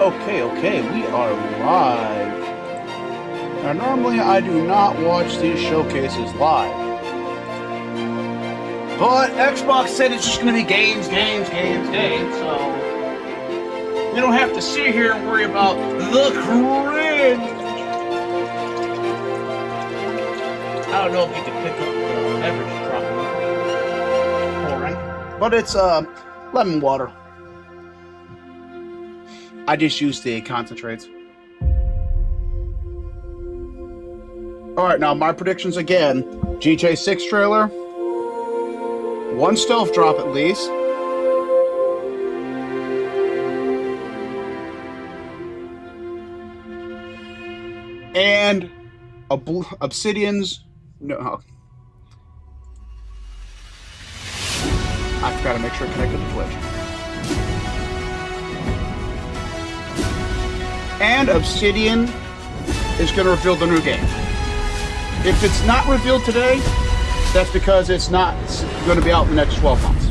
Okay, we are live. Now, normally I do not watch these showcases live. But Xbox said it's just going to be games, so we don't have to sit here and worry about the cringe. I don't know if you can pick up the beverage drop. Alright. But it's lemon water. I just use the concentrates. Alright, now my predictions again. GTA 6 trailer. One stealth drop at least. And Obsidian's... No. I forgot to make sure it connected to Twitch. And Obsidian is going to reveal the new game. If it's not revealed today, that's because it's not going to be out in the next 12 months.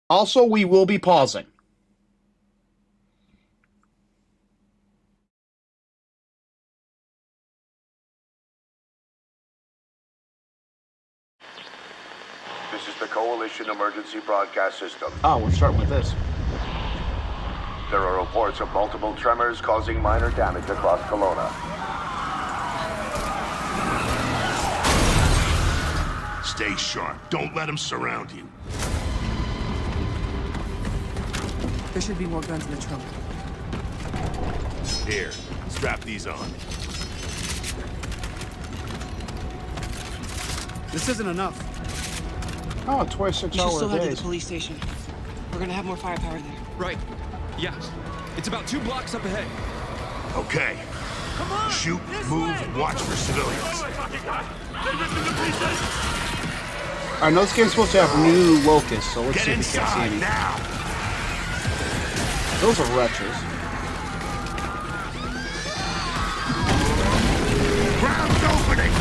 Also, we will be pausing. This is the Coalition Emergency Broadcast System. Oh, we're starting with this. There are reports of multiple tremors causing minor damage across Kelowna. Stay sharp. Don't let them surround you. There should be more guns in the trunk. Here, strap these on. This isn't enough. Oh, We 26 should hour still head to days. the police station. We're gonna have more firepower there. Right. Yeah. It's about 2 blocks up ahead. Okay. Come on! Shoot, move, watch for civilians. I know this game's supposed to have new locusts, so let's Get see if we can see inside any. now. Those are wretches. Ground's opening.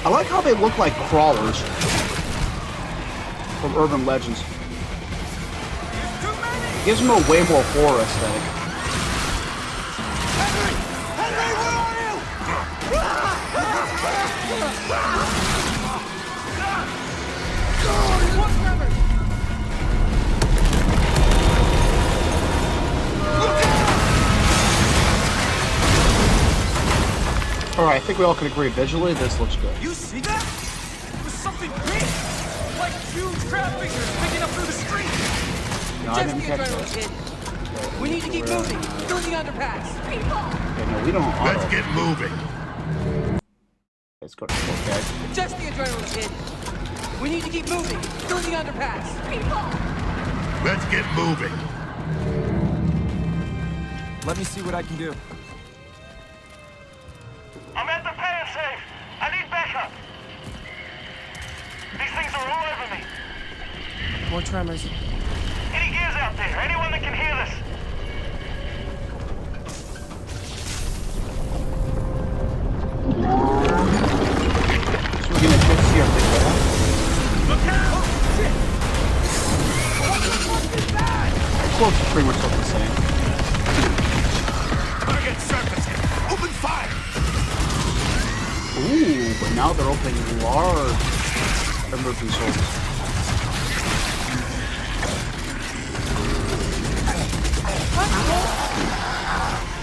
I like how they look like crawlers from Urban Legends. It gives them a way more horror aesthetic. Alright, I think we all can agree visually this looks good. You see that? It was something big! Like huge crab figures picking up through the street! No, I didn't catch that. We need to keep moving. Through the underpass. Okay, no, we don't auto. Let's get moving. Let's go to okay. Just the adrenaline, kid. We need to keep moving. Through the underpass. Let's get moving. Let me see what I can do. I'm at the pay safe. I need backup. These things are all over me. More tremors. Any gears out there? Anyone that can hear this? So we're gonna check see our big bad. Look out! Close to pretty much look the same. Target surfacing. Open fire. Ooh, but now they're opening large emergency holes.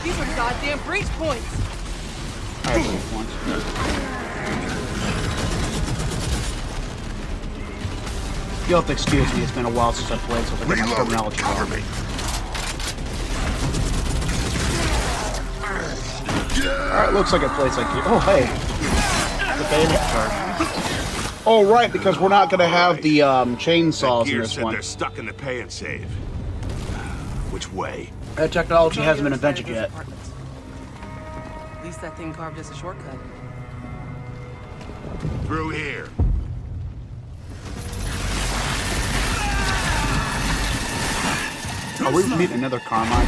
These are goddamn breach points. I have breach points. You'll have to excuse me, it's been a while since I played, so I think my Reload. terminology Cover wrong. me. Alright, looks like it plays like you. Oh, hey. The bayonet card. Oh, right, because we're not going to have the chainsaws in Gear this said one. they're stuck in the pay and save. Which way? That technology hasn't been Don't get invented yet. those apartments. At least that thing carved us a shortcut. Through here. Are we meeting another Carmine?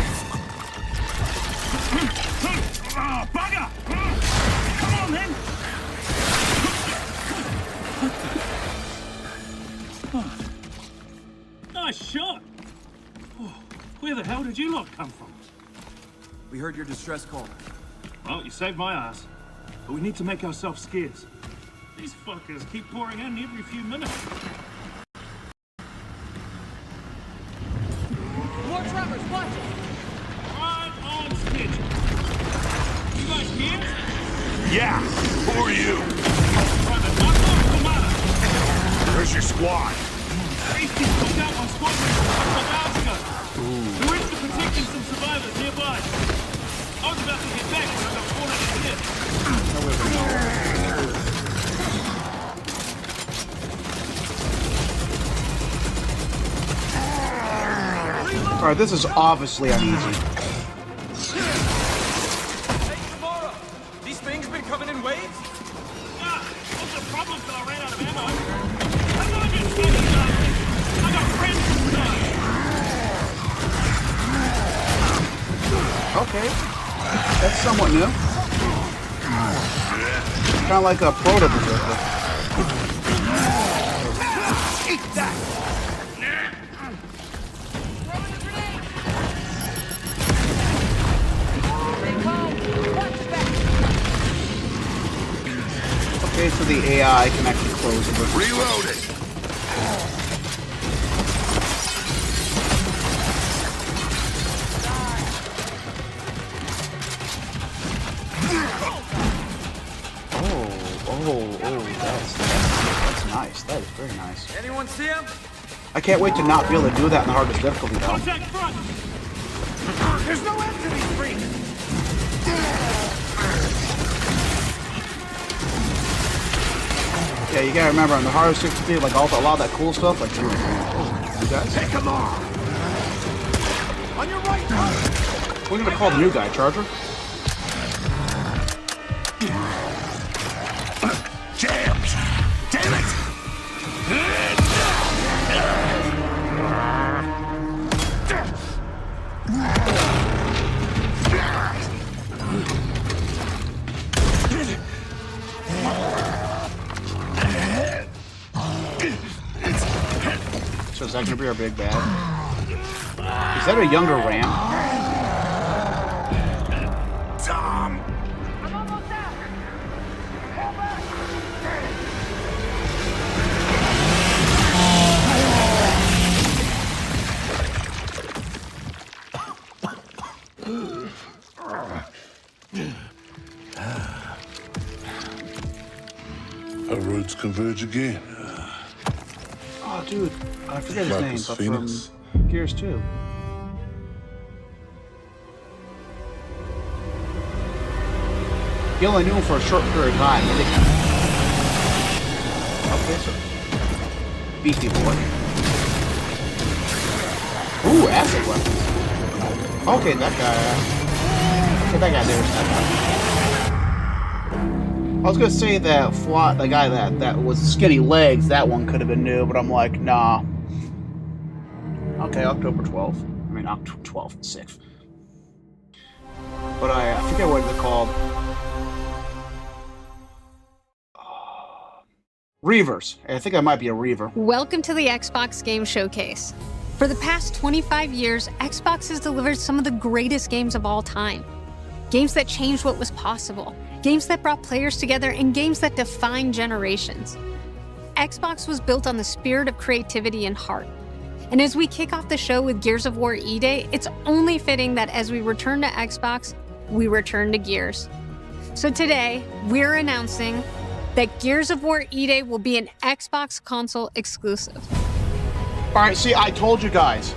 Bugger! Come on then! Nice shot! Oh, where the hell did you lot come from? We heard your distress call. Well, you saved my ass. But we need to make ourselves scarce. These fuckers keep pouring in every few minutes. More tremors, watch! Right on schedule. You guys here? Yeah, who are you? Trying to knock off the matter. Where's your squad? Hasty took out my squadron a couple of hours ago. We went to protecting some survivors nearby. I was about to get back when I got cornered in here. Alright, this is obviously uneasy. Hey, tomorrow! These things been coming in waves? Ah, what's the problem till I ran out of ammo? I'm gonna get standing up. I got friends to Okay. That's somewhat new. Kind of like a proto-berserker. Eat that! Okay, so the AI can actually close the berserker. Reloading! That's nice. That is very nice. Anyone see him? I can't wait to not be able to do that in the hardest difficulty, though. contact front! There's no end to these freaks! Yeah, you gotta remember, on the hardest difficulty, like a lot of that cool stuff, like, you guys? Take them on! On your right! We're gonna call the new guy, Charger. Jams! Damn it! So is that gonna be our big bad? Is that a younger Ram? Tom! I'm almost out. Hold back. Our roads converge again. Oh, dude, I forget his name, Marcus but Phoenix. from Gears 2. You only knew him for a short period of time. I think. Okay, so Beastie Boy. Ooh, acid weapons. Okay, that guy. Okay, that guy there's that guy. I was gonna say that the guy that was skinny legs, that one could have been new, but I'm like, nah. Okay, October 12th. I mean, October 12th and 6th. But I forget what they're called. Reavers. I think I might be a Reaver. Welcome to the Xbox Game Showcase. For the past 25 years, Xbox has delivered some of the greatest games of all time. Games that changed what was possible, games that brought players together, and games that defined generations. Xbox was built on the spirit of creativity and heart. And as we kick off the show with Gears of War E-Day, it's only fitting that as we return to Xbox, we return to Gears. So today, we're announcing that Gears of War E-Day will be an Xbox console exclusive. Alright, see, I told you guys.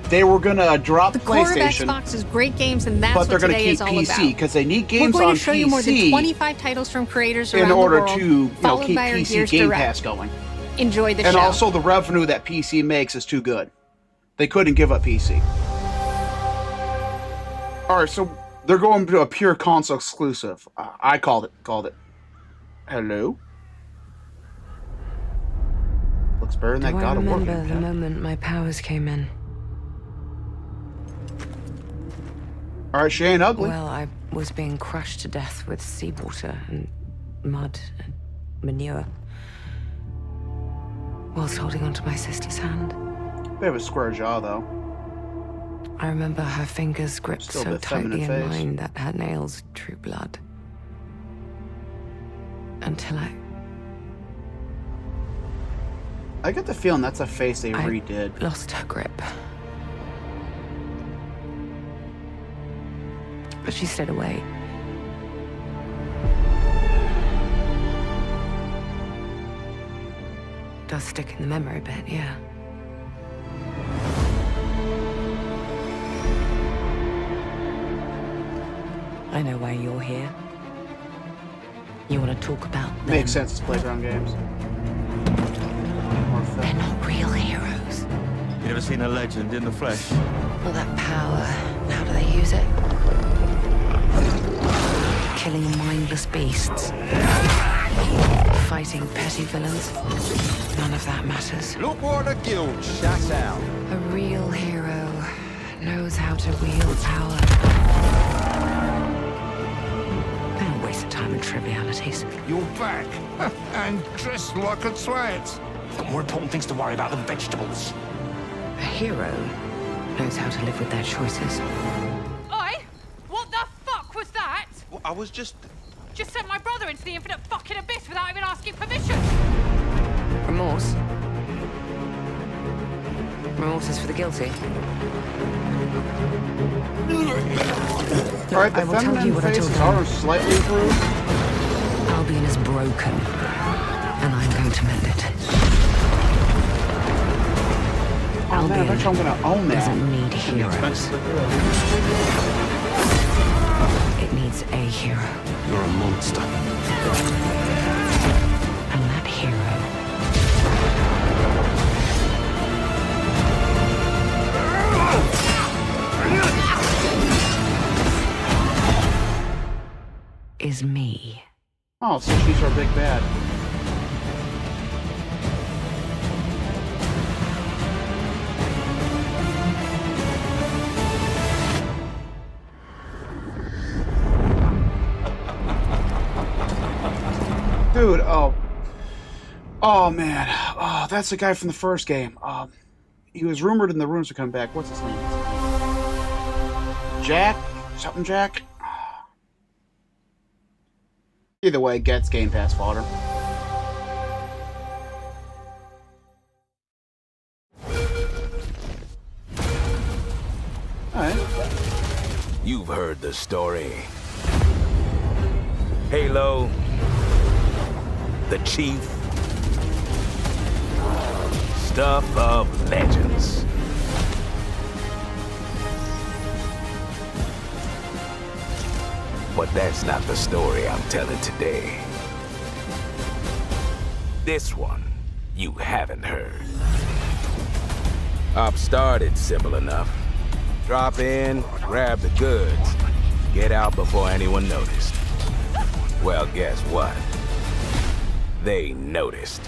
They were gonna drop The core of PlayStation, Xbox is great games, and that's but they're what gonna today keep is all PC about. because they need We're games going on to show you more than PC 25 titles from creators around in the order world, to followed keep by our PC Gears Game Direct. Pass going. Enjoy the And show. also the revenue that PC makes is too good. They couldn't give up PC. Alright, so they're going to a pure console exclusive. I called it. Hello? Looks better than that Do I God of War remember game. the moment my powers came in? Alright, she ain't ugly. Well, I was being crushed to death with seawater and mud and manure whilst holding onto my sister's hand. Bit of a square jaw, though. I remember her fingers gripped Still a so bit feminine tightly in face. mine that her nails drew blood. Until I get the feeling that's a face they I redid. lost her grip. But she stayed away. Does stick in the memory a bit, yeah. I know why you're here. You want to talk about them. Makes sense, it's playground games. More They're film. not real heroes. You ever seen a legend in the flesh? All that power, how do they use it? Killing mindless beasts. Fighting petty villains. None of that matters. Look what the guild shut out. A real hero knows how to wield power. They don't waste time on trivialities. You're back. And dressed like a twat. Got more important things to worry about than vegetables. A hero knows how to live with their choices. Oi! What the fuck was that? Well, I was just... Just sent my brother into the infinite fucking abyss without even asking permission. Remorse? Remorse is for the guilty. Alright, the I will tell feminine you what I told faces them. are slightly improved. Albion is broken, and I'm going to mend it. Oh man, I bet you I'm gonna own that. Doesn't need It's gonna be heroes. expensive to do. It needs a hero. You're a monster. And that hero is me. Oh, so she's our big bad. Dude, oh man, oh, that's the guy from the first game. He was rumored in the rooms to come back. What's his name? Jack? Something Jack? Either way, gets Game Pass fodder. Alright. You've heard the story. Halo, the Chief, stuff of legends. But that's not the story I'm telling today. This one, you haven't heard. Op started simple enough. Drop in, grab the goods, get out before anyone noticed. Well, guess what? They noticed.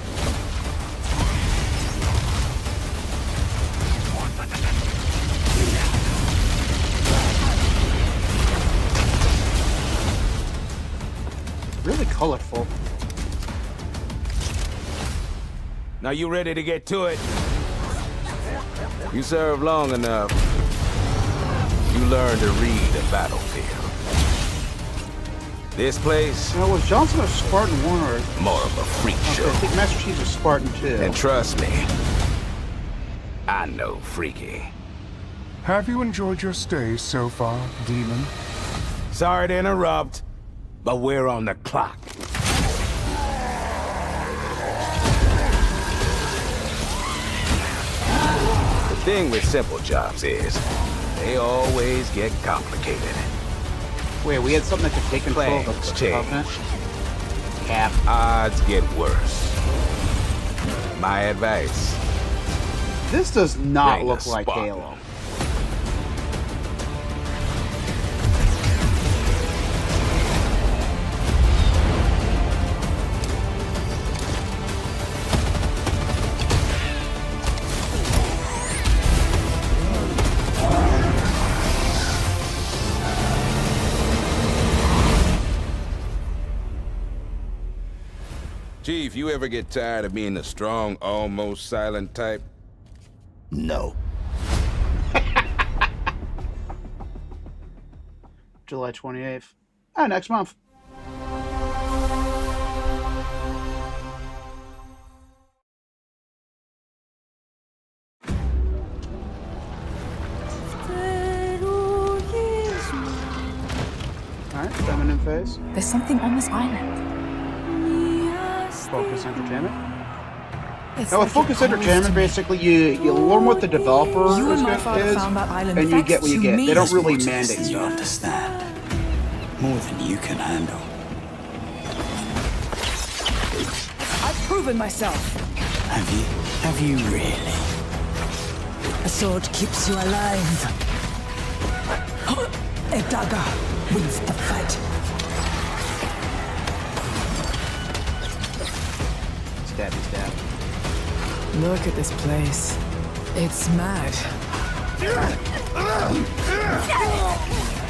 Really colorful. Now you ready to get to it? You serve long enough, you learn to read the battlefield. This place, Now, was Johnson a Spartan 1 or... more of a freak Okay, show. I think Master Chief was Spartan 2. And trust me, I know freaky. Have you enjoyed your stay so far, Demon? Sorry to interrupt, but we're on the clock. The thing with simple jobs is, they always get complicated. Wait, we had something that could take control of Plans the change. Covenant? Cap. Odds get worse. My advice, This does not bring a look like spark. Halo. Chief, you ever get tired of being the strong, almost silent type? No. July 28th. Ah, next month. Alright, feminine phase. There's something on this island. Focus Entertainment. It's Now with like Focus it always Entertainment, to me. basically you learn what the developer You is, and my father found that island and you thanks get what you to get. me. They don't There's really more to mandate this than you stuff. Understand. More than you can handle. I've proven myself. Have you? Have you really? A sword keeps you alive. A dagger wins the fight. Stabby stab. Look at this place. It's mad.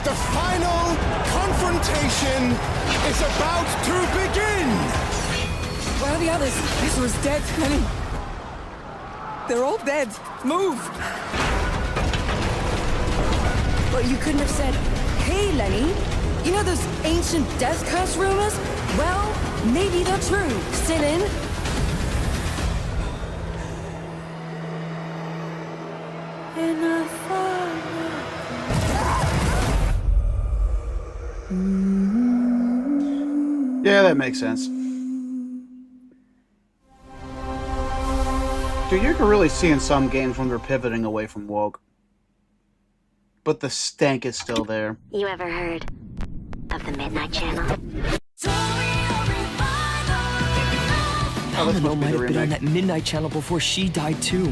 The final confrontation is about to begin! Where are the others? This was dead, Lenny. They're all dead. Move! But you couldn't have said, hey, Lenny, you know those ancient death curse rumors? Well, maybe they're true. Sit in. Yeah, that makes sense. Dude, you can really see in some games when they're pivoting away from woke. But the stank is still there. You ever heard of the Midnight Channel? Oh, this must be might the have been on remake. that Midnight Channel before she died too.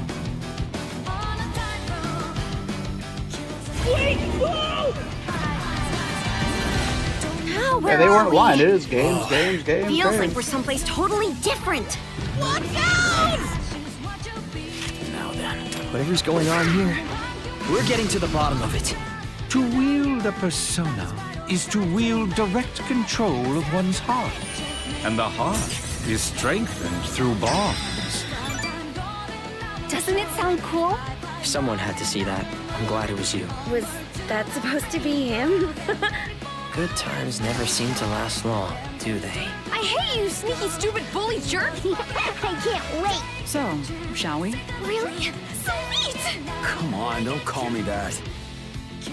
Oh, Yeah, they weren't lying. It is games, games, games, Feels games. like we're someplace totally different. Look out! Now then, whatever's going on here, we're getting to the bottom of it. To wield a persona is to wield direct control of one's heart. And the heart is strengthened through bonds. Doesn't it sound cool? Someone had to see that. I'm glad it was you. Was that supposed to be him? Good times never seem to last long, do they? I hate you, sneaky, stupid, bully jerk! I can't wait! So, shall we? Really? Sweet! Come on, don't call me that.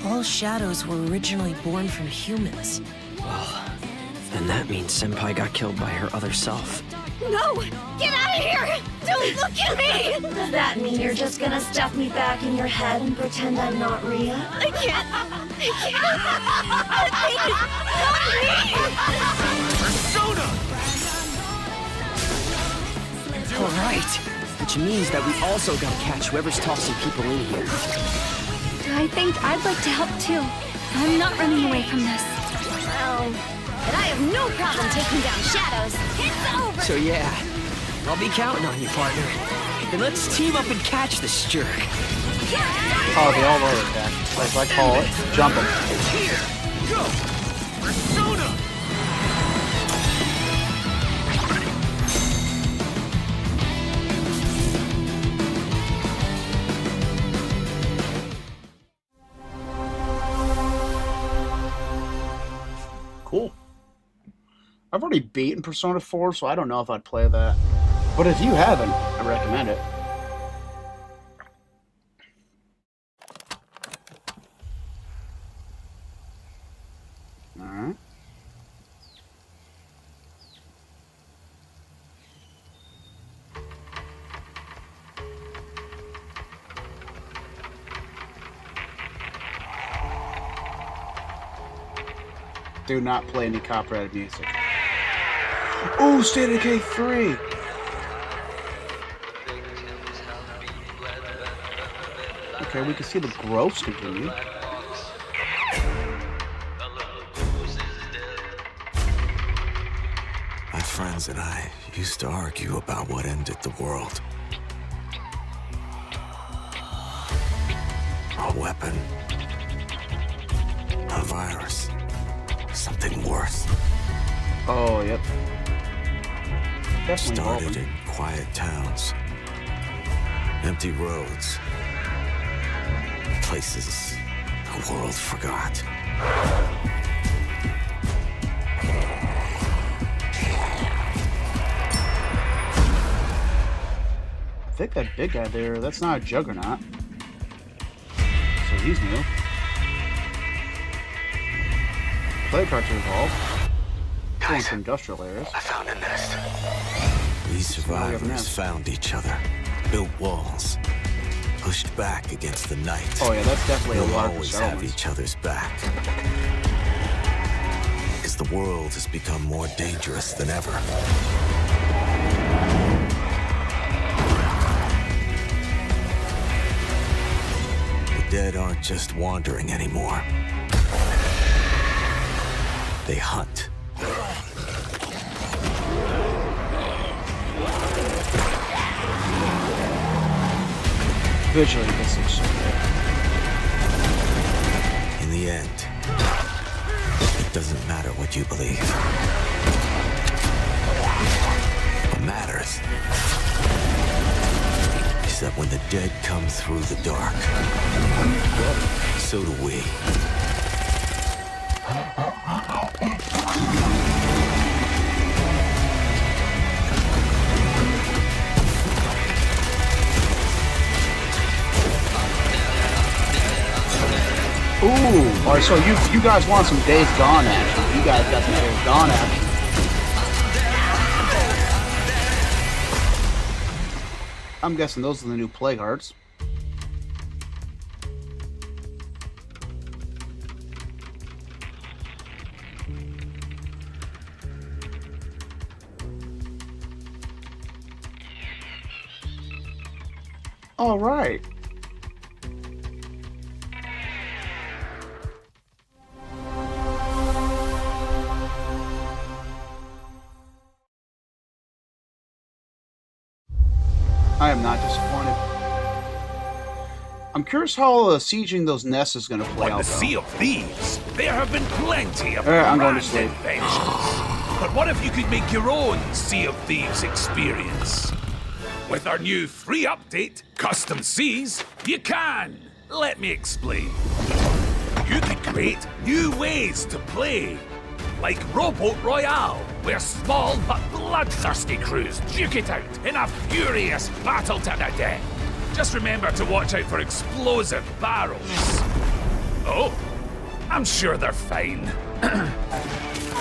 All shadows were originally born from humans. Well, then that means Senpai got killed by her other self. No! Get out of here! Don't look at me! Does that mean you're just gonna stuff me back in your head and pretend I'm not Rhea? I can't! All right, which means that we also gotta catch whoever's tossing people in here. I think I'd like to help too. I'm not running away from this. Well, but I have no problem taking down shadows. It's over! So yeah, I'll be counting on you, partner. Then let's team up and catch this jerk. Oh, the all over attack. As I call it, jump him. Here! Go! Persona! Cool. I've already beaten Persona 4, so I don't know if I'd play that. But if you haven't, I recommend it. Alright. Do not play any copyrighted music. Oh, State of Decay 3! Okay, we can see the growths continue. My friends and I used to argue about what ended the world. A weapon. A virus. Something worse. Oh, yep. definitely Started evolving. in quiet towns, empty roads, places the world forgot. I think that big guy there, that's not a juggernaut. So he's new. Play cards are evolved. Going to industrial areas. I found a nest. These survivors found each other, built walls, pushed back against the night. Oh yeah, that's definitely a We'll larger always have settlement. each other's back. As the world has become more dangerous than ever. The dead aren't just wandering anymore. They hunt. Visually, this looks so good. In the end, it doesn't matter what you believe. What matters is that when the dead come through the dark, so do we. Ooh, alright, so you guys want some Days Gone action. You guys got some Days Gone action. I'm guessing those are the new play cards. Alright. I am not disappointed. I'm curious how sieging those nests is going to play On out, the though. Sea of Thieves, there have been plenty of I'm going grand to sleep. adventures. But what if you could make your own Sea of Thieves experience? With our new free update, Custom Seas, you can. Let me explain. You could create new ways to play. Like Rowboat Royale, where small but bloodthirsty crews duke it out in a furious battle to the death. Just remember to watch out for explosive barrels. Oh, I'm sure they're fine.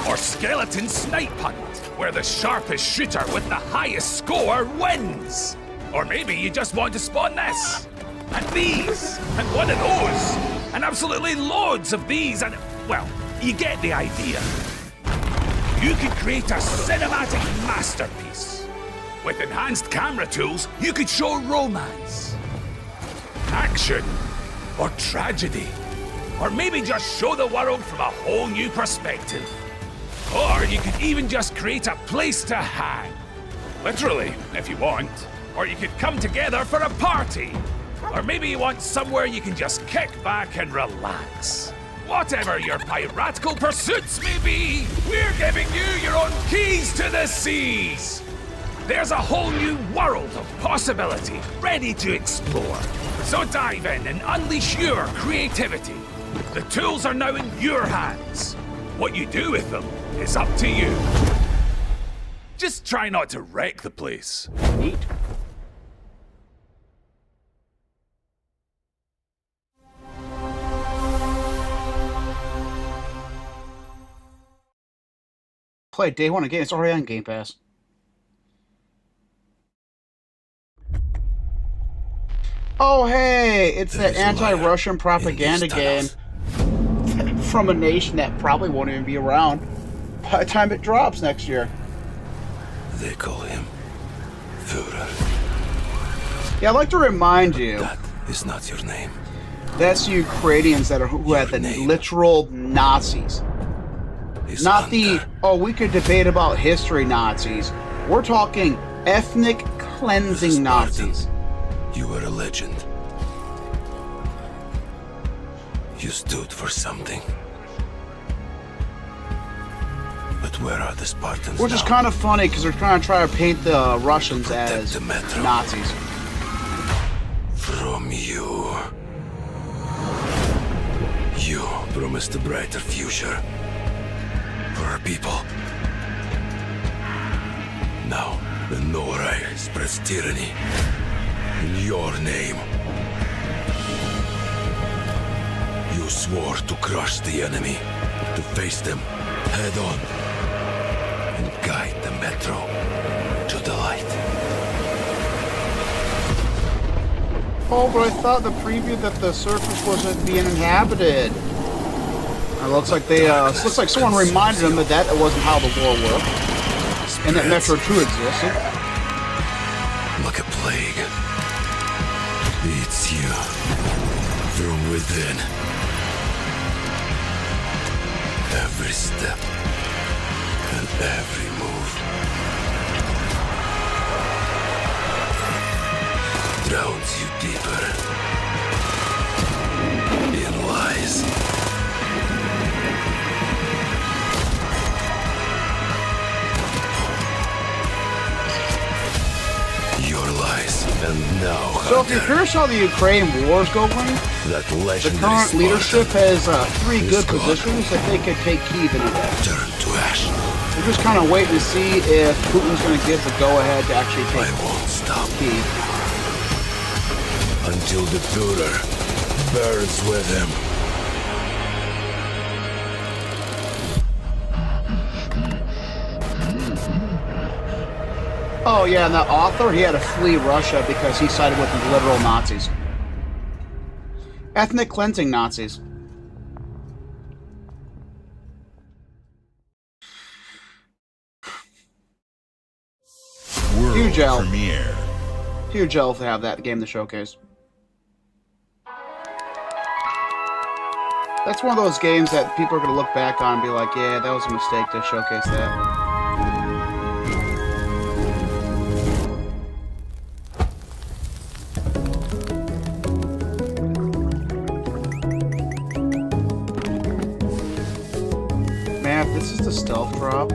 Or Skeleton Snipe Hunt, where the sharpest shooter with the highest score wins. Or maybe you just want to spawn this, and these, and one of those, and absolutely loads of these, and, well, you get the idea. You could create a cinematic masterpiece. With enhanced camera tools, you could show romance, action, or tragedy. Or maybe just show the world from a whole new perspective. Or you could even just create a place to hang. Literally, if you want. Or you could come together for a party. Or maybe you want somewhere you can just kick back and relax. Whatever your piratical pursuits may be, we're giving you your own keys to the seas. There's a whole new world of possibility ready to explore. So dive in and unleash your creativity. The tools are now in your hands. What you do with them is up to you. Just try not to wreck the place. Neat. Play day one of game. It's already on Game Pass. Oh hey, it's that anti-Russian propaganda game from a nation that probably won't even be around by the time it drops next year. They call him Führer. Yeah, I'd like to remind you. That is not your name. That's the Ukrainians that are who are the literal Nazis. Not the, oh, we could debate about history Nazis. We're talking ethnic cleansing Nazis. You were a legend. You stood for something. But Where are the Spartans Which is kind of funny because they're trying to paint the Russians as the metro. Nazis. From you. You promised a brighter future for our people. Now, the Norai spreads tyranny in your name. You swore to crush the enemy, to face them head on, and guide the metro to the light. Oh, but I thought the preview that the surface wasn't being inhabited. It looks like they, looks like someone reminded them that it wasn't how the war worked, and that Metro 2 existed. Like a plague, eats you from within. Every step and every move drowns you deeper in lies. Your lies, and now. So if you're curious how the Ukraine war is going, that the current leadership has 3 good positions that they could take Kyiv anyway. Turn to ash. We're just kind of waiting to see if Putin's going to give the go-ahead to actually take Kyiv. Until the Führer burns with him. Oh yeah, and that author, he had to flee Russia because he sided with the literal Nazis. Ethnic cleansing Nazis. World Huge elf. premiere. Huge elf to have that game to showcase. That's one of those games that people are going to look back on and be like, yeah, that was a mistake to showcase that. Man, if this is the stealth drop.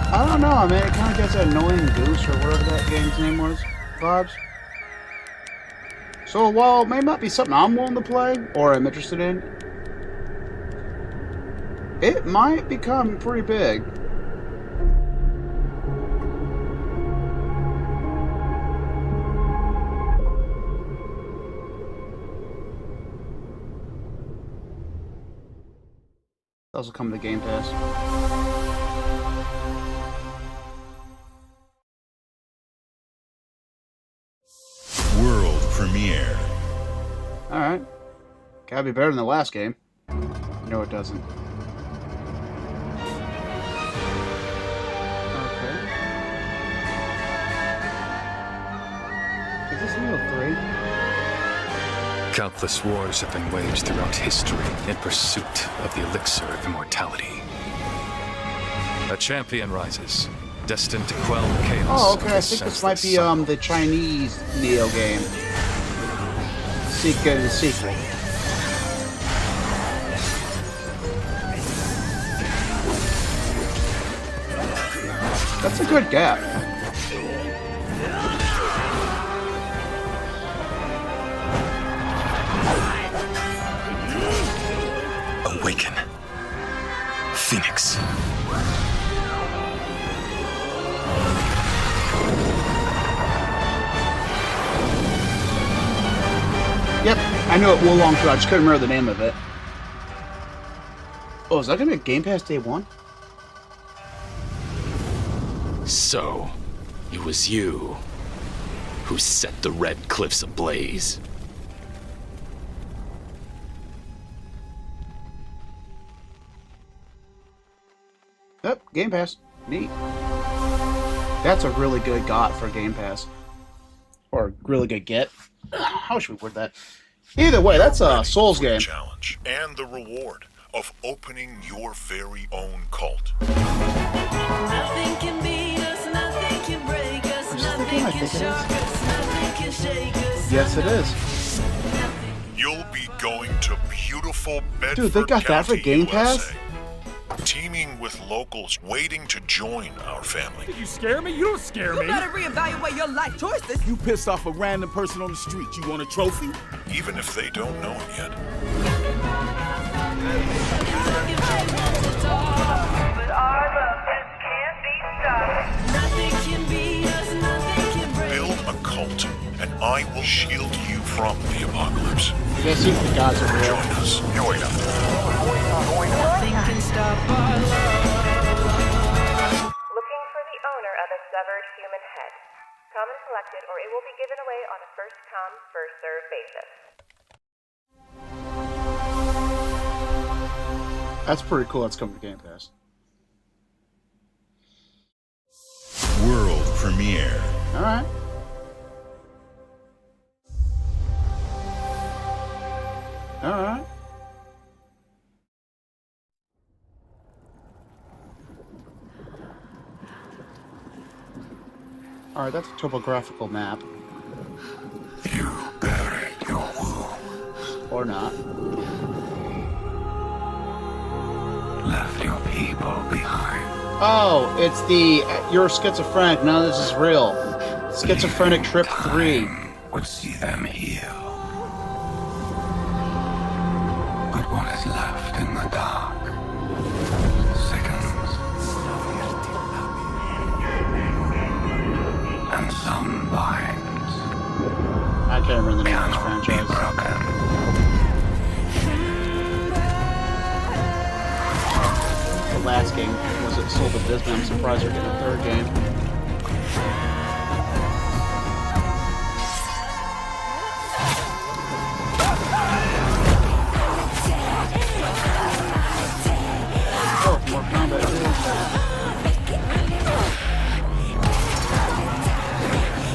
I don't know, man. It kind of gets that annoying goose or whatever that game's name was vibes. So while it may not be something I'm willing to play or I'm interested in, it might become pretty big. Those will come to Game Pass. World premiere. Alright. Gotta be better than the last game. No, it doesn't. Okay. Is this Neo 3? Countless wars have been waged throughout history in pursuit of the elixir of immortality. A champion rises, destined to quell the chaos. Oh, okay. I think this might be the Chinese Neo game. The sequel. That's a good gap. Awaken. Phoenix. Yep, I knew it Wulong too. I just couldn't remember the name of it. Oh, is that gonna be a Game Pass Day 1? So, it was you who set the Red Cliffs ablaze. Yep, Game Pass. Neat. That's a really good got for Game Pass. Or really good get. How should we word that? Either way, that's a Souls game. Challenge and the reward of opening your very own cult. Nothing can beat us, nothing can break us, nothing can shock us, nothing can shake us. Yes, it is. You'll be going to beautiful Bedford Dude, they got that for County, Game Pass? USA, teaming with locals waiting to join our family. You scare me? You don't scare You me. better reevaluate your life choices. You pissed off a random person on the street. You want a trophy? Even if they don't know it yet. But our love just can't be stopped. Nothing can beat us, nothing can break. Build a cult, and I will shield you from the apocalypse. Yes, you gods are real. Join us. Join us. Nothing can stop our love. Looking for the owner of a severed human head. Come and collect it, or it will be given away on a first-come, first-served basis. That's pretty cool. That's coming to Game Pass. World premiere. All right. All right. All right, that's a topographical map. You buried your wounds. Or not. Left your people behind. Oh, it's the you're schizophrenic. None of this is real. Schizophrenic Trip 3. Would see them heal. But what is left in the dark sickens. And some binds. I can't remember the name of this franchise. The last game was it sold at Disney. I'm surprised they're getting a third game. Oh, more combat too.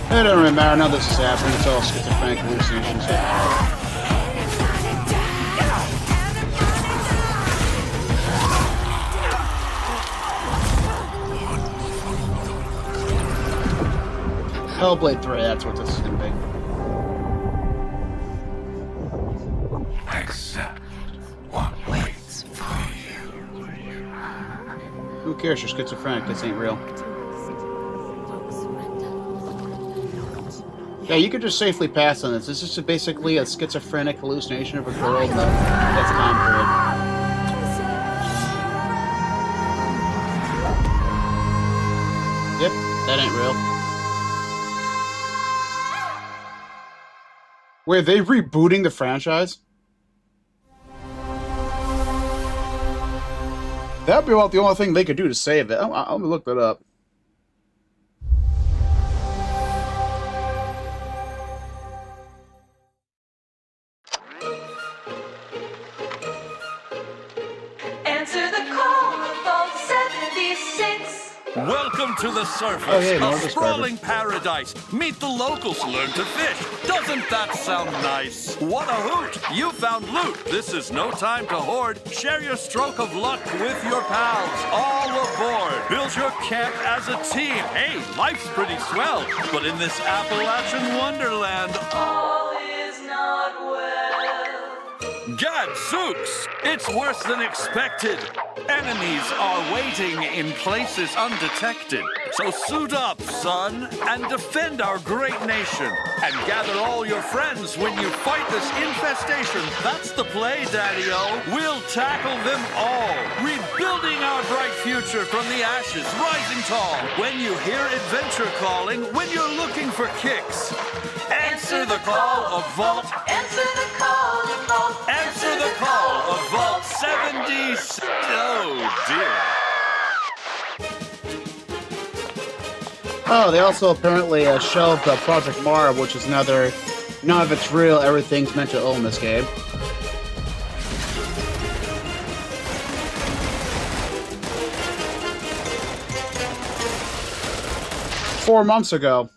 It doesn't really matter. None of this is happening. It's all schizophrenic hallucinations. Hellblade 3, that's what this is going to be. Accept what waits for you. Who cares? You're schizophrenic. This ain't real. Yeah, you could just safely pass on this. This is just basically a schizophrenic hallucination of a girl in that time period. Yep, that ain't real. Wait, are they rebooting the franchise? That'd be about the only thing they could do to save it. I'll look that up. Answer the call of Vault 76. Welcome to the surface, Oh, yeah, no, a this sprawling paradise. Meet the locals, learn to fish. Doesn't that sound nice? What a hoot! You found loot. This is no time to hoard. Share your stroke of luck with your pals. All aboard. Build your camp as a team. Hey, life's pretty swell. But in this Appalachian wonderland, All is not well. Gadzooks! It's worse than expected. Enemies are waiting in places undetected. So suit up, son, and defend our great nation. And gather all your friends when you fight this infestation. That's the play, Daddy-O. We'll tackle them all. Rebuilding our bright future from the ashes, rising tall. When you hear adventure calling, when you're looking for kicks. Answer the call of Vault. Answer the call of Vault. Answer the call of Vault 76. Oh, dear. Oh, they also apparently shelved Project Mara, which is another, none of it's real, everything's mental illness game. "4 months ago,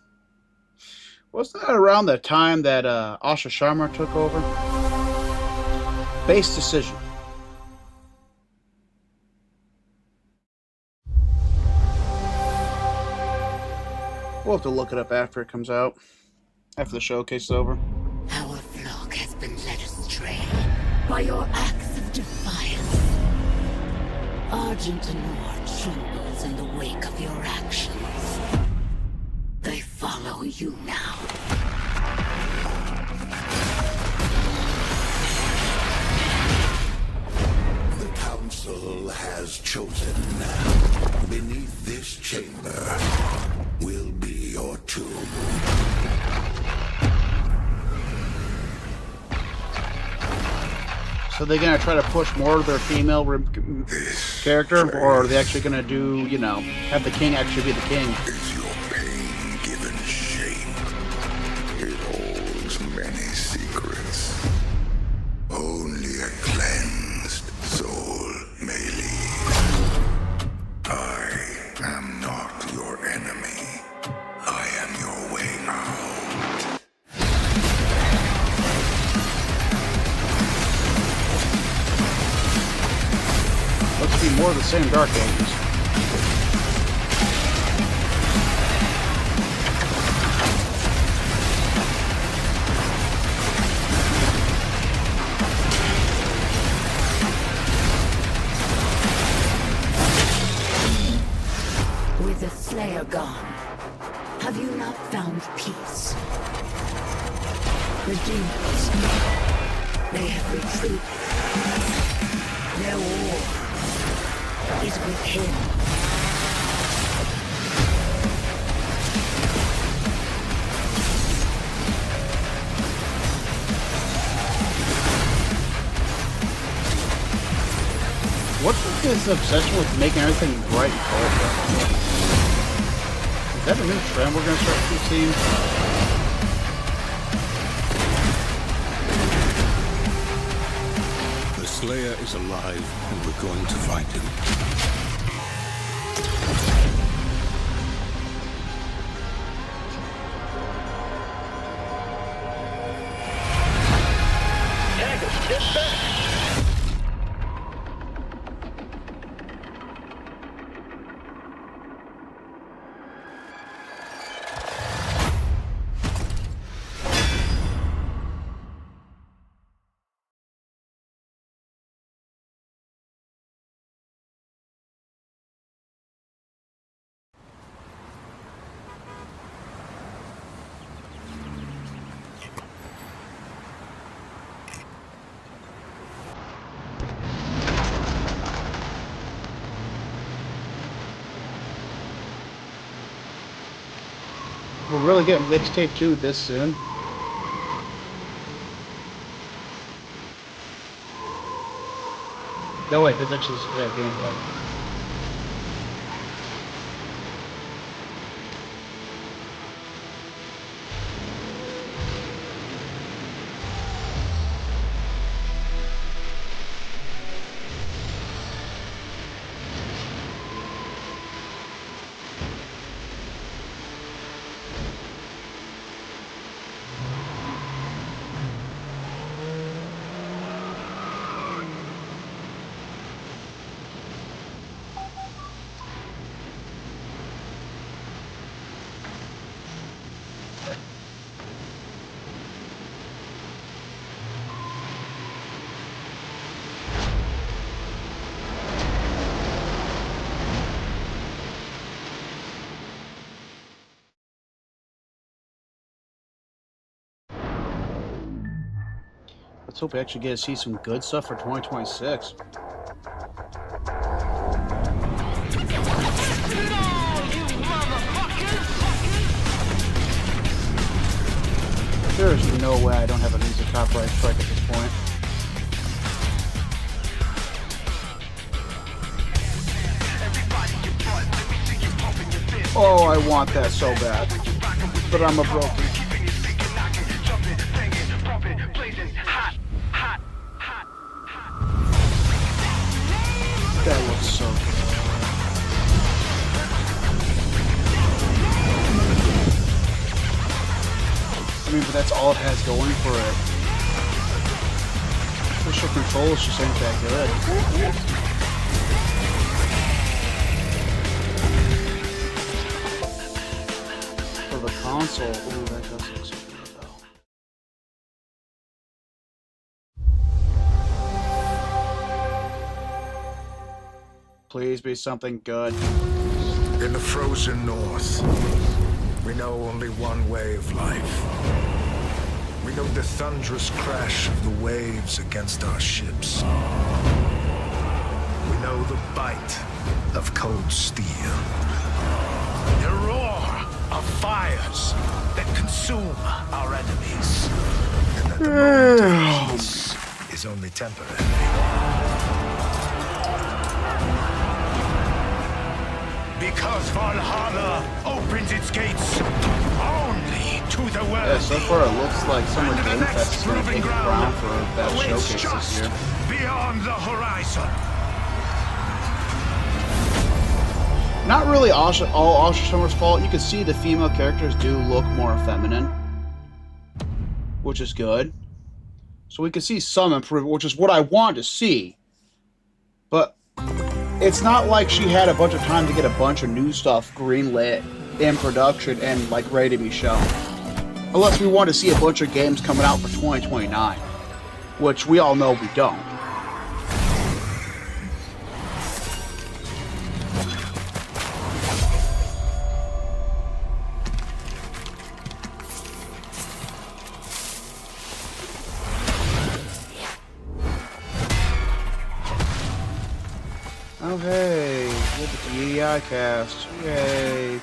Was that around the time that Asha Sharma took over? Base decision. We'll have to look it up after it comes out. After the showcase is over. Our flock has been led astray by your acts of defiance. Argent Anor trembles in the wake of your actions. They follow you now. The Council has chosen. Beneath this chamber will be your tomb. So they're gonna try to push more of their female character, or are they actually gonna do, you know, have the king actually be the king? Is your pain given shape? It holds many secrets. Only a cleansed soul may leave. I am not your enemy. I am your way out. Looks to be more of the same Dark Ages. With the Slayer gone, have you not found peace? The demons, they have retreated. Their war is with him. What's with this obsession with making everything bright and colorful? Is that a new trend we're gonna start to see? The Slayer is alive, and we're going to find him. Tangus, get back! We're really getting mixtape 2 this soon. No wait, that's actually gameplay. Let's hope we actually get to see some good stuff for 2026. There's no way I don't have a music copyright strike at this point. Oh, I want that so bad. But I'm a broken. That looks so good. that's all it has going for it. Official controls just ain't that good. For the console, ooh, that does look so good though. Please be something good. In the frozen north, we know only one way of life. We know the thunderous crash of the waves against our ships. We know the bite of cold steel. The roar of fires that consume our enemies. And that the moment of peace is only temporary. Because Valhalla opens its gates only to the world. Yeah, so far it looks like Summer Game Fest is going to take the crown for best showcase this year. Beyond the horizon. Not really all Oscar Summer's fault. You can see the female characters do look more feminine, which is good. So we can see some improvement, which is what I want to see. But it's not like she had a bunch of time to get a bunch of new stuff greenlit in production and like ready to be shown. Unless we want to see a bunch of games coming out for 2029, which we all know we don't. Oh hey, look at the EDI cast. Yay.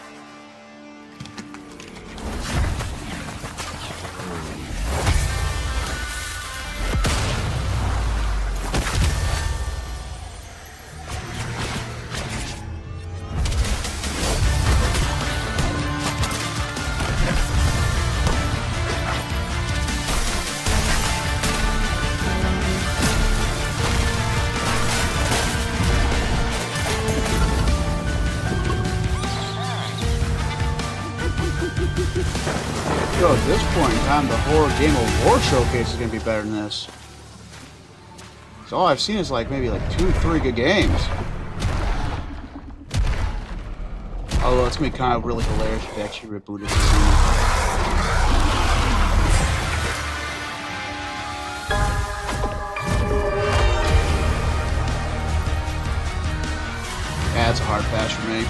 Yo, at this point in time, the Horror Game Award Showcase is going to be better than this. So all I've seen is like maybe like 2-3 good games. Although it's going to be kind of really hilarious if they actually rebooted this thing. Yeah, it's a hard pass for me.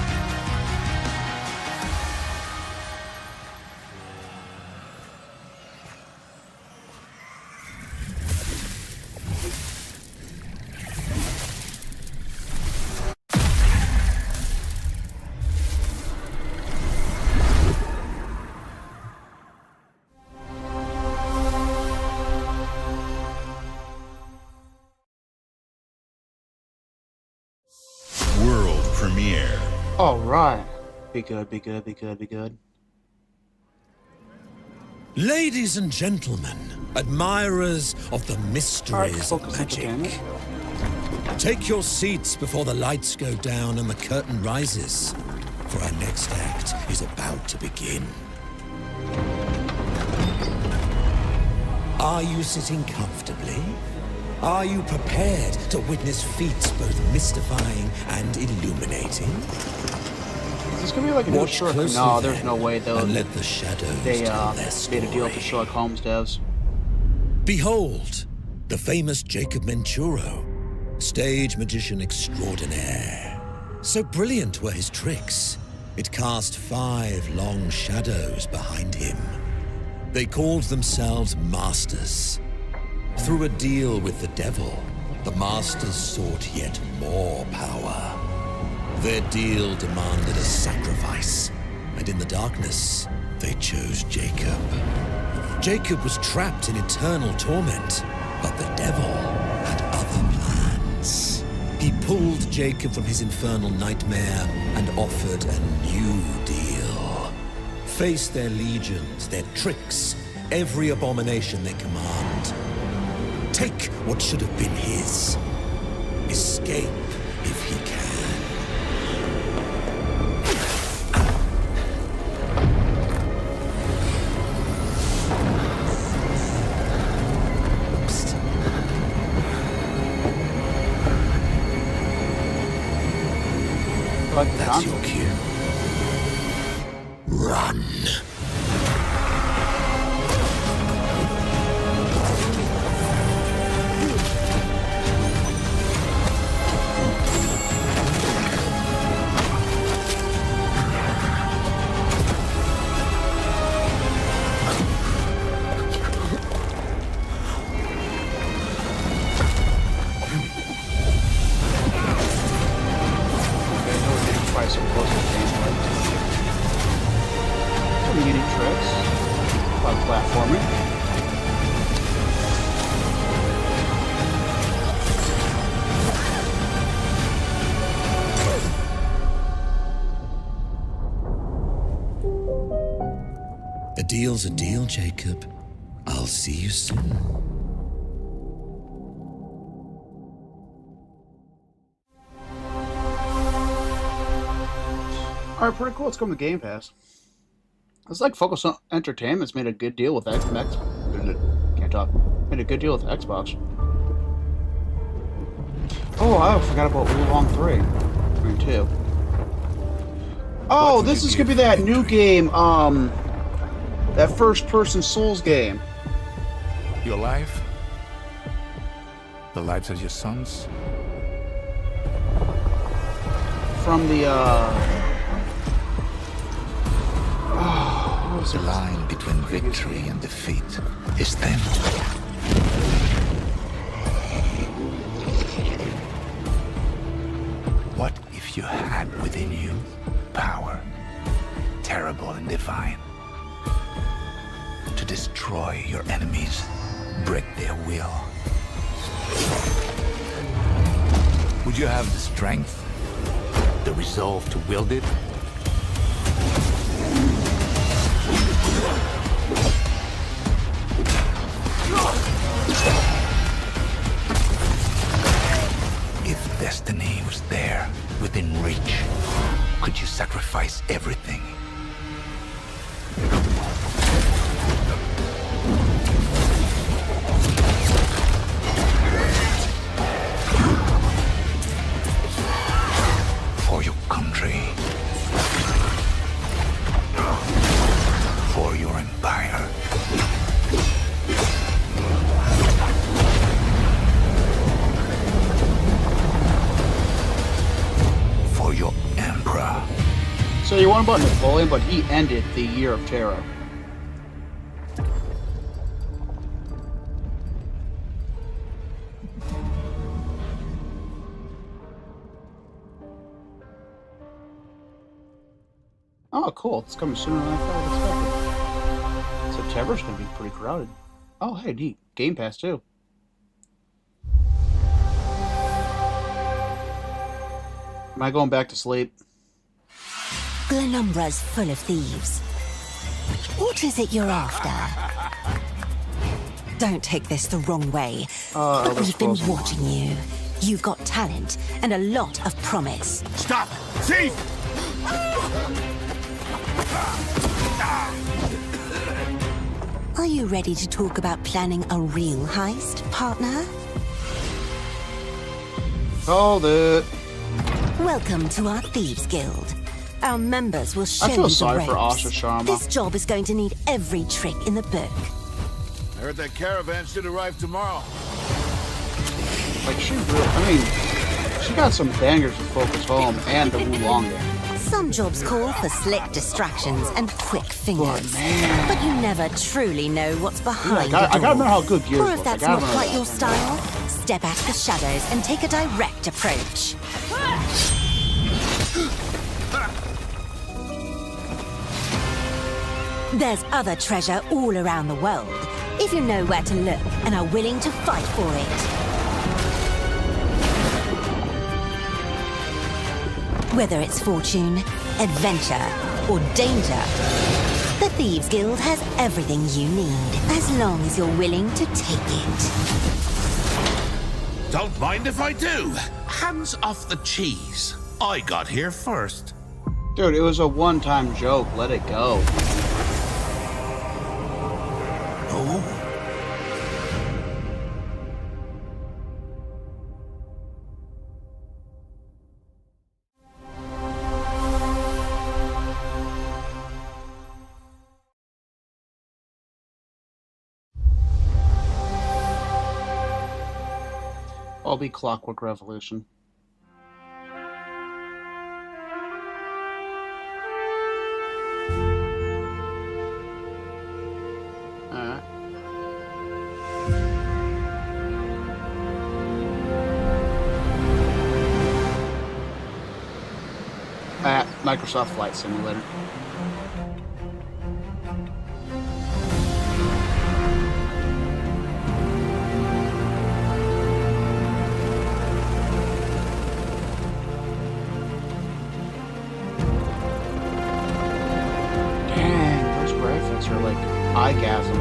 World premiere. Alright. Be good, be good, be good, be good. Ladies and gentlemen, admirers of the mysteries of magic, take your seats before the lights go down and the curtain rises, for our next act is about to begin. Are you sitting comfortably? Are you prepared to witness feats both mystifying and illuminating? Is this gonna be like a new Watch Sherlock? closely No, there's then, no way though. and let the shadows They tell their made a deal with the Sherlock Holmes devs. Behold, the famous Jacob Menturo, stage magician extraordinaire. So brilliant were his tricks, it cast 5 long shadows behind him. They called themselves Masters. Through a deal with the devil, the Masters sought yet more power. Their deal demanded a sacrifice, and in the darkness, they chose Jacob. Jacob was trapped in eternal torment, but the devil had other plans. He pulled Jacob from his infernal nightmare and offered a new deal. Face their legions, their tricks, every abomination they command. Take what should have been his. Escape if he can. like the That's concept. your cue. Run. Some closer gameplay. Some unique tricks. A lot of platforming. A deal's a deal, Jacob. I'll see you soon. Alright, pretty cool. It's coming to Game Pass. It's like Focus on Entertainment's made a good deal with Xbox. Can't talk. Made a good deal with Xbox. Oh, I forgot about Wulong 3. And 2. Oh, this is gonna be that new game, that first-person Souls game. Your life? The lives of your sons? From the, The line between victory and defeat is thin. What if you had within you power, terrible and divine, to destroy your enemies, break their will? Would you have the strength, the resolve to wield it? If destiny was there, within reach, could you sacrifice everything? For your country. For your empire. For your emperor. So you want about Napoleon, but he ended the Year of Terror. Oh, cool. It's coming sooner than I thought expected. September's going to be pretty crowded. Oh, hey, neat. Game Pass, too. Am I going back to sleep? Glenumbra's full of thieves. What is it you're after? Don't take this the wrong way, but we've been watching you. You've got talent and a lot of promise. Stop! Thief! Are you ready to talk about planning a real heist, partner? Hold it. Welcome to our Thieves Guild. Our members will show I you feel the sorry for ropes. Asha Sharma. This job is going to need every trick in the book. I heard that caravan should arrive tomorrow. Like, she really, I mean, she got some bangers with Focus Home and the Wulong game. Some jobs call for slick distractions and quick fingers. But you never truly know what's behind I the door. gotta remember how good Gears Or was. if I that's gotta not remember quite that. your style, step out of the shadows and take a direct approach. There's other treasure all around the world, if you know where to look and are willing to fight for it. Whether it's fortune, adventure, or danger, the Thieves Guild has everything you need, as long as you're willing to take it. Don't mind if I do. Hands off the cheese. I got here first. Dude, it was a one-time joke. Let it go. Oh. I'll be Clockwork Revolution. Alright. Microsoft Flight Simulator. Dang, those graphics are like eyegasm.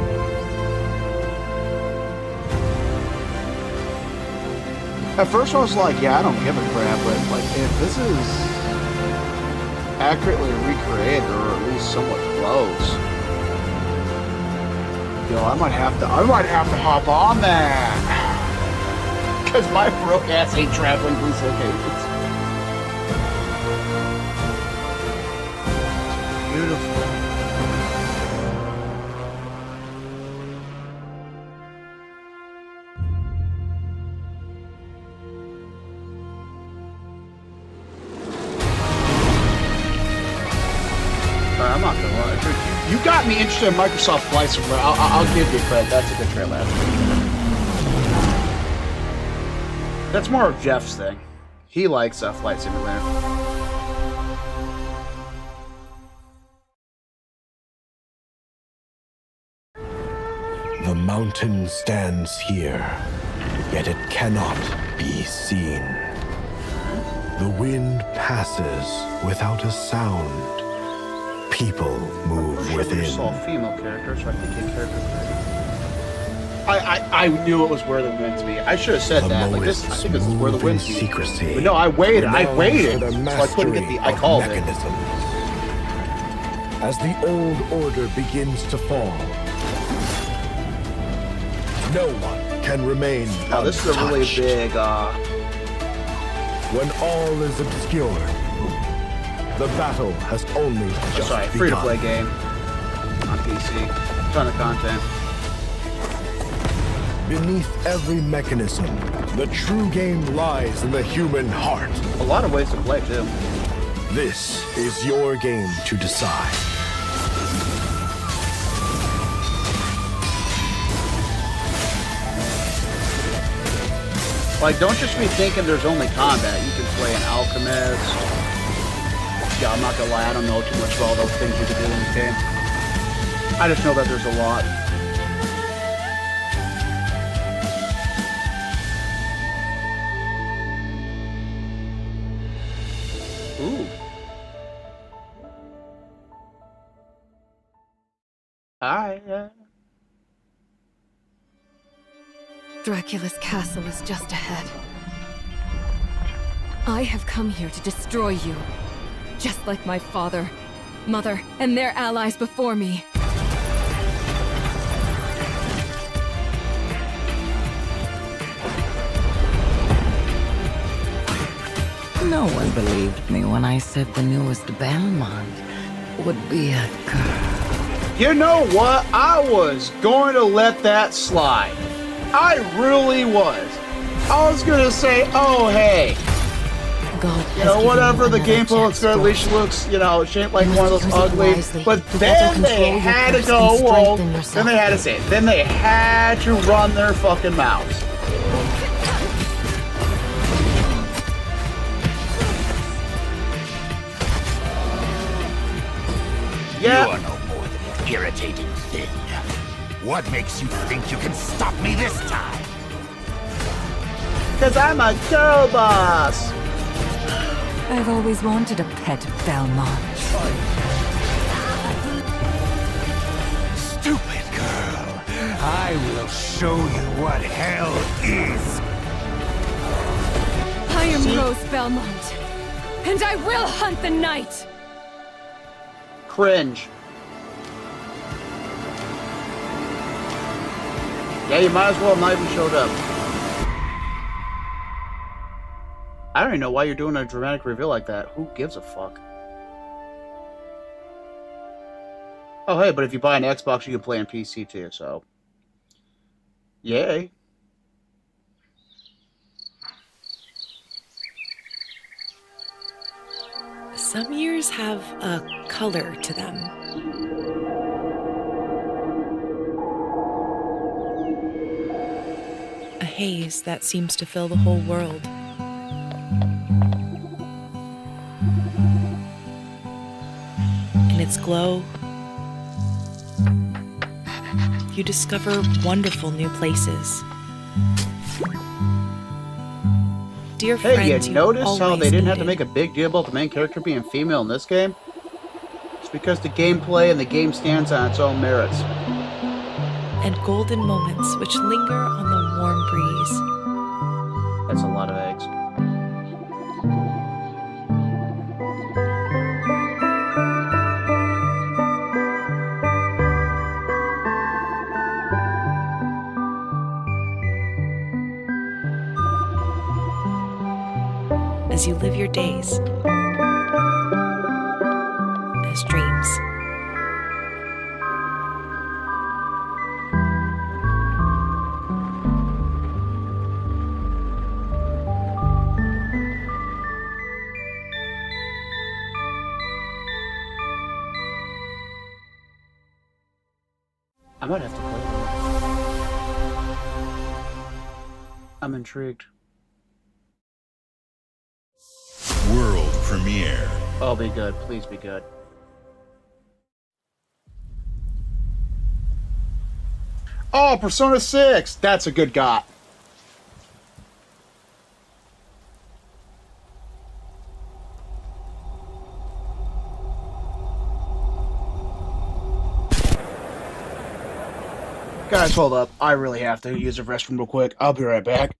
At first I was like, yeah, I don't give a crap, but like, if this is accurately recreated, or at least somewhat close, yo, I might have to hop on that, because my broke ass ain't traveling to these locations. Beautiful. I'm not gonna lie. You got me interested in Microsoft Flight Simulator. I'll give you credit. That's a good trailer. That's more of Jeff's thing. He likes Flight Simulator. The mountain stands here, yet it cannot be seen. The wind passes without a sound. People move within. There's all female characters, so I can take character I knew it was where the wind's be. I should have said that. Like this, I think this is where the wind's be. Secrecy. But no, I waited, so I couldn't get the. I called it. As the old order begins to fall, no one can remain. Now this is a really big. When all is obscured, the battle has only just begun. Free-to-play game on PC. Ton of content. Beneath every mechanism, the true game lies in the human heart. A lot of ways to play, too. This is your game to decide. Like, don't just be thinking there's only combat. You can play an alchemist. Yeah, I'm not gonna lie, I don't know too much about all those things you can do in the game. I just know that there's a lot. Ooh. Hi. Dracula's castle is just ahead. I have come here to destroy you, just like my father, mother, and their allies before me. No one believed me when I said the newest Belmont would be a girl. You know what? I was going to let that slide. I really was. I was going to say, oh, hey. God, you know, whatever, the gameplay looks good, at least she looks, you know, shaped like one of those ugly. But then they had to go, whoa. Then they had to say it. Then they had to run their fucking mouths. Yeah. You are no more than an irritating thing. What makes you think you can stop me this time? 'Cause I'm a girl boss. I've always wanted a pet Belmont. Stupid girl. I will show you what hell is. I am Rose Belmont, and I will hunt the night. Cringe. Yeah, you might as well have not even showed up. I don't even know why you're doing a dramatic reveal like that. Who gives a fuck? Oh, hey, but if you buy an Xbox, you can play on PC too, so. Yay. Some years have a color to them. A haze that seems to fill the whole world. In its glow, you discover wonderful new places. Dear Hey, friends, you notice how they didn't have to needed. make a big deal about the main character being female in this game? It's because the gameplay and the game stands on its own merits. And golden moments which linger on the warm breeze. That's a lot of eggs. As you live your days as dreams. I might have to play that. I'm intrigued. World premiere. Oh, be good. Please be good. Oh, Persona 6! That's a good got. Guys, hold up. I really have to use the restroom real quick. I'll be right back.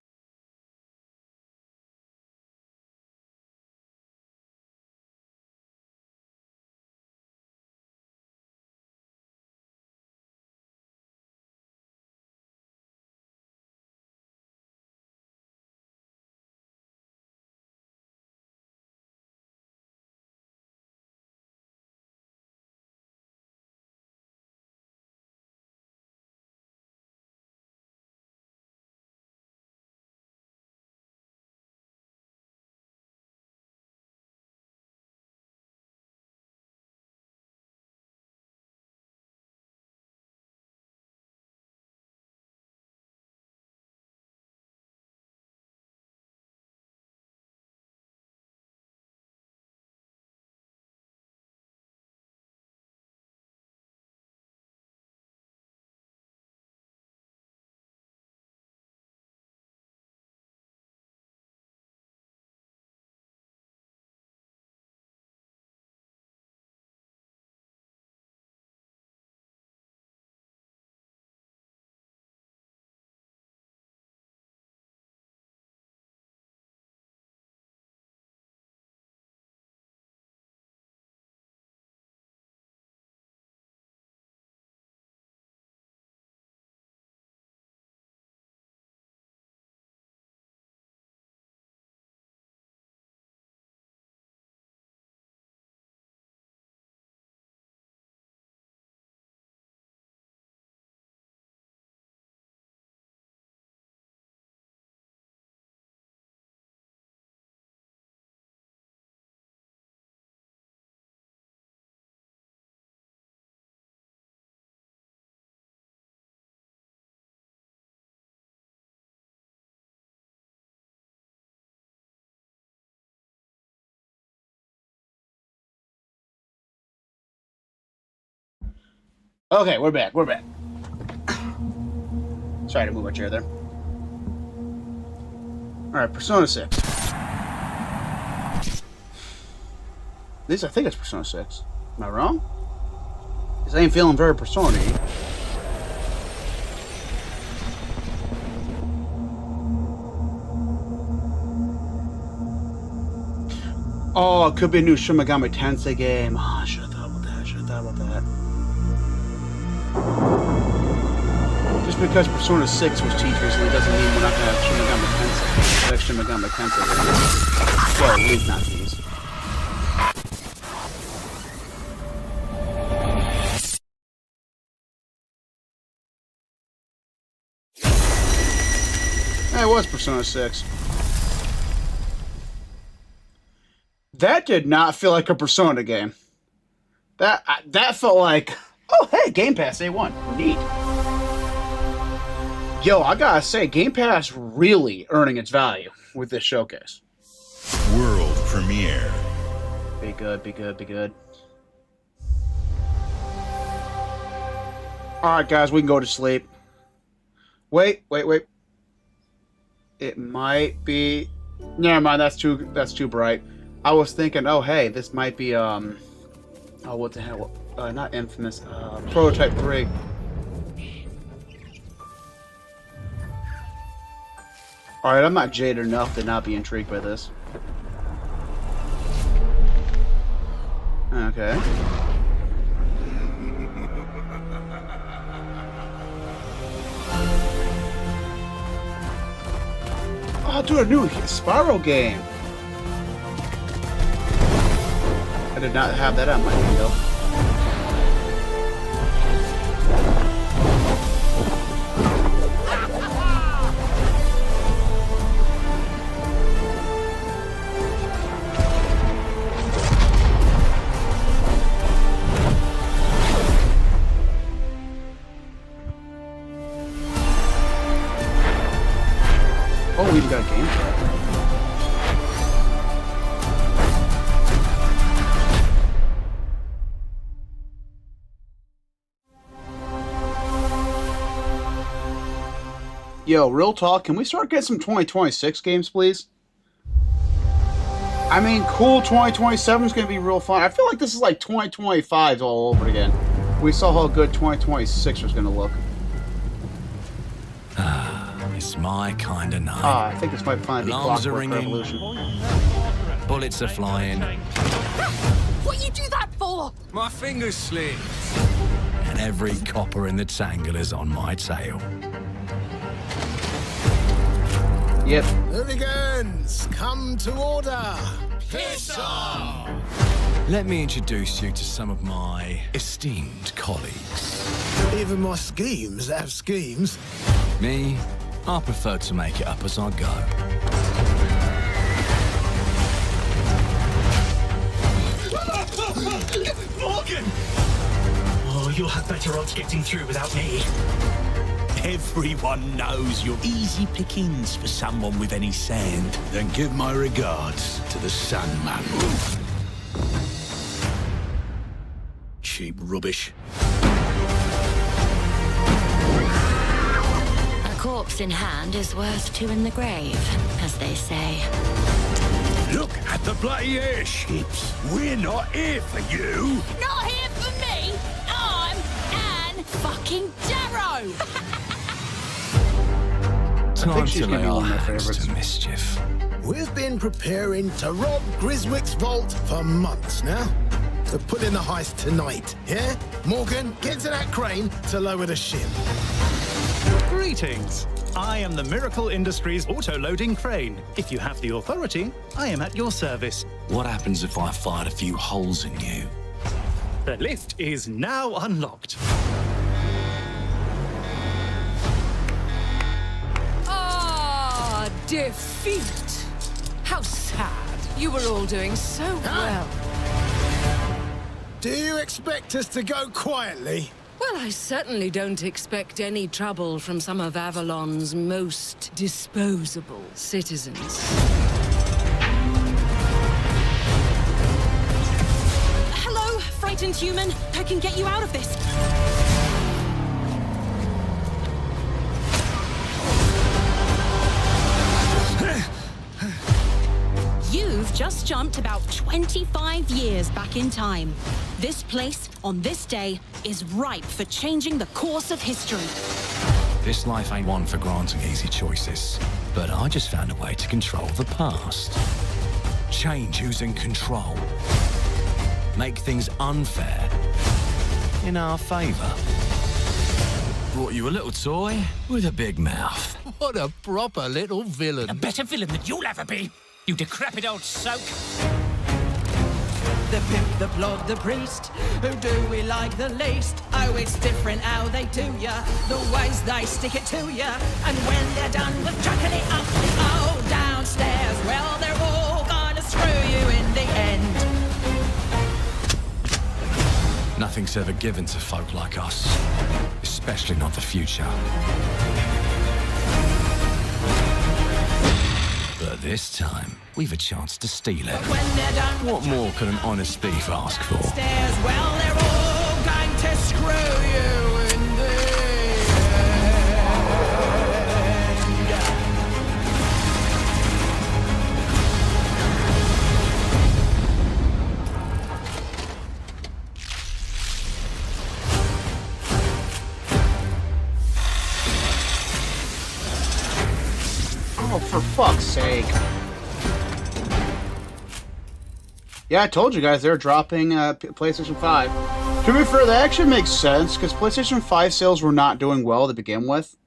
Okay, we're back. We're back. Sorry to move my chair there. Alright, Persona 6. At least I think it's Persona 6. Am I wrong? Because I ain't feeling very Persona-y. Oh, it could be a new Shin Megami Tensei game. Oh, I should have thought about that. Just because Persona 6 was teased recently doesn't mean we're not going to have Shin Megami Tensei. Next Shin Megami Tensei game. Well, at least not these. It was Persona 6. That did not feel like a Persona game. That felt like, oh hey, Game Pass A1, neat. Yo, I gotta say, Game Pass really earning its value with this showcase. World premiere. Be good, be good, be good. Alright guys, we can go to sleep. Wait. It might be... Never mind, that's too bright. I was thinking, oh hey, this might be, oh, what the hell? Not Infamous, Prototype 3. Alright, I'm not jaded enough to not be intrigued by this. Okay. Oh, dude, a new Spyro game. I did not have that on my window. Oh, we even got a game chat. Yo, real talk, can we start getting some 2026 games, please? I mean, cool, 2027 is going to be real fun. I feel like this is like 2025 all over again. We saw how good 2026 was going to look. It's my kind of night. I think this might finally be Alarms are Clockwork ringing. Revolution. Bullets are flying. What you do that for? My fingers slip. And every copper in the tangle is on my tail. Yep. Hooligans, come to order. Piss off! Let me introduce you to some of my esteemed colleagues. Even my schemes have schemes. Me, I prefer to make it up as I go. Morgan! Oh, you'll have better odds getting through without me. Everyone knows you're easy pickings for someone with any sand. Then give my regards to the Sandman. Cheap rubbish. A corpse in hand is worth two in the grave, as they say. Look at the bloody airships. We're not here for you. Not here for me! I'm Anne fucking Darrow! Time she's to gonna lay be our one of my hands favorites. to mischief. We've been preparing to rob Griswick's vault for months now. So put in the heist tonight, yeah? Morgan, get to that crane to lower the ship. Greetings. I am the Miracle Industries auto-loading crane. If you have the authority, I am at your service. What happens if I fired a few holes in you? The lift is now unlocked. Ah, defeat! How sad. You were all doing so well. Do you expect us to go quietly? Well, I certainly don't expect any trouble from some of Avalon's most disposable citizens. Hello, frightened human. I can get you out of this. You've just jumped about 25 years back in time. This place, on this day, is ripe for changing the course of history. This life ain't one for granting easy choices, but I just found a way to control the past. Change who's in control. Make things unfair in our favor. Brought you a little toy with a big mouth. What a proper little villain. A better villain than you'll ever be, you decrepit old soak. The pimp, the plod, the priest, who do we like the least? Oh, it's different how they do ya, the ways they stick it to ya. And when they're done with chucking it up, oh, downstairs, well, they're all gonna screw you in the end. Nothing's ever given to folk like us, especially not the future. But this time, we've a chance to steal it. What more could an honest thief ask for? Well, they're all going to screw you in the end. Oh, for fuck's sake. Yeah, I told you guys they're dropping PlayStation 5. To be fair, that actually makes sense, because PlayStation 5 sales were not doing well to begin with,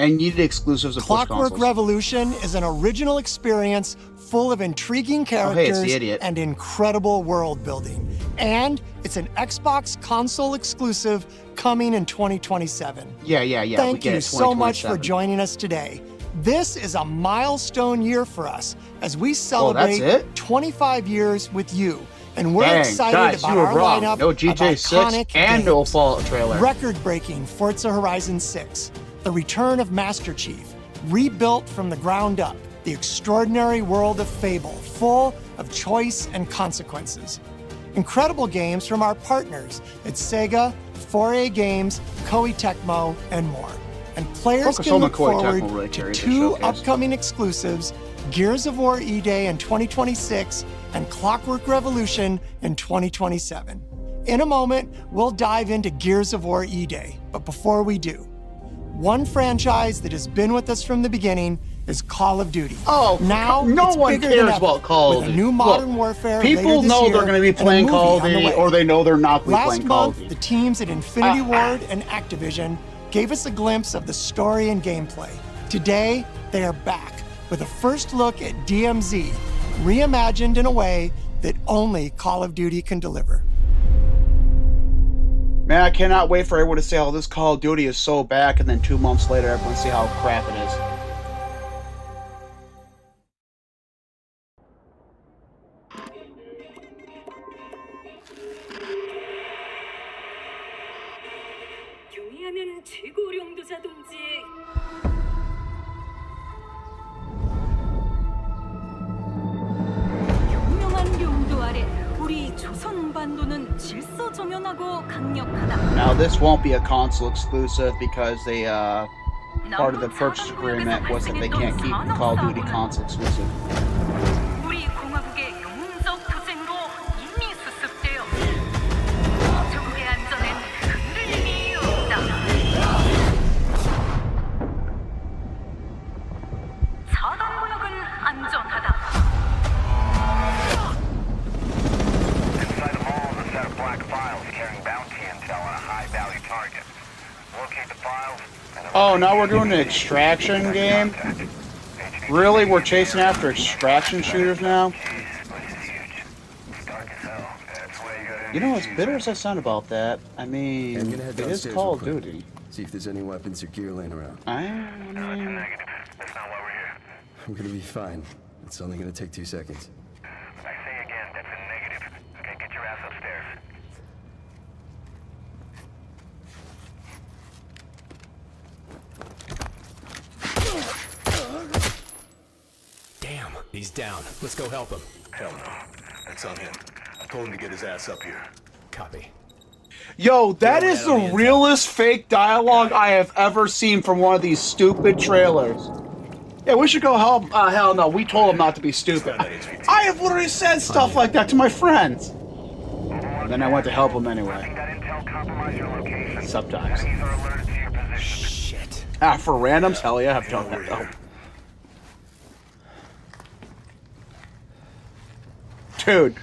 and needed exclusives of push Clockwork consoles. Revolution is an original experience full of intriguing characters the idiot. and incredible world building. And it's an Xbox console exclusive coming in 2027. Yeah. Thank you so much for joining us today. This is a milestone year for us as we celebrate 25 years with you. And we're excited guys, about you were our wrong. lineup No of GJ6 iconic and no games. Fallout trailer. Record-breaking Forza Horizon 6, the return of Master Chief, rebuilt from the ground up, the extraordinary world of Fable, full of choice and consequences. Incredible games from our partners at Sega, 4A Games, Koei Tecmo, and more. And players Focus can on the look Koei Tecmo forward really to carried the 2 showcase. upcoming exclusives, Gears of War E-Day in 2026 and Clockwork Revolution in 2027. In a moment, we'll dive into Gears of War E-Day, but before we do, one franchise that has been with us from the beginning is Call of Duty. Oh, now no it's one bigger cares than ever, about Call of with a Duty. new Look, Modern Warfare people later this know year they're going to be and a playing movie Call of on the Duty, way. or they know they're not going to be Last playing Call of month, Duty. the teams at Infinity Ward and Activision gave us a glimpse of the story and gameplay. Today, they are back with a first look at DMZ, reimagined in a way that only Call of Duty can deliver. Man, I cannot wait for everyone to say, oh, this Call of Duty is so back, and then 2 months later, everyone see how crap it is. 경의하는 최고령도자 동지의 현명한 용도 아래 우리 조선 반도는 질서정연하고 강력하다. Now, this won't be a console exclusive because they, part of the purchase agreement was that they can't keep Call of Duty console exclusive. 우리 공화국의 영웅적 투쟁으로 이미 수습되어 조국의 안전엔 흔들림이 없다. 사단구역은 안전하다. Inside the mall is a set of black files carrying bounty intel on a high-value target. Locate the files. Oh, now we're doing an extraction game? Really? We're chasing after extraction shooters now? You know, as bitter as I sound about that, I mean, I'm gonna head it is downstairs Call real of quick. Duty. See if there's any weapons or gear laying around. I mean... I'm gonna be fine. It's only gonna take 2 seconds. I say again, that's a negative. Okay, get your ass upstairs. Damn, he's down. Let's go help him. Hell no. That's on him. I told him to get his ass up here. Copy. Yo, that is the realest fake dialogue I have ever seen from one of these stupid trailers. Yeah, we should go help. Hell no, we told him not to be stupid. I have literally said stuff like that to my friends. And then I went to help him anyway. Sometimes. Shit. For randoms, hell yeah, I've done that though. Dude,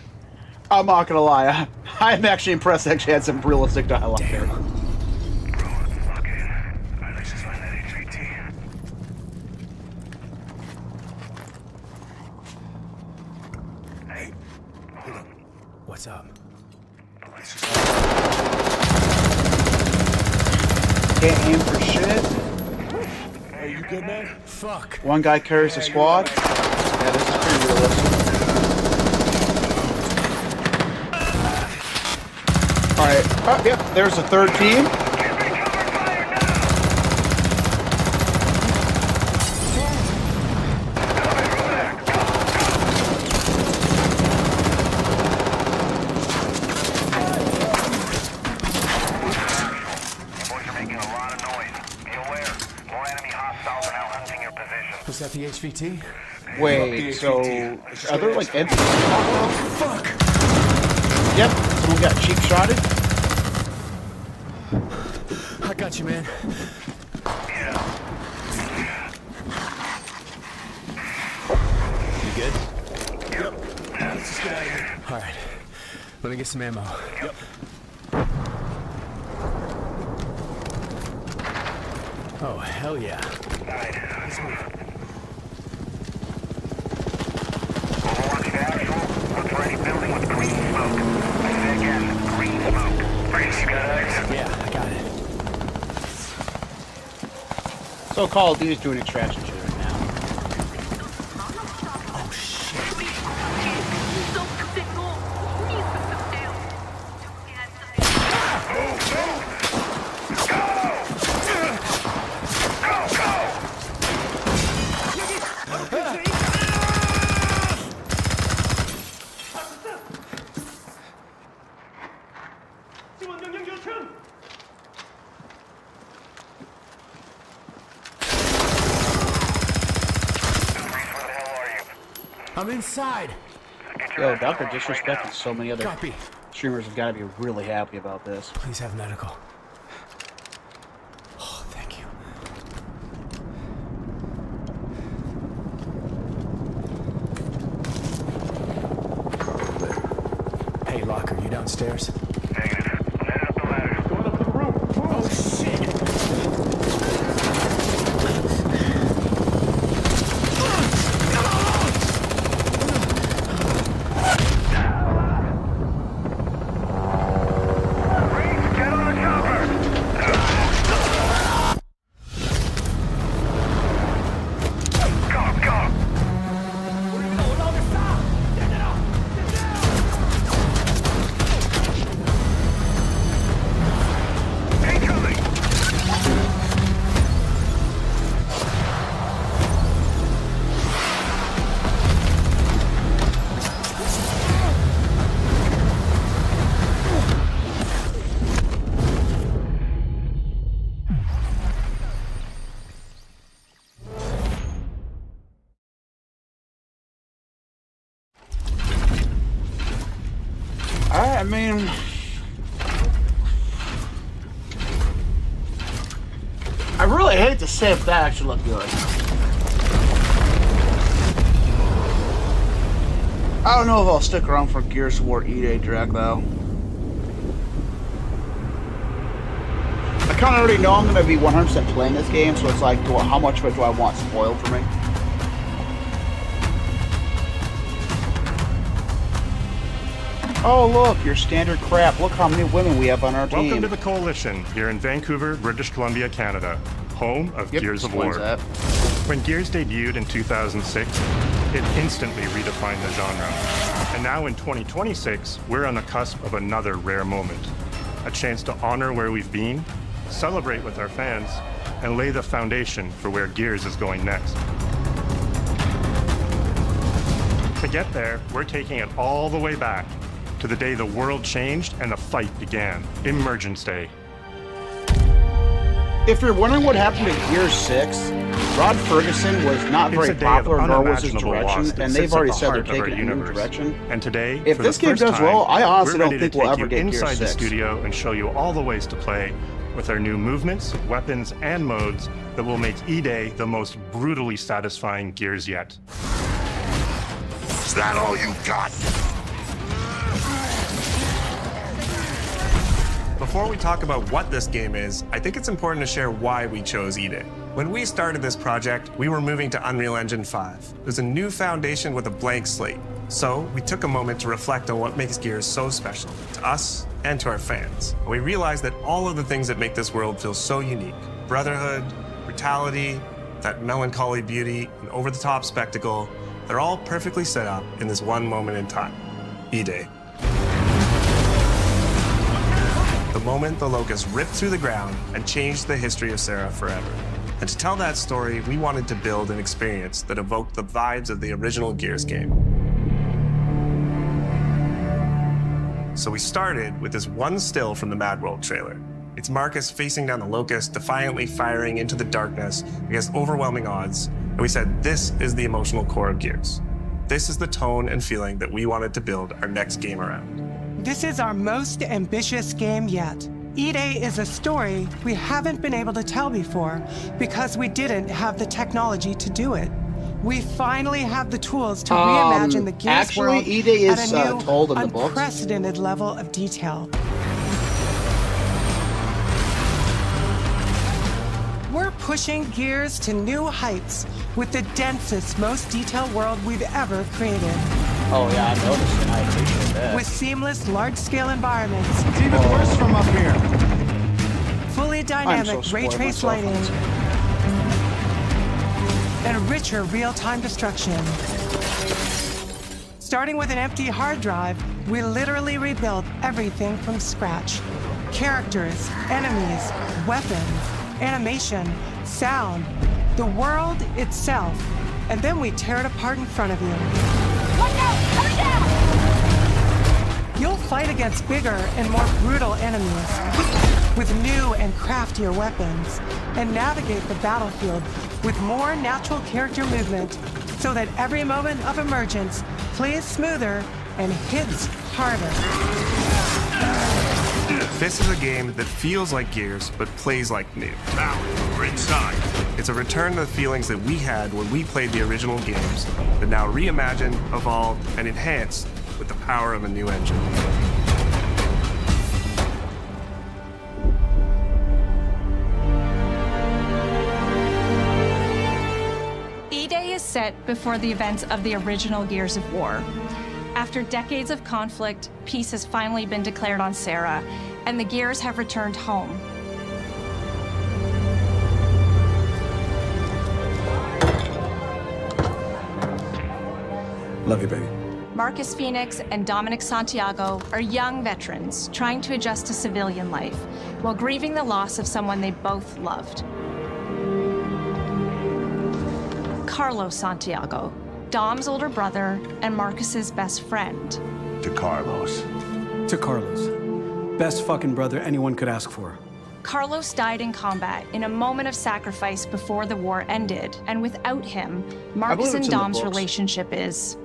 I'm not gonna lie, I'm actually impressed. I actually had some realistic dialogue there. Hey, hold on. What's up? Can't aim for shit. Hey, you good, man? Fuck. One guy carries the squad. Yeah, this is pretty realistic. Alright. Oh, yep, there's a third team. Was that the HVT? Wait, so are there like entities? Oh, fuck! Yep, someone got cheap shotted. I got you, man. You good? Yep. Let's just get out of here. All right. Let me get some ammo. Yep. Oh, hell yeah. Let's move. Overwatch to actual. Look for any building with green smoke. I say again, green smoke. Freeze, you got eyes? Yeah, I got it. So Call of Duty's doing extraction shit right now. Oh shit. I'm inside. Yo, Dr. Disrespect and so many other Copy. streamers have got to be really happy about this. Please have medical. Oh, thank you. Hey, Locker, you downstairs? Negative. I'm headed up the ladder. Going up to the roof. Oh, shit! Get on the chopper! Go, go! Incoming! I mean, I really hate to say if that actually looked good. I don't know if I'll stick around for Gears of War E-Day Direct though. I kind of already know I'm going to be 100% playing this game, so it's like, how much of it do I want spoiled for me? Oh look, your standard crap. Look how many women we have on our team. Welcome to the Coalition, here in Vancouver, British Columbia, Canada, home of Gears of War. That. When Gears debuted in 2006, it instantly redefined the genre. And now in 2026, we're on the cusp of another rare moment. A chance to honor where we've been, celebrate with our fans, and lay the foundation for where Gears is going next. To get there, we're taking it all the way back to the day the world changed and the fight began, Emergence Day. If you're wondering what happened to Gears 6, Rod Ferguson was not very popular, nor was his direction, and they've already said they're taking a new direction. And today, if this game does well, I honestly don't think we'll ever get Gears 6. Inside the studio and show you all the ways to play with our new movements, weapons, and modes that will make E-Day the most brutally satisfying Gears yet. Is that all you got? Before we talk about what this game is, I think it's important to share why we chose E-Day. When we started this project, we were moving to Unreal Engine 5. It was a new foundation with a blank slate. So we took a moment to reflect on what makes Gears so special to us and to our fans. And we realized that all of the things that make this world feel so unique, brotherhood, brutality, that melancholy beauty, and over-the-top spectacle, they're all perfectly set up in this one moment in time, E-Day. the moment the Locust ripped through the ground and changed the history of Serra forever. And to tell that story, we wanted to build an experience that evoked the vibes of the original Gears game. So we started with this one still from the Mad World trailer. It's Marcus facing down the Locust, defiantly firing into the darkness against overwhelming odds. And we said, this is the emotional core of Gears. This is the tone and feeling that we wanted to build our next game around. This is our most ambitious game yet. E-Day is a story we haven't been able to tell before because we didn't have the technology to do it. We finally have the tools to reimagine the Gears world E-Day at is a new, told in the books. unprecedented level of detail. We're pushing Gears to new heights with the densest, most detailed world we've ever created. Oh yeah, I noticed it. I appreciate that. With seamless, large-scale environments. It's even worse from up here. Fully dynamic ray trace lighting. And richer real-time destruction. Starting with an empty hard drive, we literally rebuilt everything from scratch. Characters, enemies, weapons, animation, sound, the world itself. And then we tear it apart in front of you. Look out! Coming down! You'll fight against bigger and more brutal enemies with new and craftier weapons and navigate the battlefield with more natural character movement so that every moment of emergence plays smoother and hits harder. This is a game that feels like Gears, but plays like new. Now, we're inside. It's a return to the feelings that we had when we played the original games, but now reimagined, evolved, and enhanced with the power of a new engine. E-Day is set before the events of the original Gears of War. After decades of conflict, peace has finally been declared on Serra, and the Gears have returned home. Love you, baby. Marcus Phoenix and Dominic Santiago are young veterans trying to adjust to civilian life while grieving the loss of someone they both loved. Carlos Santiago, Dom's older brother and Marcus's best friend. To Carlos. To Carlos. Best fucking brother anyone could ask for. Carlos died in combat in a moment of sacrifice before the war ended, and without him, Marcus and Dom's relationship is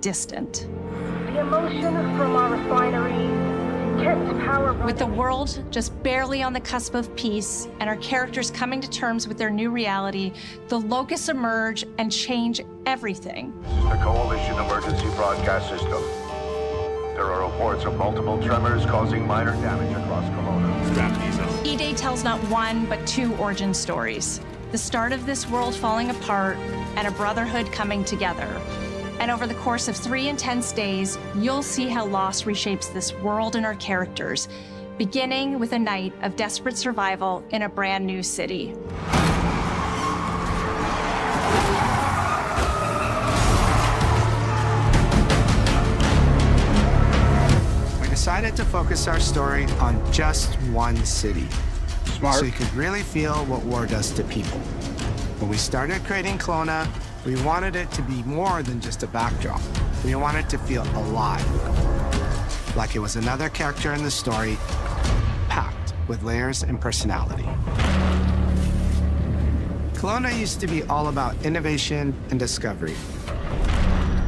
distant. The emotion from our refinery kept power. With the world just barely on the cusp of peace and our characters coming to terms with their new reality, the Locusts emerge and change everything. The Coalition Emergency Broadcast System. There are reports of multiple tremors causing minor damage across Kelowna. Strap these up. E-Day tells not one, but two origin stories. The start of this world falling apart and a brotherhood coming together. And over the course of 3 intense days, you'll see how loss reshapes this world and our characters, beginning with a night of desperate survival in a brand new city. We decided to focus our story on just one city. Smart. So you could really feel what war does to people. When we started creating Kelowna, we wanted it to be more than just a backdrop. We wanted to feel alive. Like it was another character in the story, packed with layers and personality. Kelowna used to be all about innovation and discovery.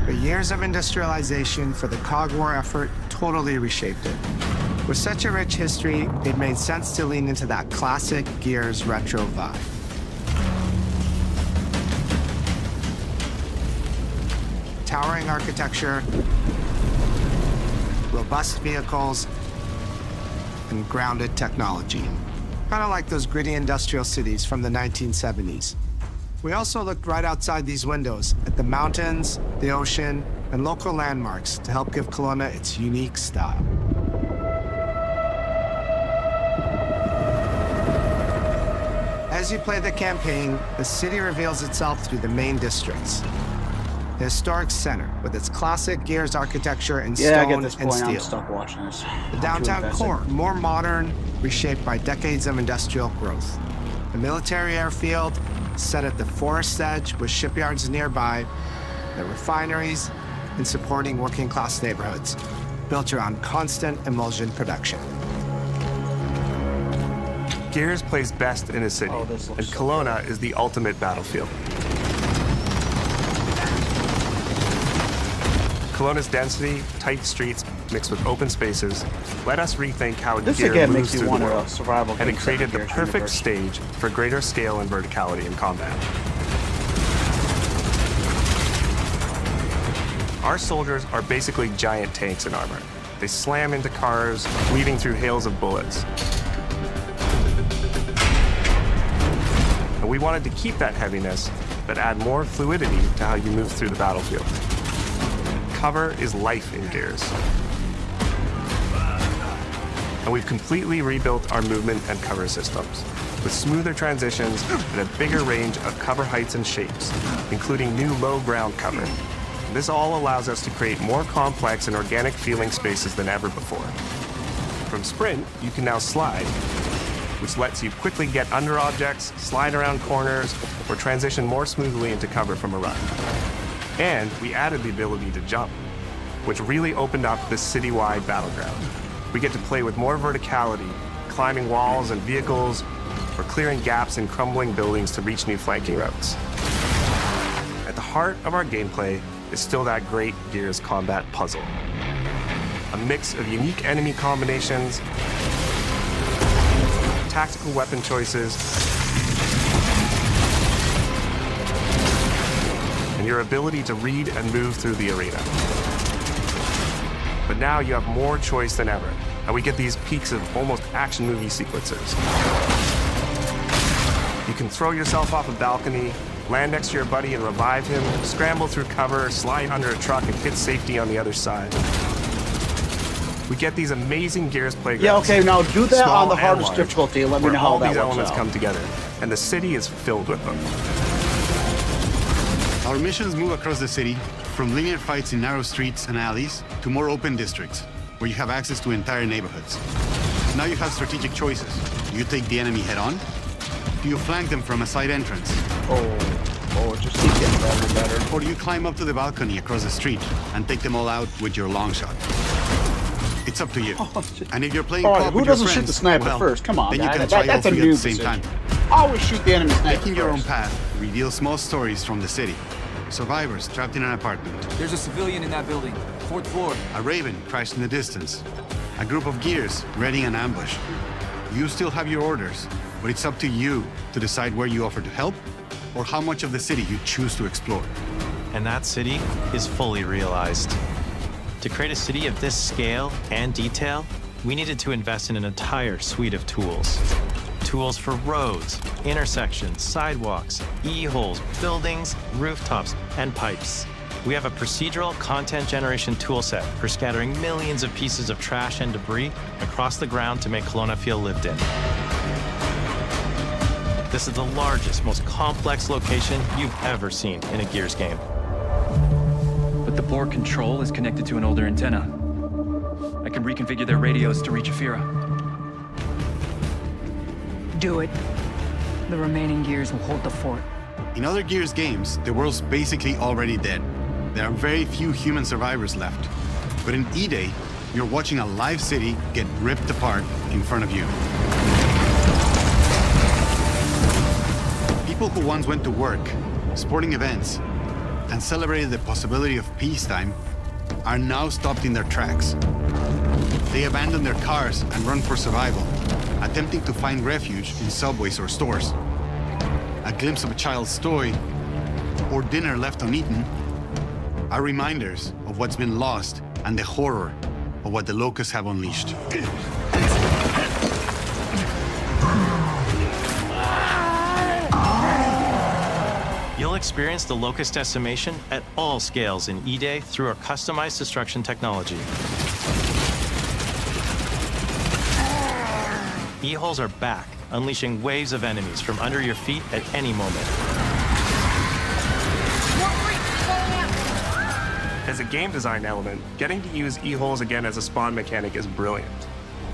But years of industrialization for the Cog War effort totally reshaped it. With such a rich history, it made sense to lean into that classic Gears retro vibe. Towering architecture, robust vehicles, and grounded technology. Kind of like those gritty industrial cities from the 1970s. We also looked right outside these windows at the mountains, the ocean, and local landmarks to help give Kelowna its unique style. As you play the campaign, the city reveals itself through the main districts. the historic center with its classic Gears architecture in Yeah, I get stone this and point. I'm steel. stuck watching this. The downtown core, more modern, reshaped by decades of industrial growth. The military airfield, set at the forest edge with shipyards nearby, the refineries, and supporting working-class neighborhoods, built around constant emulsion production. Gears plays best in a city, and Kelowna is the ultimate battlefield. Kelowna's density, tight streets, mixed with open spaces, let us rethink how This Gear again moves makes you through the want a world, survival and it game created set the in Gears perfect universe. stage for greater scale and verticality in combat. Our soldiers are basically giant tanks in armor. They slam into cars, weaving through hails of bullets. And we wanted to keep that heaviness, but add more fluidity to how you move through the battlefield. Cover is life in Gears. And we've completely rebuilt our movement and cover systems, with smoother transitions and a bigger range of cover heights and shapes, including new low ground cover. This all allows us to create more complex and organic feeling spaces than ever before. From Sprint, you can now slide, which lets you quickly get under objects, slide around corners, or transition more smoothly into cover from a run. And we added the ability to jump, which really opened up this citywide battleground. We get to play with more verticality, climbing walls and vehicles, or clearing gaps in crumbling buildings to reach new flanking routes. At the heart of our gameplay is still that great Gears combat puzzle. A mix of unique enemy combinations, tactical weapon choices, and your ability to read and move through the arena. But now you have more choice than ever, and we get these peaks of almost action movie sequences. You can throw yourself off a balcony, land next to your buddy and revive him, scramble through cover, slide under a truck, and hit safety on the other side. We get these amazing Gears playgrounds. Yeah, okay, now do that small on the and hardest large, difficulty. Let me where know how all that these works elements out. come together, and the city is filled with them. Our missions move across the city, from linear fights in narrow streets and alleys to more open districts, where you have access to entire neighborhoods. Now you have strategic choices. Do you take the enemy head-on? Do you flank them from a side entrance? Oh, just keep getting better and better. Or do you climb up to the balcony across the street and take them all out with your long shot? It's up to you. And if you're playing All right, co-op who with your doesn't shoot friends, the sniper well, first? Come on, then you guy. can try all That's a three at noob the same decision. time. Always shoot the enemy sniper Taking your own first. path reveals small stories from the city. Survivors trapped in an apartment. There's a civilian in that building. 4th floor. A raven crashed in the distance. A group of Gears ready an ambush. You still have your orders, but it's up to you to decide where you offer to help or how much of the city you choose to explore. And that city is fully realized. To create a city of this scale and detail, we needed to invest in an entire suite of tools. Tools for roads, intersections, sidewalks, e-holes, buildings, rooftops, and pipes. We have a procedural content generation toolset for scattering millions of pieces of trash and debris across the ground to make Kelowna feel lived in. This is the largest, most complex location you've ever seen in a Gears game. But the board control is connected to an older antenna. I can reconfigure their radios to reach Afira. Do it. The remaining Gears will hold the fort. In other Gears games, the world's basically already dead. There are very few human survivors left. But in E-Day, you're watching a live city get ripped apart in front of you. People who once went to work, sporting events, and celebrated the possibility of peacetime are now stopped in their tracks. They abandon their cars and run for survival, attempting to find refuge in subways or stores. A glimpse of a child's toy or dinner left uneaten are reminders of what's been lost and the horror of what the locusts have unleashed. You'll experience the locust decimation at all scales in E-Day through our customized destruction technology. E-holes are back, unleashing waves of enemies from under your feet at any moment. More creeps pulling out. As a game design element, getting to use E-holes again as a spawn mechanic is brilliant.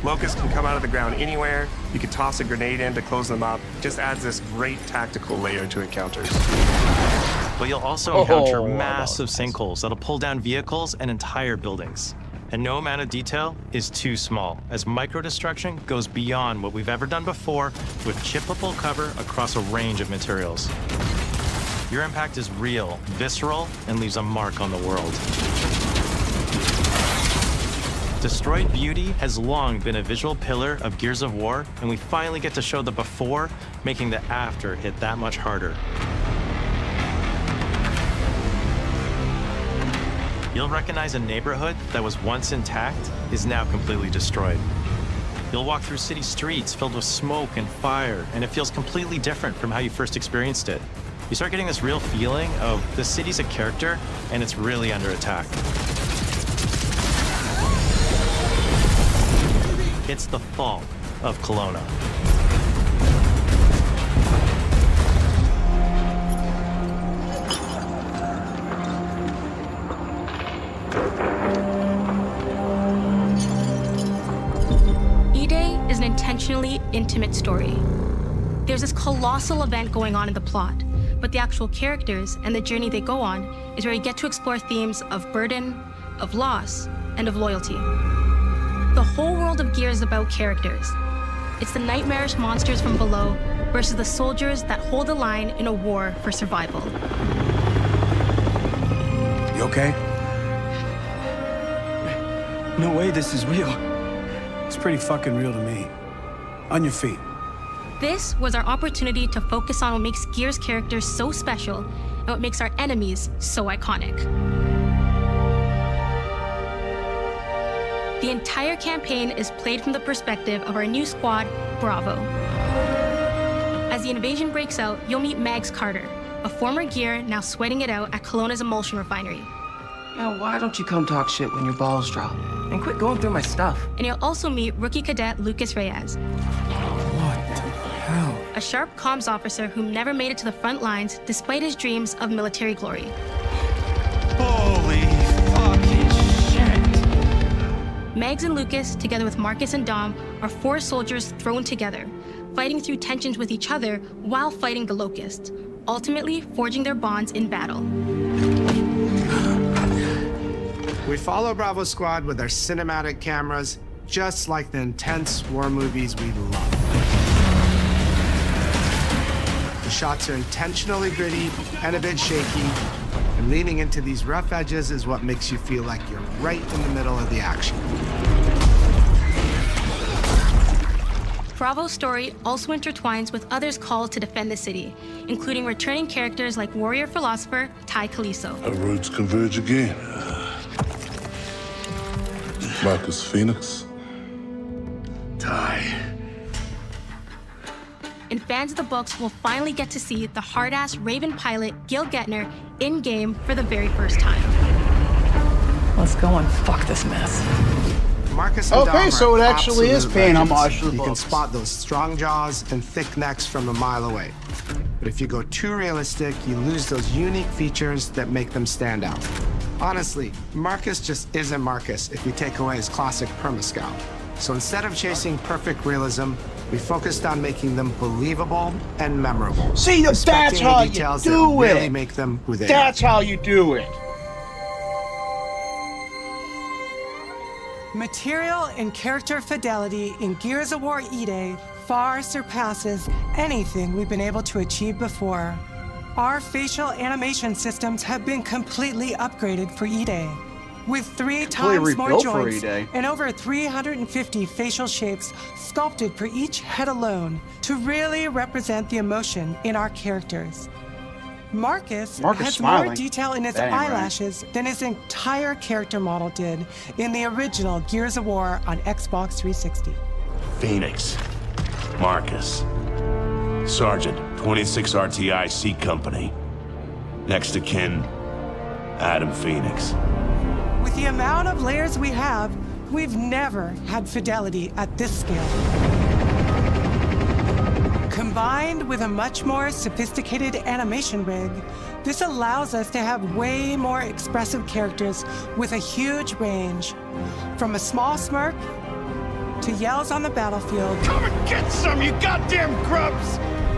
Locusts can come out of the ground anywhere, you can toss a grenade in to close them up, it just adds this great tactical layer to encounters. But you'll also encounter massive sinkholes that'll pull down vehicles and entire buildings. And no amount of detail is too small, as micro-destruction goes beyond what we've ever done before with chippable cover across a range of materials. Your impact is real, visceral, and leaves a mark on the world. Destroyed Beauty has long been a visual pillar of Gears of War, and we finally get to show the before, making the after hit that much harder. You'll recognize a neighborhood that was once intact is now completely destroyed. You'll walk through city streets filled with smoke and fire, and it feels completely different from how you first experienced it. You start getting this real feeling of the city's a character, and it's really under attack. It's the fall of Kelowna. E-Day is an intentionally intimate story. There's this colossal event going on in the plot, but the actual characters and the journey they go on is where you get to explore themes of burden, of loss, and of loyalty. The whole world of Gears is about characters. It's the nightmarish monsters from below versus the soldiers that hold the line in a war for survival. You okay? No way this is real. It's pretty fucking real to me. On your feet. This was our opportunity to focus on what makes Gears characters so special and what makes our enemies so iconic. The entire campaign is played from the perspective of our new squad, Bravo. As the invasion breaks out, you'll meet Mags Carter, a former Gear now sweating it out at Kelowna's emulsion refinery. Yeah, why don't you come talk shit when your balls drop? And quit going through my stuff. And you'll also meet rookie cadet Lucas Reyes. A sharp comms officer who never made it to the front lines despite his dreams of military glory. Holy fucking shit! Mags and Lucas, together with Marcus and Dom, are 4 soldiers thrown together, fighting through tensions with each other while fighting the Locust, ultimately forging their bonds in battle. We follow Bravo Squad with our cinematic cameras, just like the intense war movies we love. The shots are intentionally gritty and a bit shaky, and leaning into these rough edges is what makes you feel like you're right in the middle of the action. Bravo's story also intertwines with others called to defend the city, including returning characters like warrior philosopher Ty Caliso. Our roads converge again. Marcus Phoenix. Ty. And fans of the books will finally get to see the hard-ass Raven pilot Gil Gettner in-game for the very first time. Let's go and fuck this mess. Marcus and Dom Okay, so it are actually is absolute paying legends. homage to the You can books. spot those strong jaws and thick necks from a mile away. But if you go too realistic, you lose those unique features that make them stand out. Honestly, Marcus just isn't Marcus if you take away his classic perma-scout. So instead of chasing perfect realism, we focused on making them believable and memorable. See, that's Respecting how the you details do that really it. make them who they That's are. how you do it. Material and character fidelity in Gears of War E-Day far surpasses anything we've been able to achieve before. Our facial animation systems have been completely upgraded for E-Day, with 3 times more rebuilt for joints E-Day. and over 350 facial shapes sculpted for each head alone to really represent the emotion in our characters. Marcus has smiling. more detail in his That ain't right. eyelashes than his entire character model did in the original Gears of War on Xbox 360. Phoenix. Marcus. Sergeant, 26 RTI C Company. Next of kin, Adam Phoenix. With the amount of layers we have, we've never had fidelity at this scale. Combined with a much more sophisticated animation rig, This allows us to have way more expressive characters with a huge range, from a small smirk to yells on the battlefield. Come and get some, you goddamn grubs!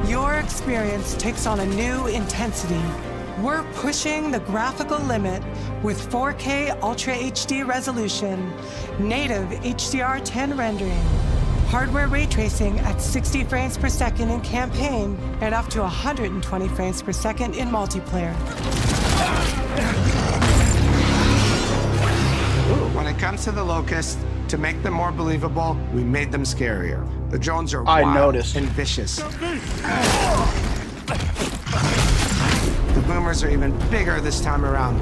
Your experience takes on a new intensity. We're pushing the graphical limit with 4K Ultra HD resolution, native HDR10 rendering, hardware ray tracing at 60 frames per second in campaign, and up to 120 frames per second in multiplayer. When it comes to the Locust, to make them more believable, we made them scarier. The drones are I wild noticed. and vicious. The boomers are even bigger this time around.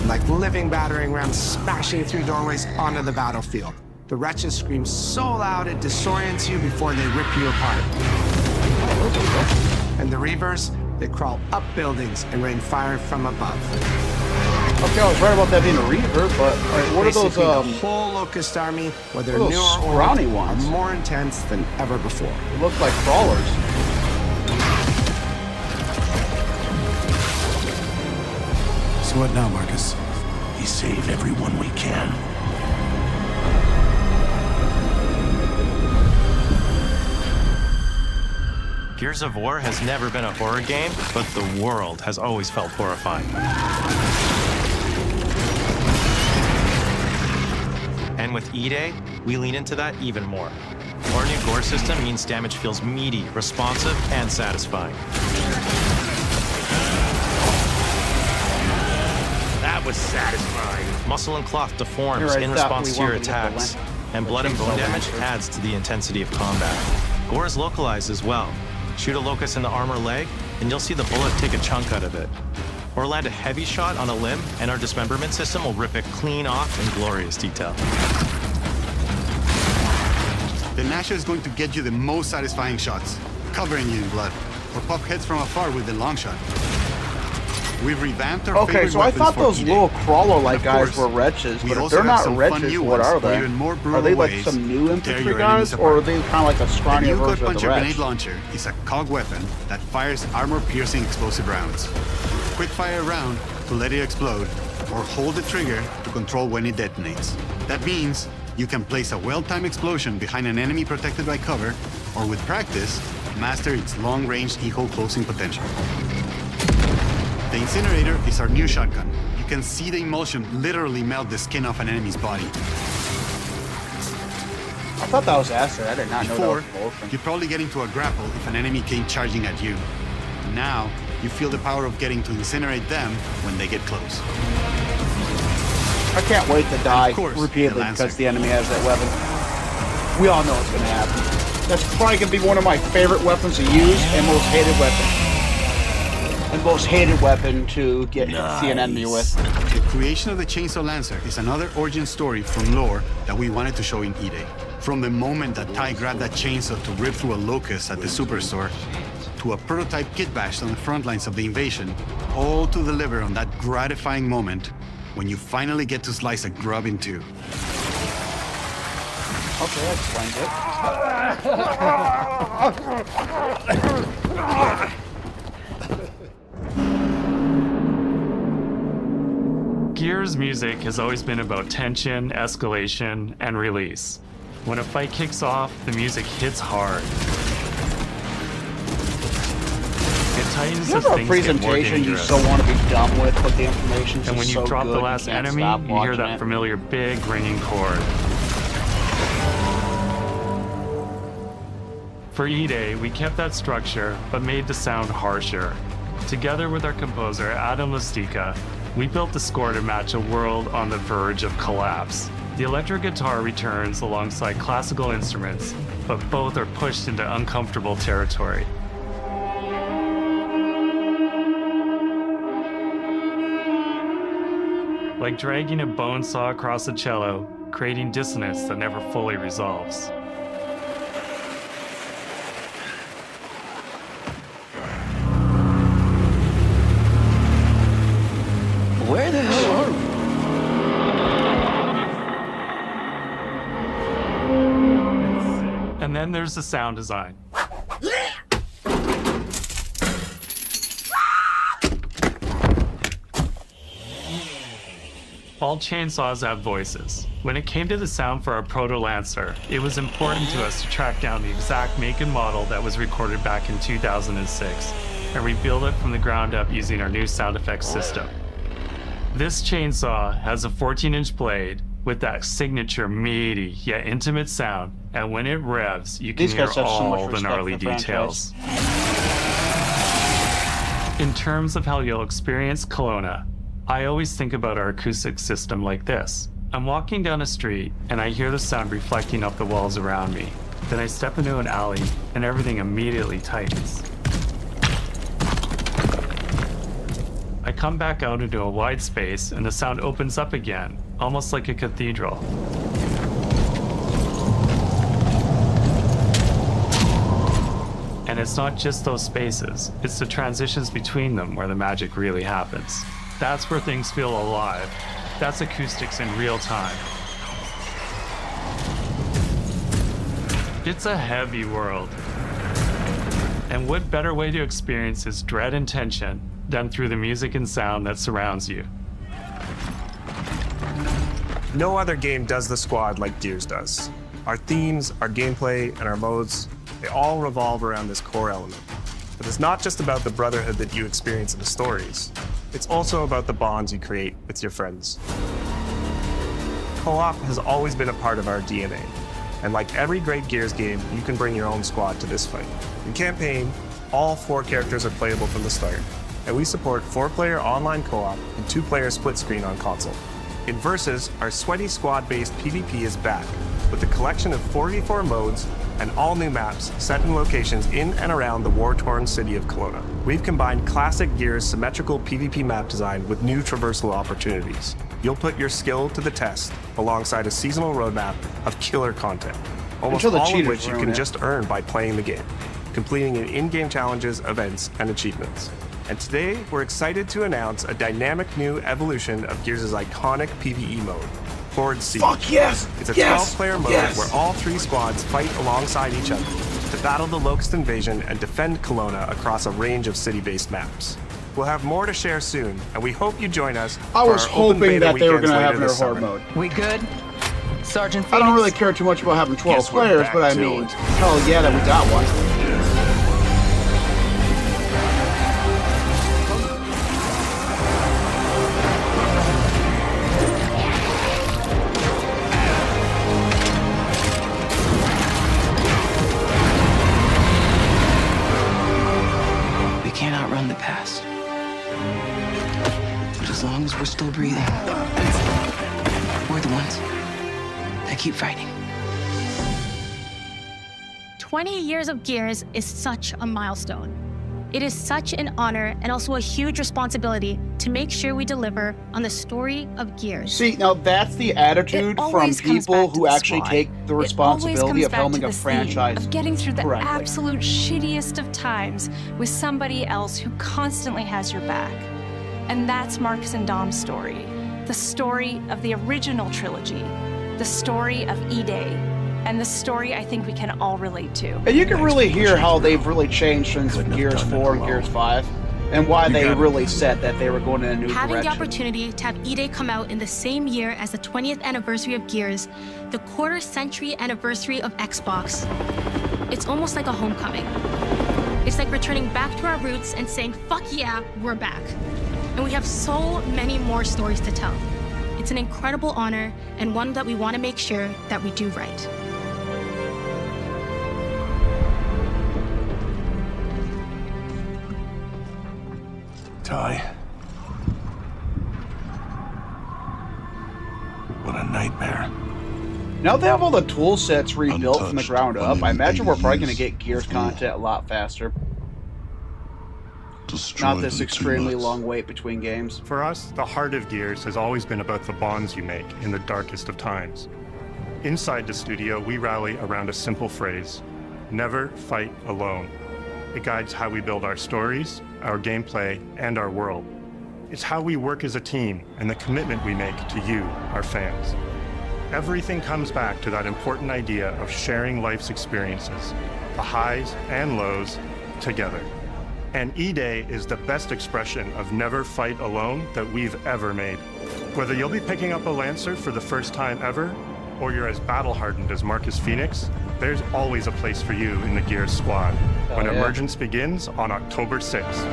Like living battering rams smashing through doorways onto the battlefield. The wretches scream so loud it disorients you before they rip you apart. And the Reavers, they crawl up buildings and rain fire from above. Okay, I was right about that being a Reaver, but what are those, the whole Locust army, whether new or old, scrawny ones? are more intense than ever before. They look like crawlers. So what now, Marcus? We save everyone we can. Gears of War has never been a horror game, but the world has always felt horrifying. And with E-Day, we lean into that even more. Our new gore system means damage feels meaty, responsive, and satisfying. That was satisfying. Muscle and cloth deforms in response to your attacks, and blood and bone damage adds to the intensity of combat. Gore is localized as well. Shoot a Locust in the arm or leg, and you'll see the bullet take a chunk out of it. Or land a heavy shot on a limb, and our dismemberment system will rip it clean off in glorious detail. The Gnasher is going to get you the most satisfying shots, covering you in blood, or pop heads from afar with the long shot. We've revamped our Okay, so I thought those little crawler-like guys were wretches, but if they're not wretches, what are they? Are they like some new infantry guys, or are they kind of like a scrawnier version of the Puncher Wretch? grenade launcher is a cog weapon that fires armor-piercing explosive rounds. Quick fire a round to let it explode, or hold the trigger to control when it detonates. That means you can place a well-timed explosion behind an enemy protected by cover, or with practice, master its long-range eco closing potential. The incinerator is our new shotgun. You can see the emulsion literally melt the skin off an enemy's body. I thought that was acid. I did not know that was Before, Vulcan. you'd probably get into a grapple if an enemy came charging at you. Now, you feel the power of getting to incinerate them when they get close. I can't wait to die course, repeatedly the Lancer. because the enemy has that weapon. We all know it's going to happen. That's probably going to be one of my favorite weapons to use and most hated weapon. And most hated weapon to get see an enemy with. The creation of the Chainsaw Lancer is another origin story from lore that we wanted to show in E-Day. From the moment that Ty grabbed that chainsaw to rip through a Locust at the Superstore, to a prototype kit bashed on the front lines of the invasion, all to deliver on that gratifying moment when you finally get to slice a grub in two. Okay, that explains it. Gears music has always been about tension, escalation, and release. When a fight kicks off, the music hits hard. It tightens You as have a things get more presentation you dangerous. so want to be done with, but the information's And when just you so drop good, the last you can't enemy, stop you hear watching that it. familiar big ringing chord. For E-Day, we kept that structure, but made the sound harsher. Together with our composer, Adam Lastica, we built the score to match a world on the verge of collapse. The electric guitar returns alongside classical instruments, but both are pushed into uncomfortable territory. Like dragging a bone saw across a cello, creating dissonance that never fully resolves. Where the hell are we? And then there's the sound design. All chainsaws have voices. When it came to the sound for our Proto Lancer, it was important to us to track down the exact make and model that was recorded back in 2006 and rebuild it from the ground up using our new sound effects system. This chainsaw has a 14-inch blade with that signature meaty yet intimate sound, and when it revs, you can hear all the gnarly details. In terms of how you'll experience Kelowna, I always think about our acoustic system like this. I'm walking down a street and I hear the sound reflecting off the walls around me. Then I step into an alley and everything immediately tightens. I come back out into a wide space and the sound opens up again, almost like a cathedral. And it's not just those spaces, it's the transitions between them where the magic really happens. That's where things feel alive. That's acoustics in real time. It's a heavy world. And what better way to experience its dread and tension than through the music and sound that surrounds you? No other game does the squad like Gears does. Our themes, our gameplay, and our modes, they all revolve around this core element. But it's not just about the brotherhood that you experience in the stories. It's also about the bonds you create with your friends. Co-op has always been a part of our DNA. And like every great Gears game, you can bring your own squad to this fight. In campaign, all 4 characters are playable from the start. And we support 4-player online co-op and 2-player split screen on console. In Versus, our sweaty squad-based PvP is back, with a collection of 4v4 modes and all new maps set in locations in and around the war-torn city of Kelowna. We've combined classic Gears' symmetrical PvP map design with new traversal opportunities. You'll put your skill to the test alongside a seasonal roadmap of killer content, almost all of which you can just earn by playing the game, completing in-game challenges, events, and achievements. And today, we're excited to announce a dynamic new evolution of Gears' iconic PvE mode, Horde Siege. Fuck yes! It's a 12-player mode where all 3 squads fight alongside each other to battle the Locust invasion and defend Kelowna across a range of city-based maps. We'll have more to share soon, and we hope you join us. I was hoping that they were going to have their horde mode. We good? Sergeant Phoenix? I don't really care too much about having 12 players, but I mean, hell yeah that we got one. The past. But as long as we're still breathing, we're the ones that keep fighting. 20 years of Gears is such a milestone. It is such an honor and also a huge responsibility to make sure we deliver on the story of Gears. See, now that's the attitude from people who actually take the responsibility of helming a franchise. Of getting through the correctly. absolute shittiest of times with somebody else who constantly has your back. And that's Marcus and Dom's story. The story of the original trilogy. The story of E-Day. And the story I think we can all relate to. And you can really hear how they've really changed since Gears 4 and Gears 5, and why they really said that they were going in a new direction. Having the opportunity to have E-Day come out in the same year as the 20th anniversary of Gears, the quarter-century anniversary of Xbox, it's almost like a homecoming. It's like returning back to our roots and saying, fuck yeah, we're back. And we have so many more stories to tell. It's an incredible honor, and one that we want to make sure that we do right. Ty. What a nightmare. Now they have all the tool sets rebuilt from the ground up. I imagine we're probably going to get Gears content a lot faster. Not this extremely long wait between games. For us, the heart of Gears has always been about the bonds you make in the darkest of times. Inside the studio, we rally around a simple phrase: never fight alone. It guides how we build our stories, our gameplay, and our world. It's how we work as a team and the commitment we make to you, our fans. Everything comes back to that important idea of sharing life's experiences, the highs and lows, together. And E-Day is the best expression of never fight alone that we've ever made. Whether you'll be picking up a Lancer for the first time ever, or you're as battle-hardened as Marcus Phoenix, there's always a place for you in the Gears squad when Emergence begins on October 6th.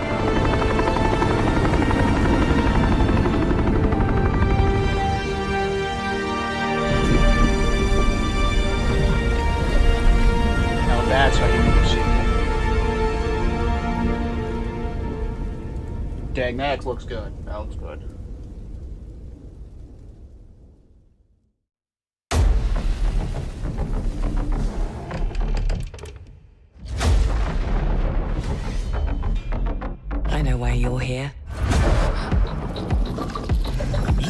Now that's how you make a sequel. Dang, that looks good. That looks good. I know why you're here.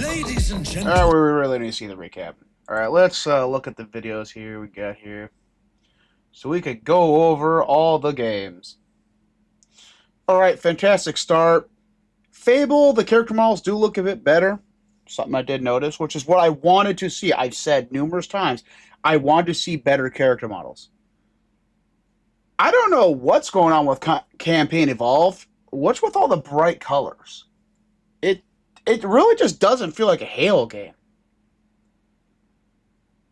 Ladies and gentlemen. Alright, we really need to see the recap. Alright, let's look at the videos here we got here. So we could go over all the games. Alright, fantastic start. Fable, the character models do look a bit better. Something I did notice, which is what I wanted to see. I've said numerous times, I wanted to see better character models. I don't know what's going on with Campaign Evolved. What's with all the bright colors? It really just doesn't feel like a Halo game.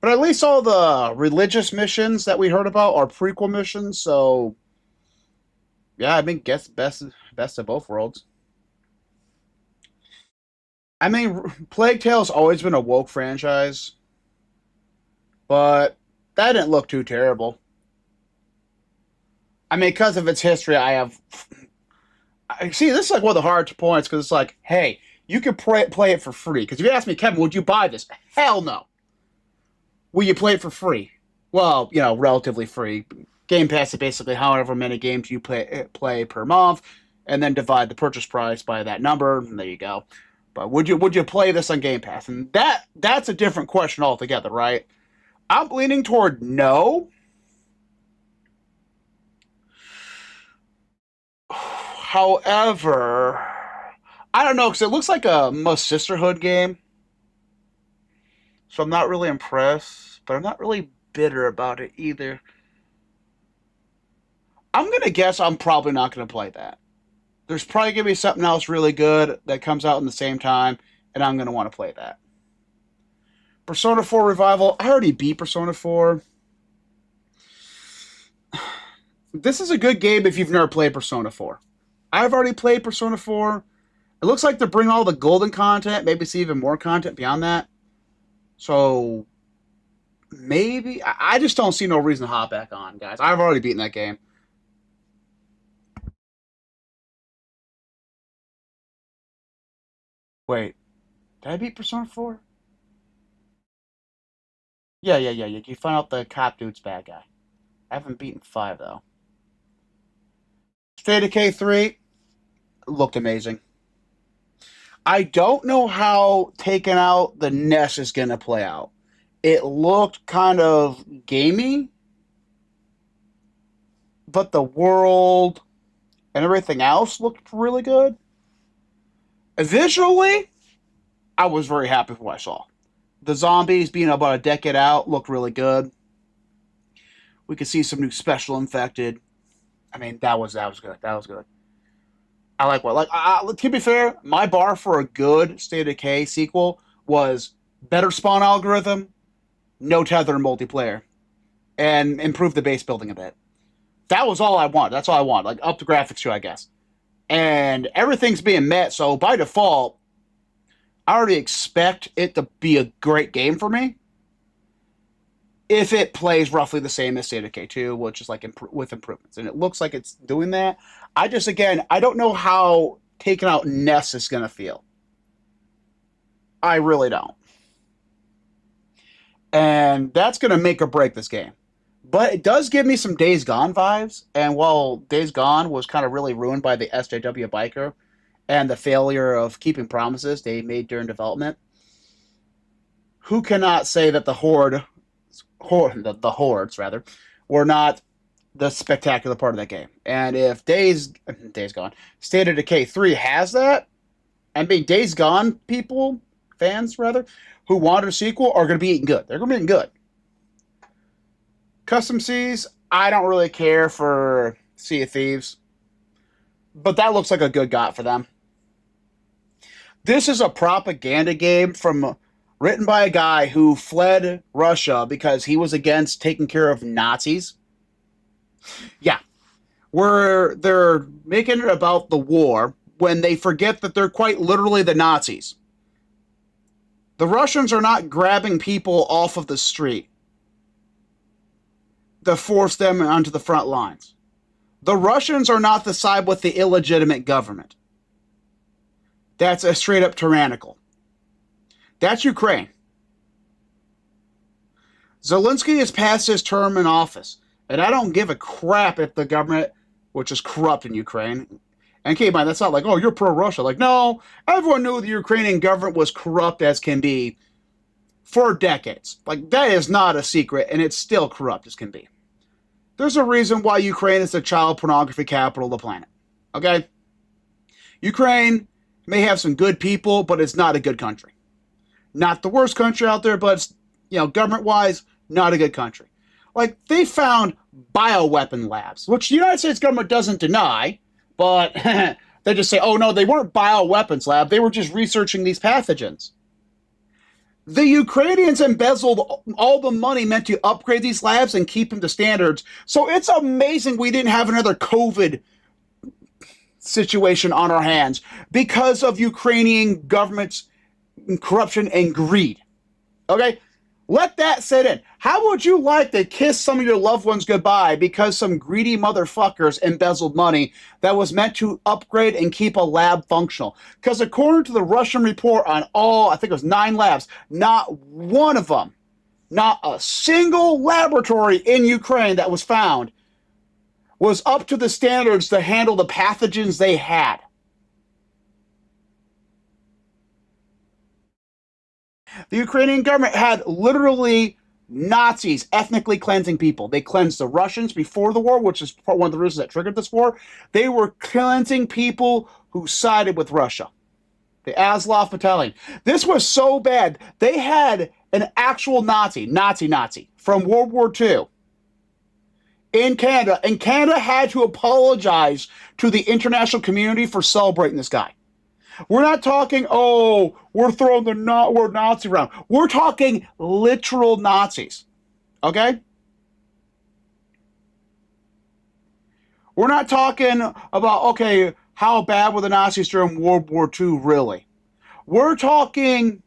But at least all the religious missions that we heard about are prequel missions, so yeah, I mean, guess best of both worlds. I mean, Plague Tale's always been a woke franchise, but that didn't look too terrible. I mean, because of its history, I see, this is like one of the hard points, because it's like, hey, you can play it for free. Because if you ask me, Kevin, would you buy this? Hell no. Will you play it for free? Well, you know, relatively free. Game Pass is basically however many games you play per month, and then divide the purchase price by that number, and there you go. But would you play this on Game Pass? And that's a different question altogether, right? I'm leaning toward no. However, I don't know, because it looks like a Most Sisterhood game. So I'm not really impressed, but I'm not really bitter about it either. I'm going to guess I'm probably not going to play that. There's probably going to be something else really good that comes out in the same time, and I'm going to want to play that. Persona 4 Revival, I already beat Persona 4. This is a good game if you've never played Persona 4. I've already played Persona 4. It looks like they're bringing all the golden content, maybe see even more content beyond that. So, maybe. I just don't see no reason to hop back on, guys. I've already beaten that game. Wait. Did I beat Persona 4? Yeah. You find out the cop dude's bad guy. I haven't beaten 5, though. State of Decay 3 looked amazing. I don't know how taking out the NES is going to play out. It looked kind of gamey, but the world and everything else looked really good. Visually, I was very happy with what I saw. The zombies being about a decade out looked really good. We could see some new special infected. I mean, that was good. That was good. I like what. To be fair, my bar for a good State of Decay sequel was better spawn algorithm, no tether in multiplayer, and improve the base building a bit. That was all I want. That's all I want. Like, up the graphics too, I guess. And everything's being met, so by default, I already expect it to be a great game for me. If it plays roughly the same as State of Decay 2, which is like with improvements. And it looks like it's doing that. I don't know how taking out Ness is going to feel. I really don't. And that's going to make or break this game. But it does give me some Days Gone vibes. And while Days Gone was kind of really ruined by the SJW biker and the failure of keeping promises they made during development, who cannot say that the Hordes were not the spectacular part of that game? And if Days Gone, State of Decay 3 has that, I mean, Days Gone fans who wanted a sequel are going to be eating good. They're going to be eating good. Custom Seas, I don't really care for Sea of Thieves. But that looks like a good got for them. This is a propaganda game written by a guy who fled Russia because he was against taking care of Nazis. Yeah. Where they're making it about the war when they forget that they're quite literally the Nazis. The Russians are not grabbing people off of the street to force them onto the front lines. The Russians are not the side with the illegitimate government. That's a straight up tyrannical. That's Ukraine. Zelensky has passed his term in office, and I don't give a crap if the government, which is corrupt in Ukraine, and keep in mind, that's not like, oh, you're pro-Russia. Like, no, everyone knew the Ukrainian government was corrupt as can be for decades. Like, that is not a secret, and it's still corrupt as can be. There's a reason why Ukraine is the child pornography capital of the planet. Okay? Ukraine may have some good people, but it's not a good country. Not the worst country out there, but it's, government-wise, not a good country. Like, they found bioweapon labs, which the United States government doesn't deny, but they just say, oh, no, they weren't bioweapons lab. They were just researching these pathogens. The Ukrainians embezzled all the money meant to upgrade these labs and keep them to standards. So it's amazing we didn't have another COVID situation on our hands because of Ukrainian government's corruption and greed. Okay? Let that sit in. How would you like to kiss some of your loved ones goodbye because some greedy motherfuckers embezzled money that was meant to upgrade and keep a lab functional? Because according to the Russian report on all, I think it was 9 labs, not one of them, not a single laboratory in Ukraine that was found was up to the standards to handle the pathogens they had. The Ukrainian government had literally Nazis ethnically cleansing people. They cleansed the Russians before the war, which is one of the reasons that triggered this war. They were cleansing people who sided with Russia. The Azov Battalion. This was so bad. They had an actual Nazi from World War II in Canada, and Canada had to apologize to the international community for celebrating this guy. We're not talking, oh, we're throwing the word Nazi around. We're talking literal Nazis. Okay? We're not talking about, okay, how bad were the Nazis during World War II, really? We're talking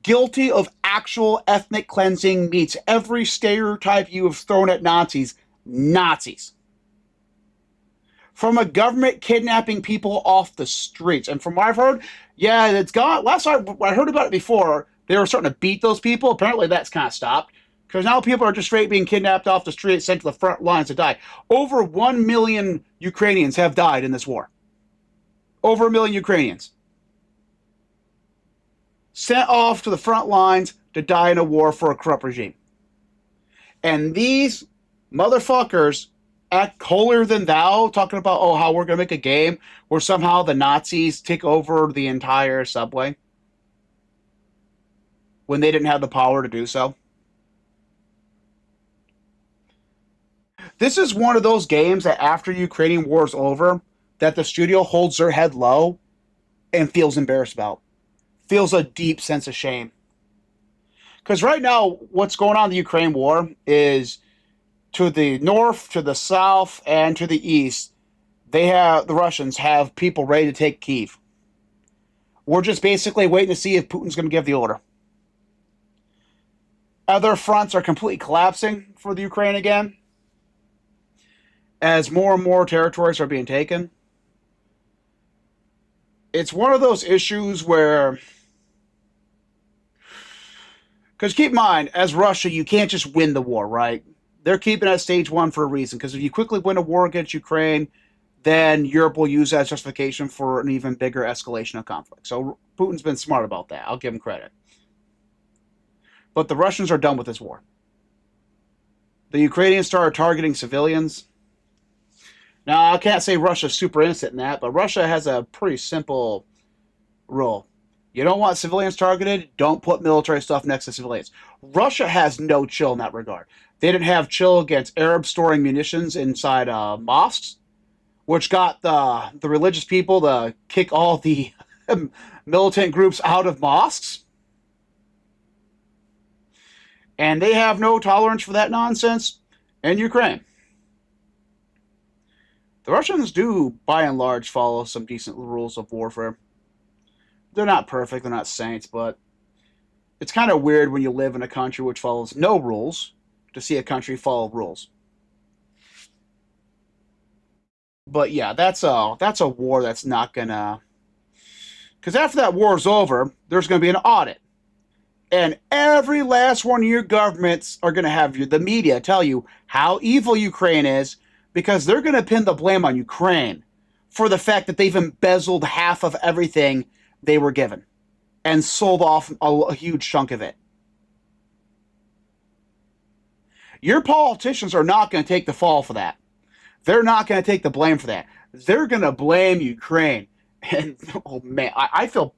guilty of actual ethnic cleansing meets every stereotype you have thrown at Nazis. Nazis. From a government kidnapping people off the streets. And from what I've heard, yeah, it's gone. Last time I heard about it before, they were starting to beat those people. Apparently that's kind of stopped. Because now people are just straight being kidnapped off the street, sent to the front lines to die. Over 1 million Ukrainians have died in this war. Over 1 million Ukrainians. Sent off to the front lines to die in a war for a corrupt regime. And these motherfuckers act holier than thou, talking about, oh, how we're going to make a game where somehow the Nazis take over the entire subway when they didn't have the power to do so. This is one of those games that after Ukrainian war is over, that the studio holds their head low and feels embarrassed about. Feels a deep sense of shame. Because right now, what's going on in the Ukraine war is to the north, to the south, and to the east, the Russians have people ready to take Kyiv. We're just basically waiting to see if Putin's going to give the order. Other fronts are completely collapsing for the Ukraine again, as more and more territories are being taken. It's one of those issues where, because keep in mind, as Russia, you can't just win the war, right? They're keeping it at stage 1 for a reason, because if you quickly win a war against Ukraine, then Europe will use that as justification for an even bigger escalation of conflict. So Putin's been smart about that. I'll give him credit. But the Russians are done with this war. The Ukrainians started targeting civilians. Now, I can't say Russia's super innocent in that, but Russia has a pretty simple rule. You don't want civilians targeted, don't put military stuff next to civilians. Russia has no chill in that regard. They didn't have chill against Arabs storing munitions inside mosques which got the religious people to kick all the militant groups out of mosques. And they have no tolerance for that nonsense in Ukraine. The Russians do, by and large, follow some decent rules of warfare. They're not perfect, they're not saints, but it's kind of weird when you live in a country which follows no rules to see a country follow rules. But yeah, that's a war that's not gonna... Because after that war is over, there's going to be an audit. And every last one of your governments are going to have the media tell you how evil Ukraine is, because they're going to pin the blame on Ukraine for the fact that they've embezzled half of everything they were given and sold off a huge chunk of it. Your politicians are not going to take the fall for that. They're not going to take the blame for that. They're going to blame Ukraine. And, oh man, I feel...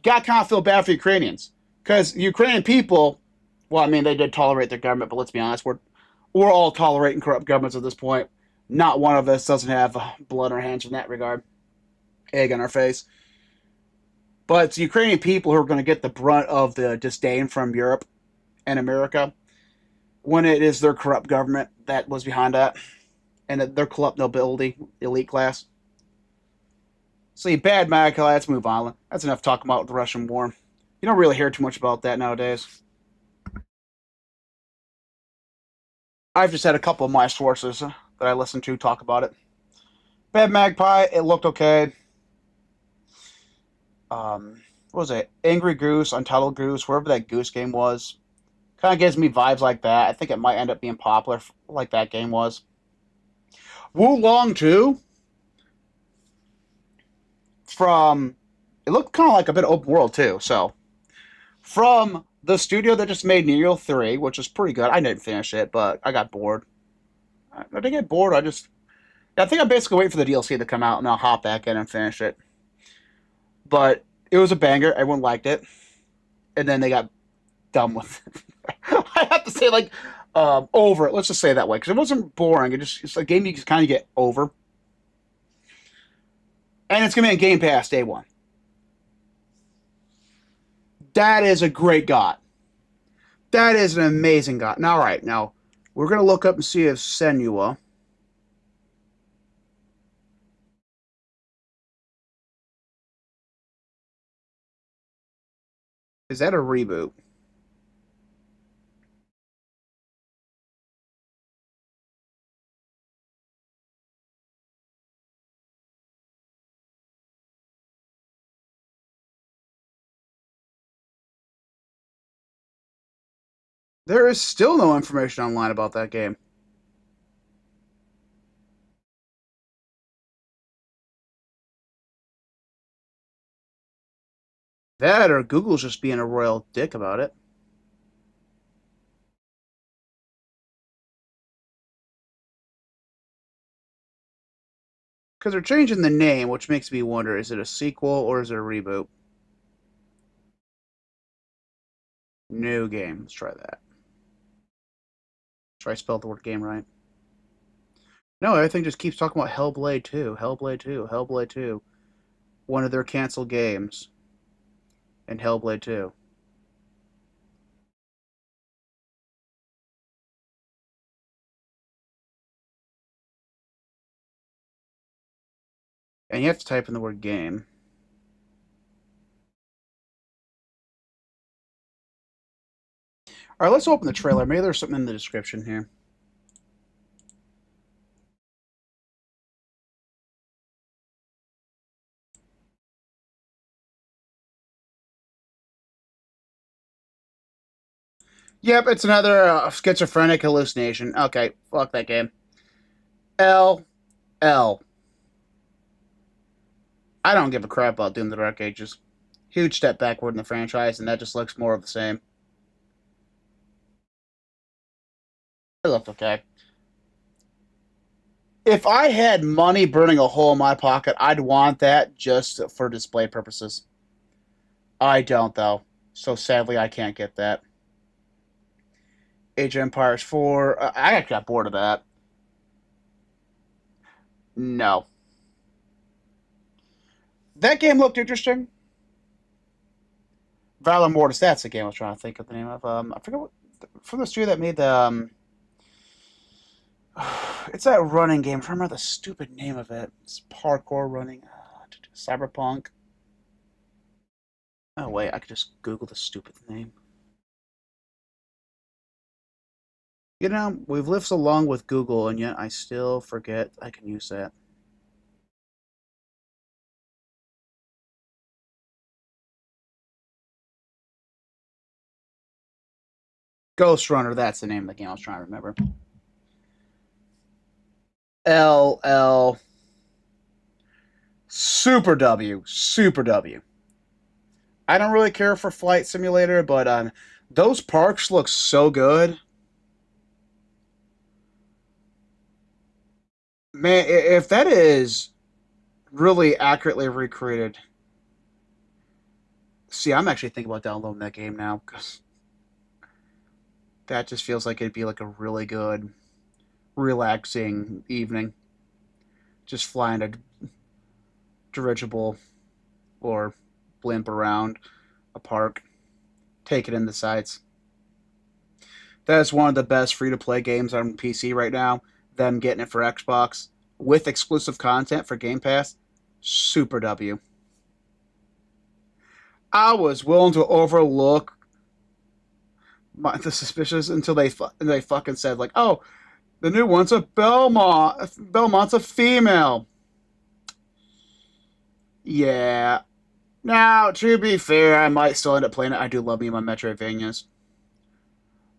Got to kind of feel bad for Ukrainians. Because Ukrainian people, well, I mean, they did tolerate their government, but let's be honest, we're all tolerating corrupt governments at this point. Not one of us doesn't have blood on our hands in that regard. Egg on our face. But it's Ukrainian people who are going to get the brunt of the disdain from Europe and America when it is their corrupt government that was behind that. And their corrupt nobility, elite class. See, bad Mag, let's move on. That's enough talking about the Russian war. You don't really hear too much about that nowadays. I've just had a couple of my sources that I listened to talk about it. Bad Magpie, it looked okay. What was it? Angry Goose, Untitled Goose, wherever that Goose game was. Kind of gives me vibes like that. I think it might end up being popular like that game was. Wu Long 2. It looked kind of like a bit open world too, so. From the studio that just made Neo 3, which is pretty good. I didn't finish it, but I got bored. I didn't get bored, I think I'm basically waiting for the DLC to come out, and I'll hop back in and finish it. But it was a banger, everyone liked it. And then they got done with it. I have to say, like, over it, let's just say it that way, because it wasn't boring, it's a game you can kind of get over. And it's going to be on Game Pass day one. That is a great GOT. That is an amazing GOT. Now, all right, now, we're going to look up and see if Senua... Is that a reboot? There is still no information online about that game. That or Google's just being a royal dick about it. Because they're changing the name, which makes me wonder, is it a sequel or is it a reboot? New game. Let's try that. Try to spell the word game right. No, everything just keeps talking about Hellblade 2, Hellblade 2, Hellblade 2. One of their canceled games. And Hellblade 2. And you have to type in the word game. Alright, let's open the trailer. Maybe there's something in the description here. Yep, it's another schizophrenic hallucination. Okay, fuck that game. L. I don't give a crap about Doom the Dark Ages. Huge step backward in the franchise, and that just looks more of the same. It looked okay. If I had money burning a hole in my pocket, I'd want that just for display purposes. I don't, though. So sadly, I can't get that. Age of Empires 4. I got bored of that. No. That game looked interesting. Valor Mortis, that's the game I was trying to think of the name of. I forget what from the studio that made the it's that running game. I'm trying to remember the stupid name of it. It's parkour running. Cyberpunk. Oh wait, I could just Google the stupid name. You know, we've lived so long with Google, and yet I still forget I can use that. Ghost Runner, that's the name of the game I was trying to remember. LL Super W. Super W. I don't really care for Flight Simulator, but those parks look so good. Man, if that is really accurately recreated. See, I'm actually thinking about downloading that game now, because that just feels like it'd be like a really good, relaxing evening. Just flying a dirigible or blimp around a park, taking in the sights. That is one of the best free-to-play games on PC right now. Them getting it for Xbox with exclusive content for Game Pass. Super W. I was willing to overlook the suspicious until they fucking said, like, oh, the new one's a Belmont. Belmont's a female. Yeah. Now, to be fair, I might still end up playing it. I do love me my Metroidvanias.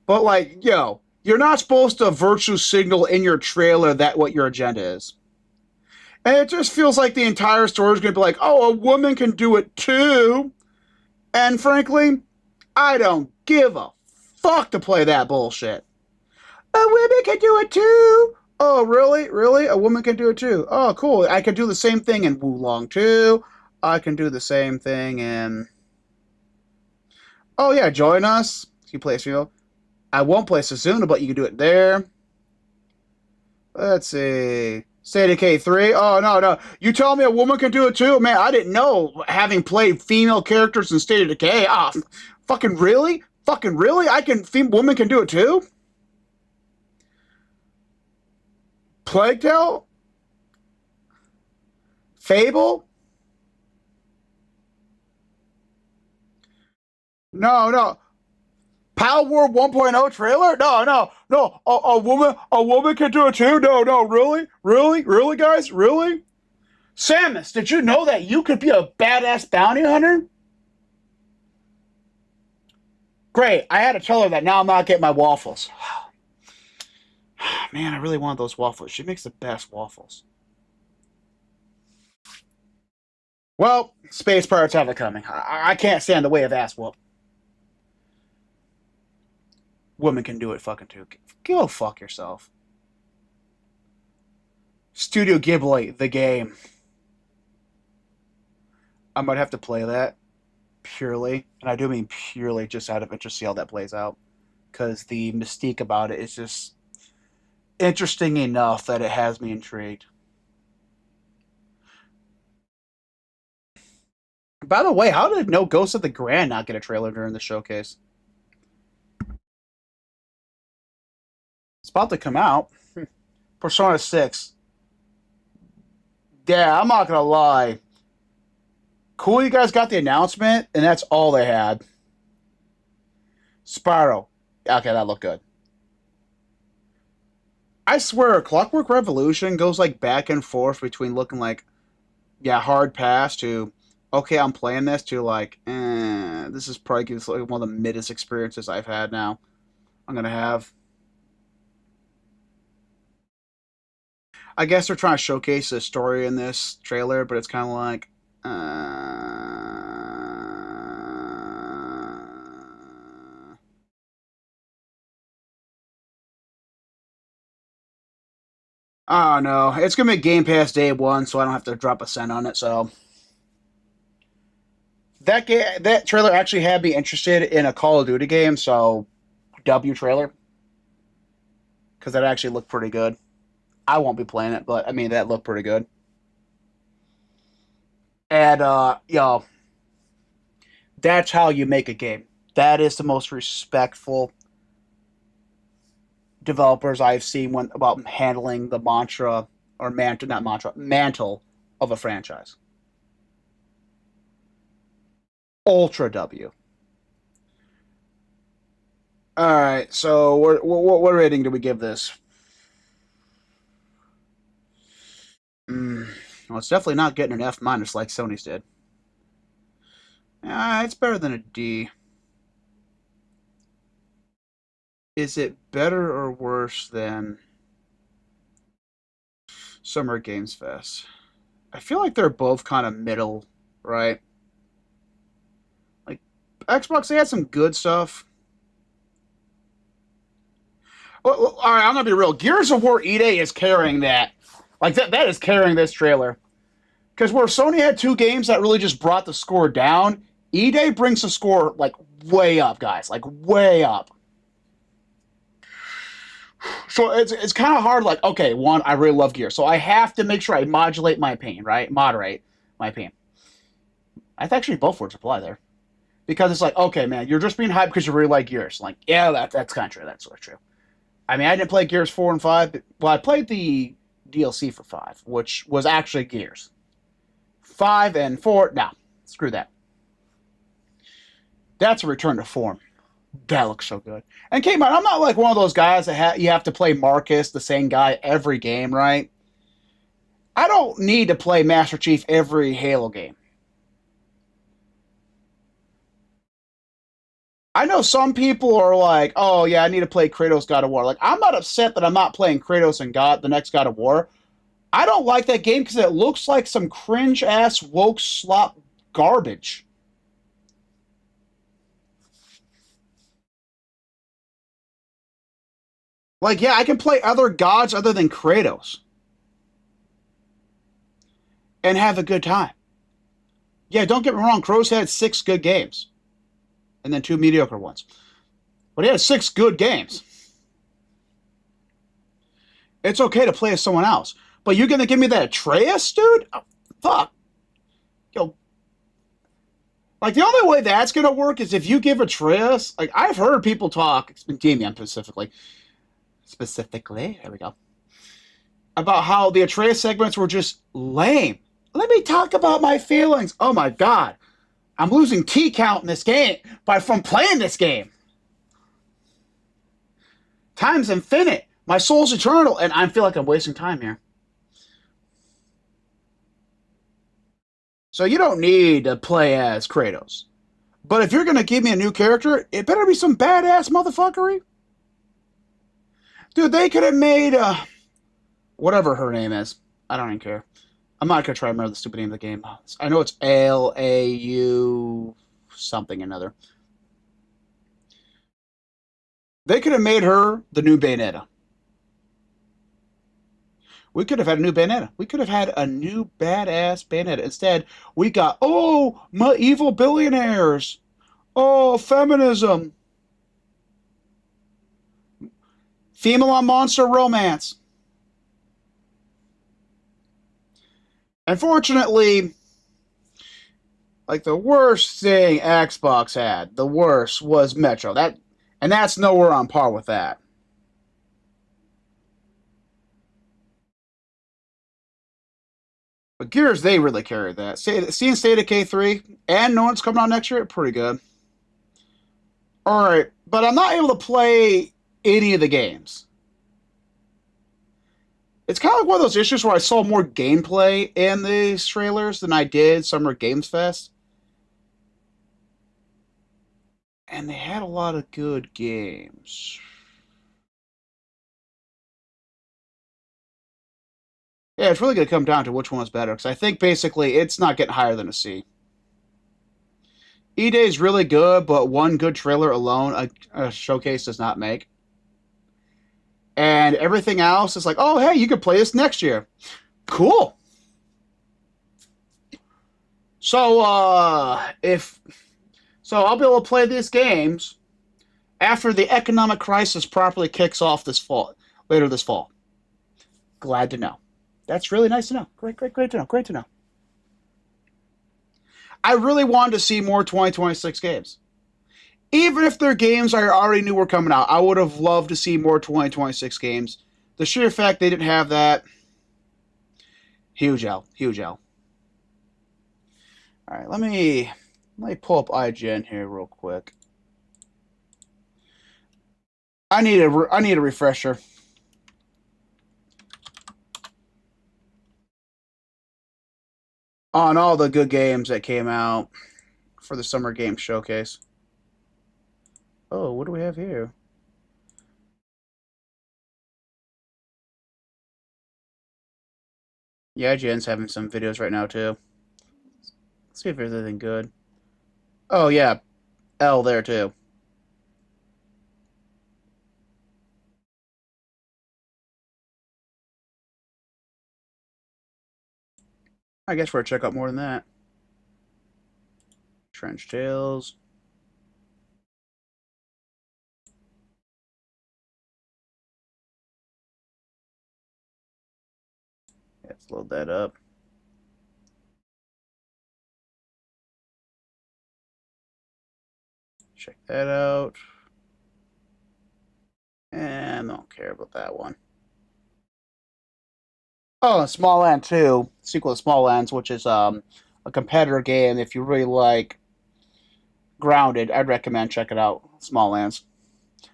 But, like, yo, you're not supposed to virtue signal in your trailer that what your agenda is. And it just feels like the entire story is going to be like, oh, a woman can do it too. And frankly, I don't give a fuck to play that bullshit. A woman can do it too. Oh, really? Really? A woman can do it too. Oh, cool. I can do the same thing in Wulong too. I can do the same thing in... Oh, yeah, join us. You play Israel. I won't play Sazuna, but you can do it there. Let's see. State of K3. Oh, no. You tell me a woman can do it too? Man, I didn't know, having played female characters in State of Decay. Ah, fucking really? Fucking really? Woman can do it too? Plague Tale? Fable? No. Power War 1.0 trailer? No. A woman can do it too? No. Really, guys? Really? Samus, did you know that you could be a badass bounty hunter? Great. I had to tell her that. Now I'm not getting my waffles. Man, I really want those waffles. She makes the best waffles. Well, Space Pirates have it coming. I can't stand the way of ass whoop. Women can do it fucking too. Go fuck yourself. Studio Ghibli, the game. I might have to play that purely, and I do mean purely just out of interest to see how that plays out. Because the mystique about it is just interesting enough that it has me intrigued. By the way, how did No Ghost of the Grand not get a trailer during the showcase? It's about to come out. Persona 6. Yeah, I'm not gonna lie. Cool, you guys got the announcement, and that's all they had. Spyro. Okay, that looked good. I swear, Clockwork Revolution goes like back and forth between looking like, yeah, hard pass to, okay, I'm playing this, to like, this is probably like one of the middest experiences I've had now. I'm gonna have. I guess they're trying to showcase the story in this trailer, but it's kind of like, I don't know. It's gonna be Game Pass day one, so I don't have to drop a cent on it. So that trailer actually had me interested in a Call of Duty game. So W trailer, because that actually looked pretty good. I won't be playing it, but I mean that looked pretty good. And, that's how you make a game. That is the most respectful developers I've seen about handling the mantle of a franchise. Ultra W. All right, so what rating do we give this? Well, it's definitely not getting an F- like Sony's did. It's better than a D. Is it better or worse than Summer Games Fest? I feel like they're both kind of middle, right? Like, Xbox, they had some good stuff. Well, all right, I'm going to be real. Gears of War E-Day is carrying that. Like, that is carrying this trailer. Because where Sony had two games that really just brought the score down, E-Day brings the score, like, way up, guys. Like, way up. So it's kind of hard, like, okay, one, I really love Gears. So I have to make sure I modulate my pain, right? Moderate my pain. I think actually both words apply there. Because it's like, okay, man, you're just being hyped because you really like Gears. Like, yeah, that's kind of true. That's sort of true. I mean, I didn't play Gears 4 and 5. Well, I played the DLC for 5, which was actually Gears. 5 and 4, no, screw that. That's a return to form. That looks so good. And keep in mind, I'm not like one of those guys that you have to play Marcus, the same guy, every game, right? I don't need to play Master Chief every Halo game. I know some people are like, oh, yeah, I need to play Kratos God of War. Like, I'm not upset that I'm not playing Kratos and the next God of War. I don't like that game because it looks like some cringe-ass woke slop garbage. Like, yeah, I can play other gods other than Kratos and have a good time. Yeah, don't get me wrong, Kratos had 6 good games and then 2 mediocre ones. But he had 6 good games. It's okay to play as someone else. But you're going to give me that Atreus, dude? Oh, fuck. Yo. Like, the only way that's going to work is if you give Atreus... Like, I've heard people talk, Damian specifically, there we go, about how the Atreus segments were just lame. Let me talk about my feelings. Oh, my God. I'm losing T count in this game from playing this game. Time's infinite. My soul's eternal, and I feel like I'm wasting time here. So you don't need to play as Kratos. But if you're going to give me a new character, it better be some badass motherfuckery. Dude, they could have made whatever her name is. I don't even care. I'm not going to try to remember the stupid name of the game. I know it's Lau something another. They could have made her the new Bayonetta. We could have had a new Bayonetta. We could have had a new badass Bayonetta. Instead, we got, oh, my evil billionaires. Oh, feminism. Female on monster romance. Unfortunately, like the worst thing Xbox had, the worst was Metro. And that's nowhere on par with that. But Gears, they really carried that. Seeing State of K3 and knowing it's coming out next year, pretty good. Alright, but I'm not able to play any of the games. It's kind of like one of those issues where I saw more gameplay in these trailers than I did Summer Games Fest. And they had a lot of good games. Yeah, it's really going to come down to which one was better, because I think basically it's not getting higher than a C. E-Day is really good, but one good trailer alone a showcase does not make. And everything else is like, oh, hey, you could play this next year. Cool. So, I'll be able to play these games after the economic crisis properly kicks off later this fall. Glad to know. That's really nice to know. Great to know. I really wanted to see more 2026 games. Even if they're games I already knew were coming out, I would have loved to see more 2026 games. The sheer fact they didn't have that, huge L, huge L. All right, let me pull up IGN here real quick. I need a refresher. On all the good games that came out for the Summer Game Showcase. Oh, what do we have here? Yeah, IGN's having some videos right now, too. Let's see if there's anything good. Oh, yeah. L there, too. I guess we're gonna check out more than that. Trench Tales. Let's load that up. Check that out. And I don't care about that one. Oh, and Small Land 2, sequel to Small Lands, which is a competitor game. If you really like Grounded, I'd recommend checking out Small Lands.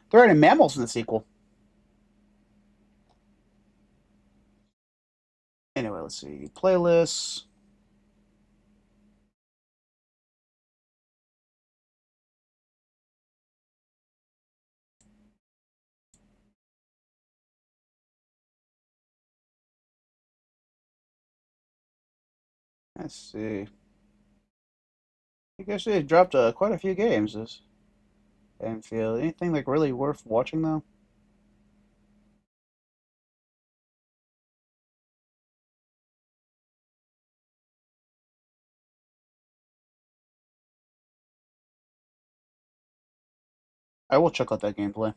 There are any mammals in the sequel. Anyway, let's see. Playlists. Let's see. I guess they dropped quite a few games. And feel anything like really worth watching though. I will check out that gameplay.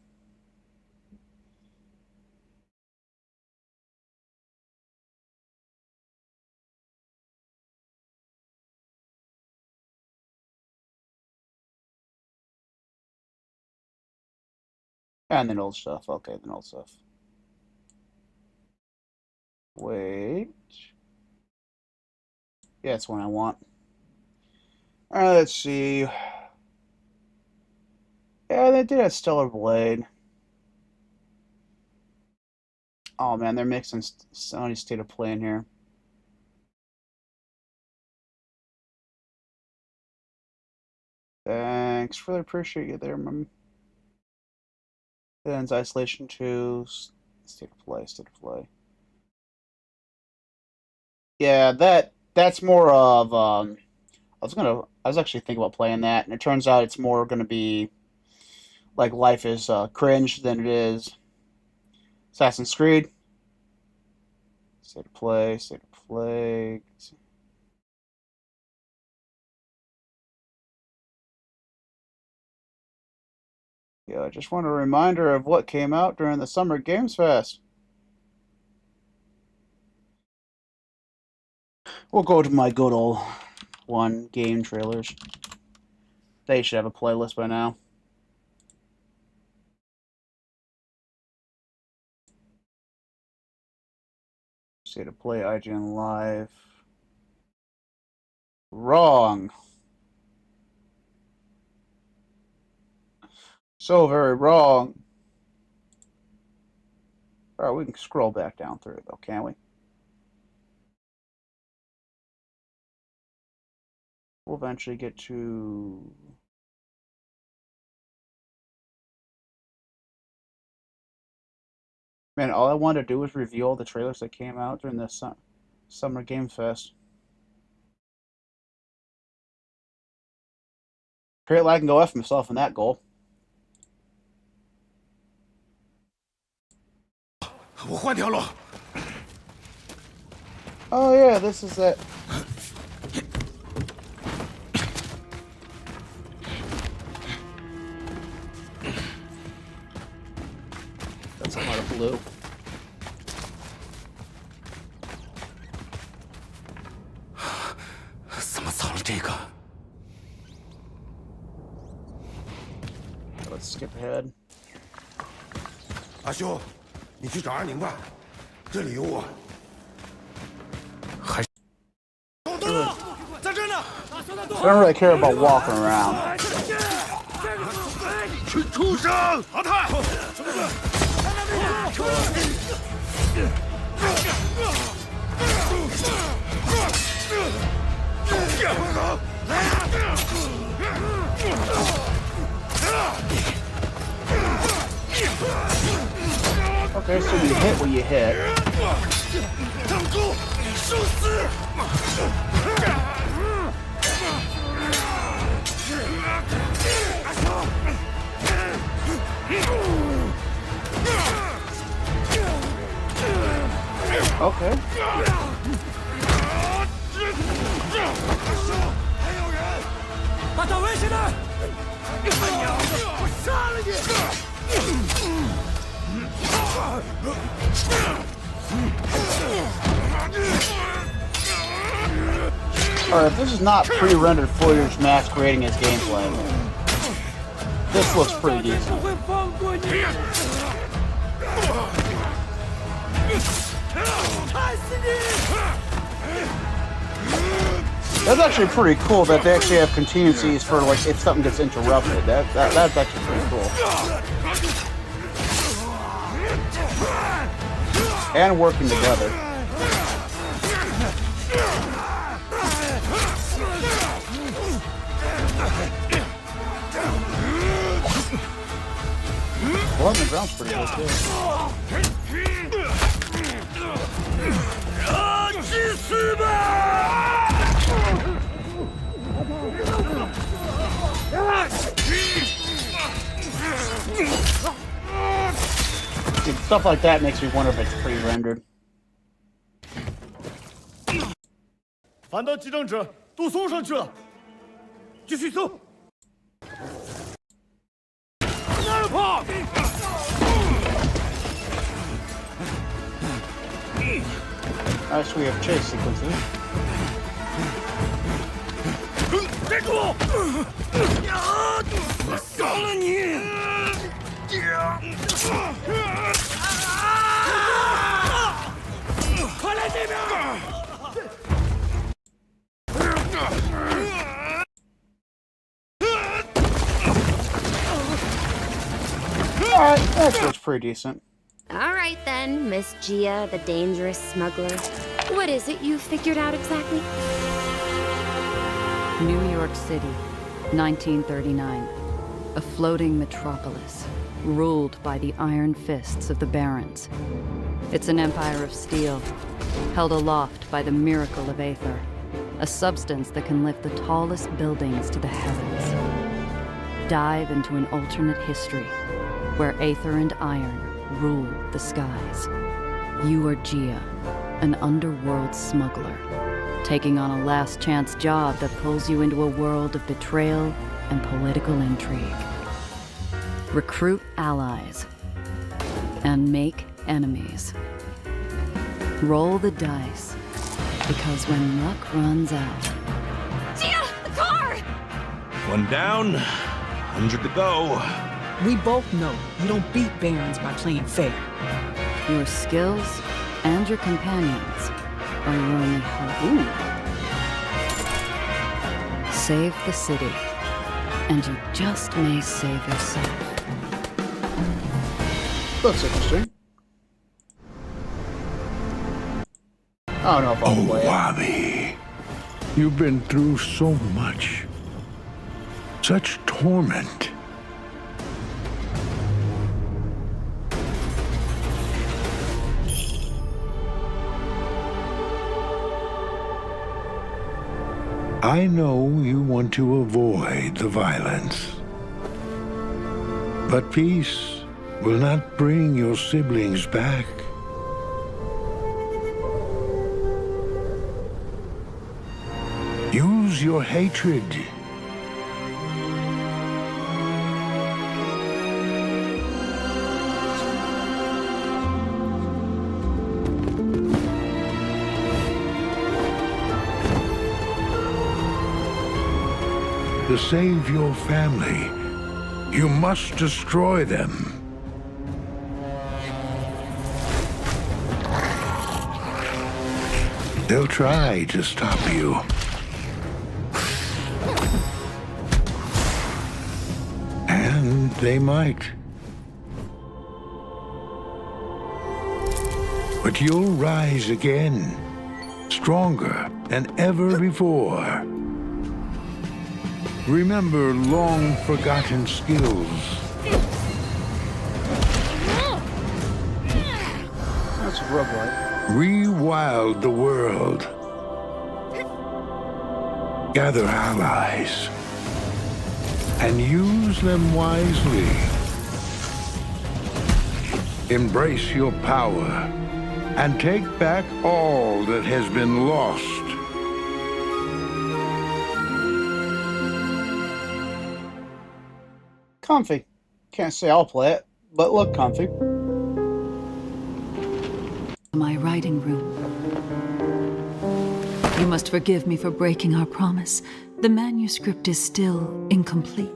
And then old stuff. Okay, then old stuff. Wait. Yeah, that's one I want. Alright, let's see. Yeah, they did have Stellar Blade. Oh man, they're mixing Sony State of Play in here. Thanks. Really appreciate you there, man. Then Isolation 2, State of Play, State of Play. Yeah, that's more of I was actually thinking about playing that, and it turns out it's more gonna be like Life is Cringe than it is Assassin's Creed. State of Play, State of Play. Yeah, I just want a reminder of what came out during the Summer Games Fest. We'll go to my good old one game trailers. They should have a playlist by now. State of Play, IGN Live. Wrong. So very wrong. Alright, we can scroll back down through it though, can't we? We'll eventually get to... Man, all I wanted to do was review all the trailers that came out during the Summer Game Fest. Apparently I can go F myself in that goal. Oh yeah, this is it. That's a lot of blue. let's skip ahead. 阿修，你去找阿宁吧，这里有我。还。 I don't really care about walking around. Okay, so you hit what you hit. Okay. Alright, this is not pre-rendered footage masquerading as gameplay. This looks pretty decent. That's actually pretty cool that they actually have contingencies for like if something gets interrupted. That's actually pretty cool. And working together. Well, the ground's pretty cool too. Dude, stuff like that makes me wonder if it's pre-rendered. 反倒激战者都送上去了，继续搜。那儿跑！ Alright, so we have chase sequences. 站住！我杀了你！快来这边！ Alright, that was pretty decent. Alright then, Miss Gia, the dangerous smuggler. What is it you figured out exactly? New York City, 1939. A floating metropolis, ruled by the iron fists of the barons. It's an empire of steel, held aloft by the miracle of Aether, a substance that can lift the tallest buildings to the heavens. Dive into an alternate history, where Aether and iron rule the skies. You are Gia, an underworld smuggler, taking on a last chance job that pulls you into a world of betrayal and political intrigue. Recruit allies and make enemies. Roll the dice, because when luck runs out... Gia, the car! One down, 100 to go. We both know you don't beat barons by playing fair. Your skills and your companions are your only hope. Save the city, and you just may save yourself. Looks interesting. I don't know if I'll play it. Wabi, you've been through so much. Such torment. I know you want to avoid the violence. But peace will not bring your siblings back. Use your hatred. To save your family You must destroy them. They'll try to stop you. And they might. But you'll rise again, stronger than ever before. Remember long-forgotten skills. That's a roguelike. Rewild the world. Gather allies. And use them wisely. Embrace your power. And take back all that has been lost. Comfy. Can't say I'll play it, but look comfy. My writing room. You must forgive me for breaking our promise. The manuscript is still incomplete.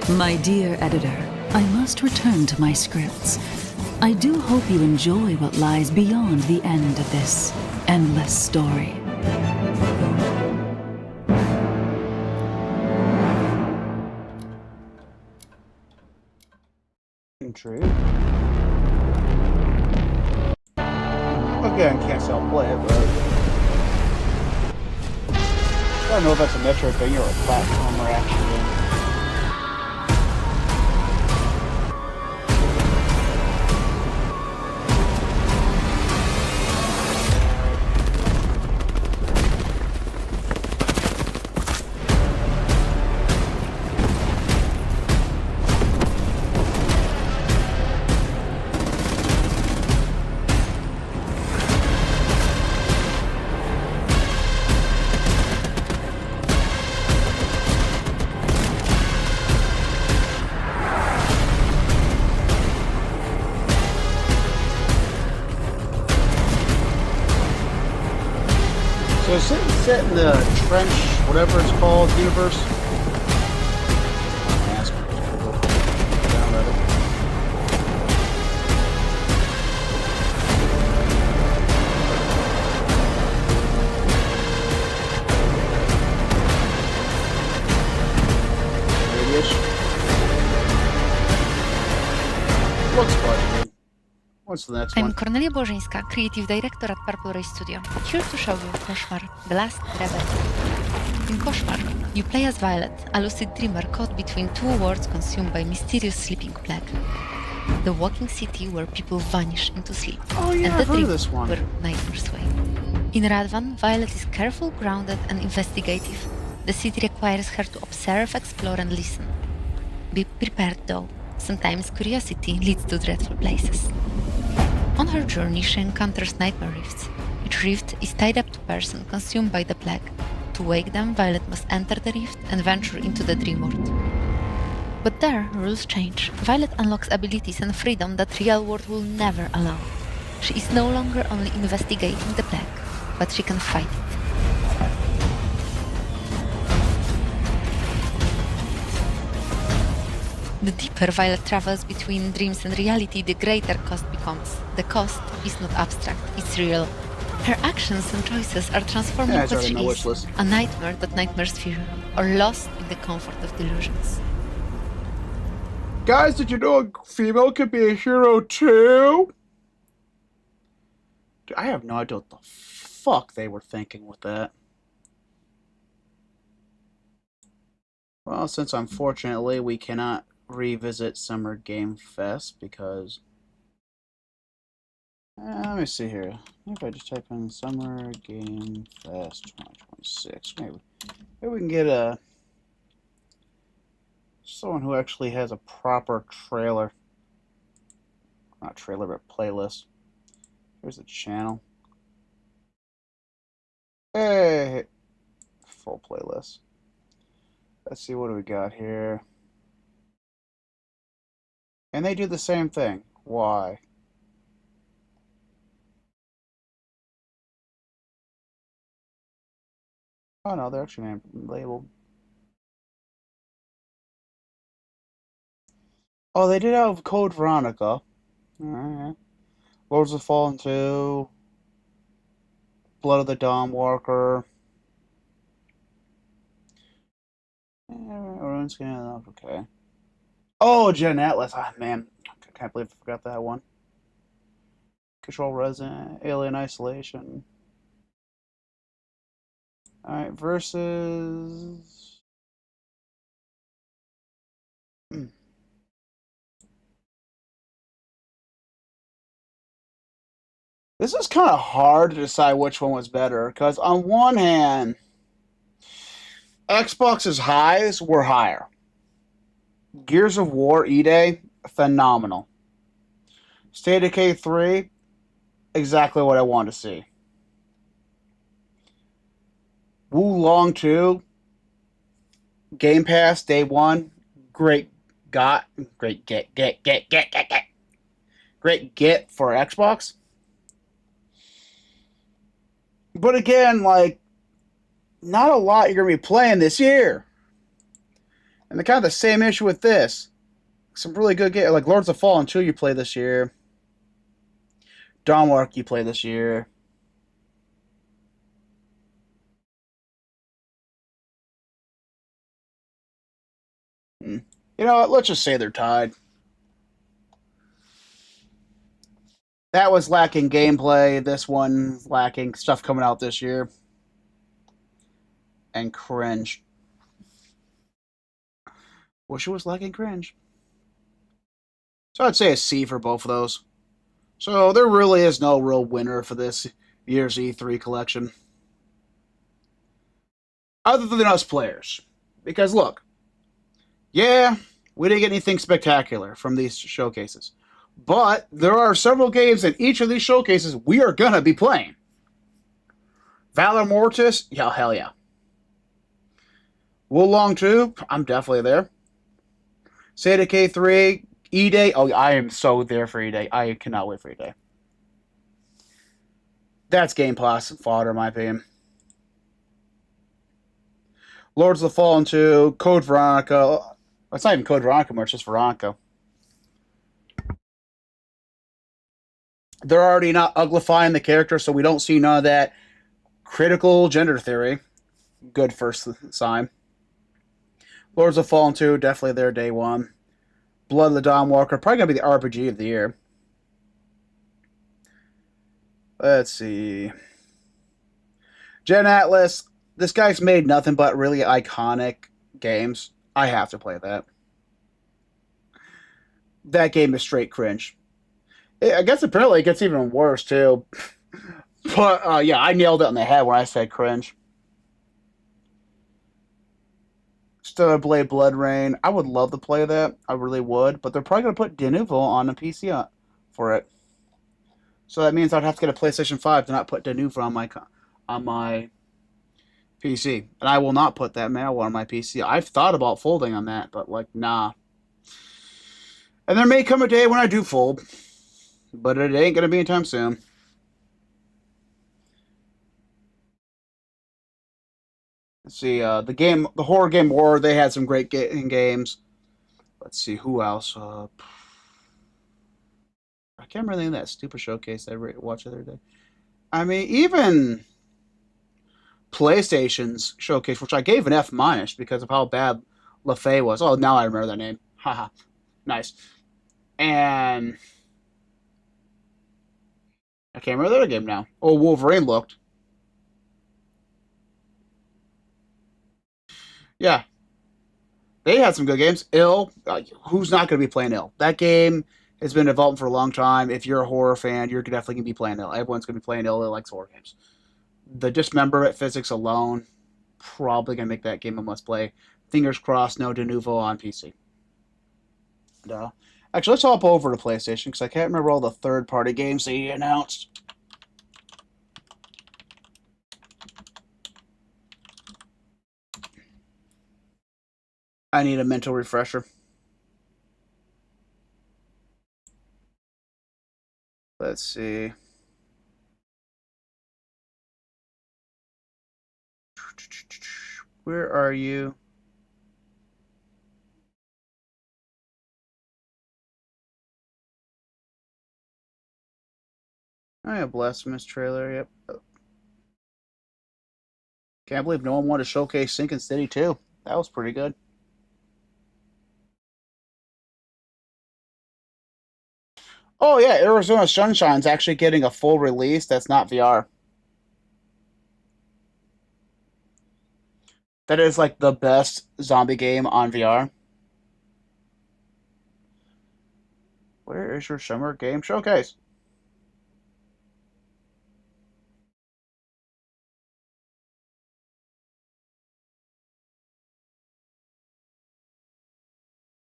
My dear editor, I must return to my scripts. I do hope you enjoy what lies beyond the end of this endless story. Intrigue. Again, can't say I'll play it, but I don't know if that's a Metro thing or a platformer actually. So is it set in the trench, whatever it's called, universe? I'm asking. Download it. Radius. Looks fun. What's the next one? I'm Cornelia Bożyńska, Creative Director at Purple Ray Studio, here to show you Koszmar, The Last Rebel. In Koszmar, you play as Violet, a lucid dreamer caught between two worlds consumed by mysterious sleeping plague. The walking city where people vanish into sleep, yeah, and the I've heard of dream this one. where nightmares sway. In Radvan, Violet is careful, grounded, and investigative. The city requires her to observe, explore, and listen. Be prepared, though. Sometimes curiosity leads to dreadful places. On her journey, she encounters nightmare rifts. Each rift is tied up to a person consumed by the plague. To wake them, Violet must enter the rift and venture into the dream world. But there, rules change. Violet unlocks abilities and freedom that real world will never allow. She is no longer only investigating the plague, but she can fight it. The deeper Violet travels between dreams and reality, the greater cost becomes. The cost is not abstract, it's real. Her actions and choices are transforming what she is, a nightmare that nightmares fear, or lost in the comfort of delusions. Guys, did you know a female could be a hero too? Dude, I have no idea what the fuck they were thinking with that. Well, since unfortunately we cannot revisit Summer Game Fest because let me see here. Maybe I just type in Summer Game Fest 2026. Maybe we can get a Someone who actually has a proper trailer. Not trailer, but playlist. Here's the channel. Hey! Full playlist. Let's see, what do we got here? And they do the same thing. Why? Oh no, they're actually labeled. Oh, they did have Code Veronica. Alright. Lords of Fallen 2. Blood of the Dawn Walker. Okay. Oh, Gen Atlas. Ah, man. I can't believe I forgot that one. Control Resident. Alien Isolation. Alright, versus... This is kind of hard to decide which one was better, because on one hand, Xbox's highs were higher. Gears of War E-Day, phenomenal. State of Decay 3, exactly what I want to see. Wu Long 2, Game Pass, Day 1, great get for Xbox. But again, like, not a lot you're going to be playing this year. And the kind of the same issue with this. Some really good games, like Lords of Fallen 2 you play this year. Dawnmark you play this year. You know what? Let's just say they're tied. That was lacking gameplay. This one lacking stuff coming out this year. And cringe. Wish it was lacking cringe. So I'd say a C for both of those. So there really is no real winner for this year's E3 collection. Other than us players. Because look, yeah, we didn't get anything spectacular from these showcases. But there are several games in each of these showcases we are going to be playing. Valor Mortis, yeah, hell yeah. Wo Long 2, I'm definitely there. State of Decay 3, E-Day, oh, I am so there for E-Day. I cannot wait for E-Day. That's Game Pass fodder, in my opinion. Lords of the Fallen 2, Code Veronica. It's not even Code Veronica more, it's just Veronica. They're already not uglifying the character, so we don't see none of that critical gender theory. Good first sign. Lords of Fallen 2, definitely there day one. Blood of the Dawn Walker, probably going to be the RPG of the year. Let's see. Gen Atlas, this guy's made nothing but really iconic games. I have to play that. That game is straight cringe. I guess apparently it gets even worse, too. But, yeah, I nailed it on the head when I said cringe. Stellar Blade Blood Rain. I would love to play that. I really would. But they're probably going to put de novo on a PC for it. So that means I'd have to get a PlayStation 5 to not put de novo on my PC. And I will not put that malware on my PC. I've thought about folding on that, but, like, nah. And there may come a day when I do fold. But it ain't going to be anytime soon. Let's see, the horror game War, they had some great games. Let's see, who else? I can't remember anything that stupid showcase I watched the other day. I mean, even PlayStation's showcase, which I gave an F- because of how bad LaFay was. Oh, now I remember that name. Haha. Nice. And I can't remember the other game now. Oh, Wolverine looked. Yeah. They had some good games. Ill. Who's not going to be playing Ill? That game has been developed for a long time. If you're a horror fan, you're definitely going to be playing Ill. Everyone's going to be playing Ill that likes horror games. The dismemberment physics alone, probably going to make that game a must-play. Fingers crossed, no de novo on PC. Actually, let's hop over to PlayStation, because I can't remember all the third-party games they announced. I need a mental refresher. Let's see. Where are you? Oh yeah, Blasphemous trailer, yep. Can't believe no one wanted to showcase Sinking City 2. That was pretty good. Oh yeah, Arizona Sunshine's actually getting a full release that's not VR. That is like the best zombie game on VR. Where is your summer game showcase?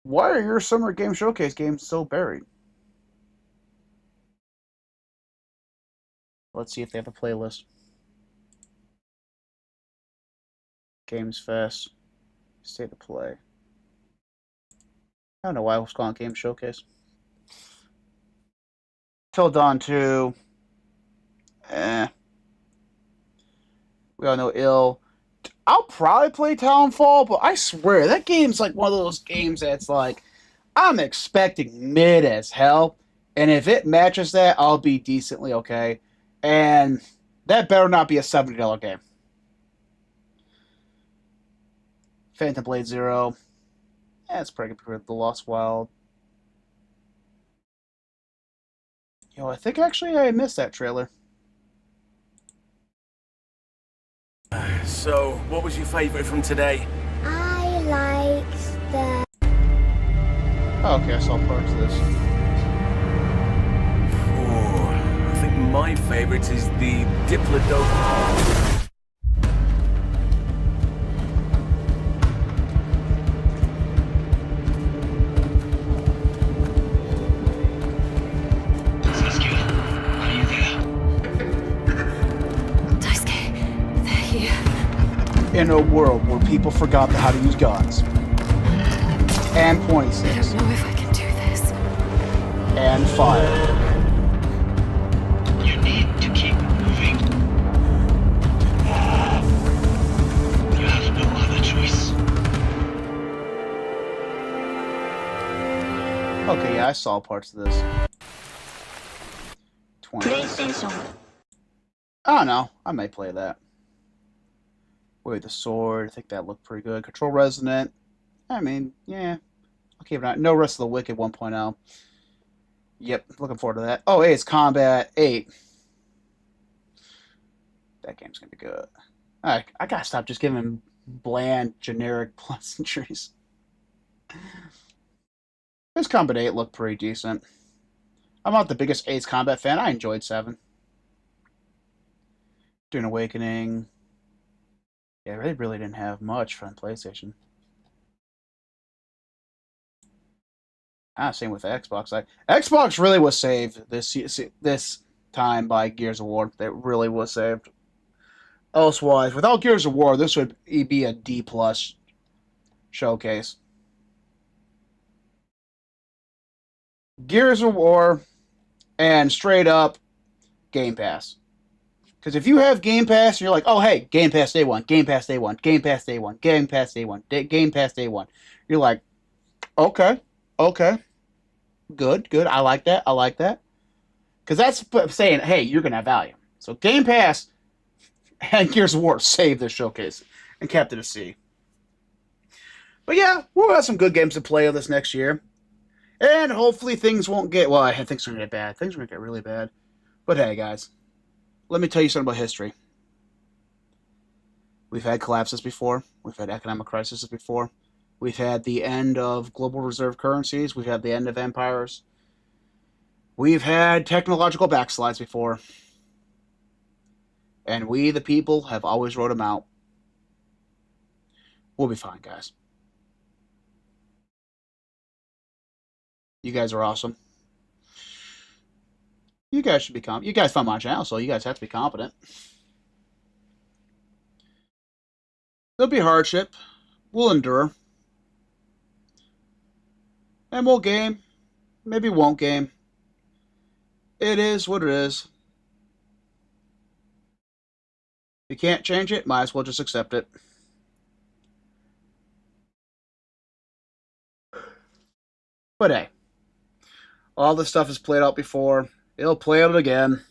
Why are your summer game showcase games so buried? Let's see if they have a playlist. Games Fest. State of Play. I don't know why I was calling Game Showcase. Till Dawn 2. We all know Ill. I'll probably play Townfall, but I swear, that game's like one of those games that's like, I'm expecting mid as hell, and if it matches that, I'll be decently okay. And that better not be a $70 game. Phantom Blade Zero. That's pretty good for The Lost Wild. Yo, I think actually I missed that trailer. So, what was your favourite from today? I liked the... Oh, okay, I saw parts of this. Oh, I think my favourite is the Diplodocus. In a world where people forgot how to use guns. And pointy sticks. I don't know if I can do this. And fire. You need to keep moving. You have no other choice. Okay, yeah, I saw parts of this. 20. I don't know. I may play that. Wait, the sword. I think that looked pretty good. Control Resonant. I mean, yeah. I'll keep it on. No Rest of the Wicked 1.0. Yep, looking forward to that. Oh, hey, it's Combat 8. That game's gonna be good. Alright, I gotta stop just giving bland, generic pleasantries. This Combat 8 looked pretty decent. I'm not the biggest Ace Combat fan. I enjoyed 7. Dune Awakening. Yeah, they really didn't have much from PlayStation. Same with Xbox. Xbox really was saved this time by Gears of War. It really was saved. Elsewise, without Gears of War, this would be a D+ showcase. Gears of War and straight up Game Pass. Because if you have Game Pass, and you're like, oh, hey, Game Pass Day 1, Game Pass Day 1, Game Pass Day 1, Game Pass Day 1, Game Pass Day 1. You're like, okay. Good. I like that. Because that's saying, hey, you're going to have value. So Game Pass and Gears of War saved this showcase and kept it a C. But yeah, we'll have some good games to play this next year. And hopefully things won't get, well, I think things are going to get bad. Things are going to get really bad. But hey, guys. Let me tell you something about history. We've had collapses before. We've had economic crises before. We've had the end of global reserve currencies. We've had the end of empires. We've had technological backslides before. And we, the people, have always rode them out. We'll be fine, guys. You guys are awesome. You guys should be competent. You guys found my channel, so you guys have to be competent. There'll be hardship. We'll endure. And we'll game. Maybe won't game. It is what it is. You can't change it, might as well just accept it. But hey, all this stuff is played out before. It'll play out again.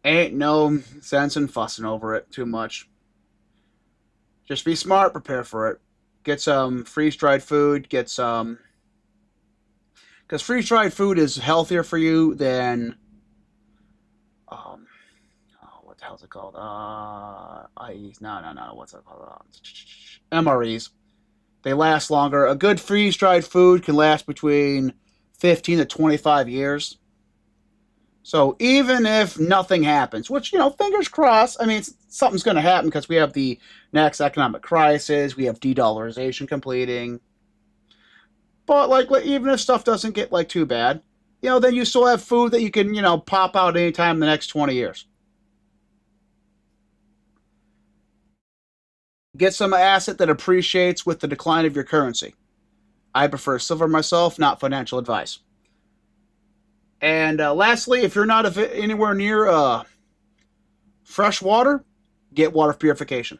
Ain't no sense in fussing over it too much. Just be smart, prepare for it. Get some freeze-dried food, get some... Because freeze-dried food is healthier for you than... what the hell is it called? IEs. No. What's it called? MREs. They last longer. A good freeze-dried food can last between 15 to 25 years. So even if nothing happens, which, you know, fingers crossed, I mean, something's going to happen because we have the next economic crisis, we have de-dollarization completing. But, like, even if stuff doesn't get, like, too bad, you know, then you still have food that you can, you know, pop out anytime in the next 20 years. Get some asset that appreciates with the decline of your currency. I prefer silver myself, not financial advice. And lastly, if you're not anywhere near fresh water, get water purification.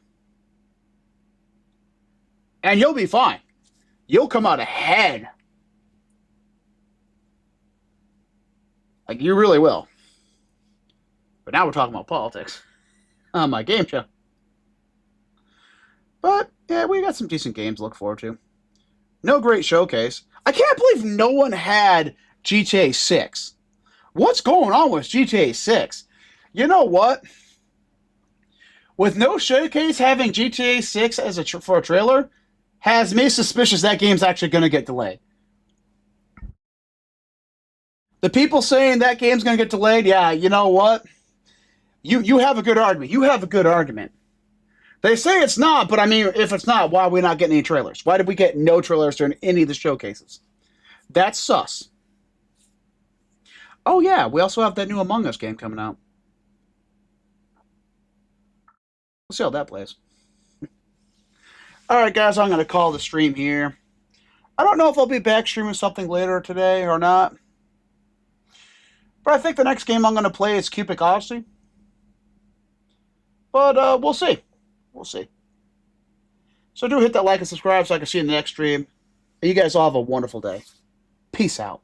And you'll be fine. You'll come out ahead. Like, you really will. But now we're talking about politics on my game show. But, yeah, we got some decent games to look forward to. No great showcase. I can't believe no one had GTA 6. What's going on with GTA 6? You know what? With no showcase, having GTA 6 as for a trailer has me suspicious that game's actually going to get delayed. The people saying that game's going to get delayed, yeah, you know what? You have a good argument. You have a good argument. They say it's not, but I mean, if it's not, why are we not getting any trailers? Why did we get no trailers during any of the showcases? That's sus. Oh yeah, we also have that new Among Us game coming out. We'll see how that plays. Alright guys, I'm going to call the stream here. I don't know if I'll be back streaming something later today or not. But I think the next game I'm going to play is Cubic Odyssey. But we'll see. We'll see. So do hit that like and subscribe so I can see you in the next stream. And you guys all have a wonderful day. Peace out.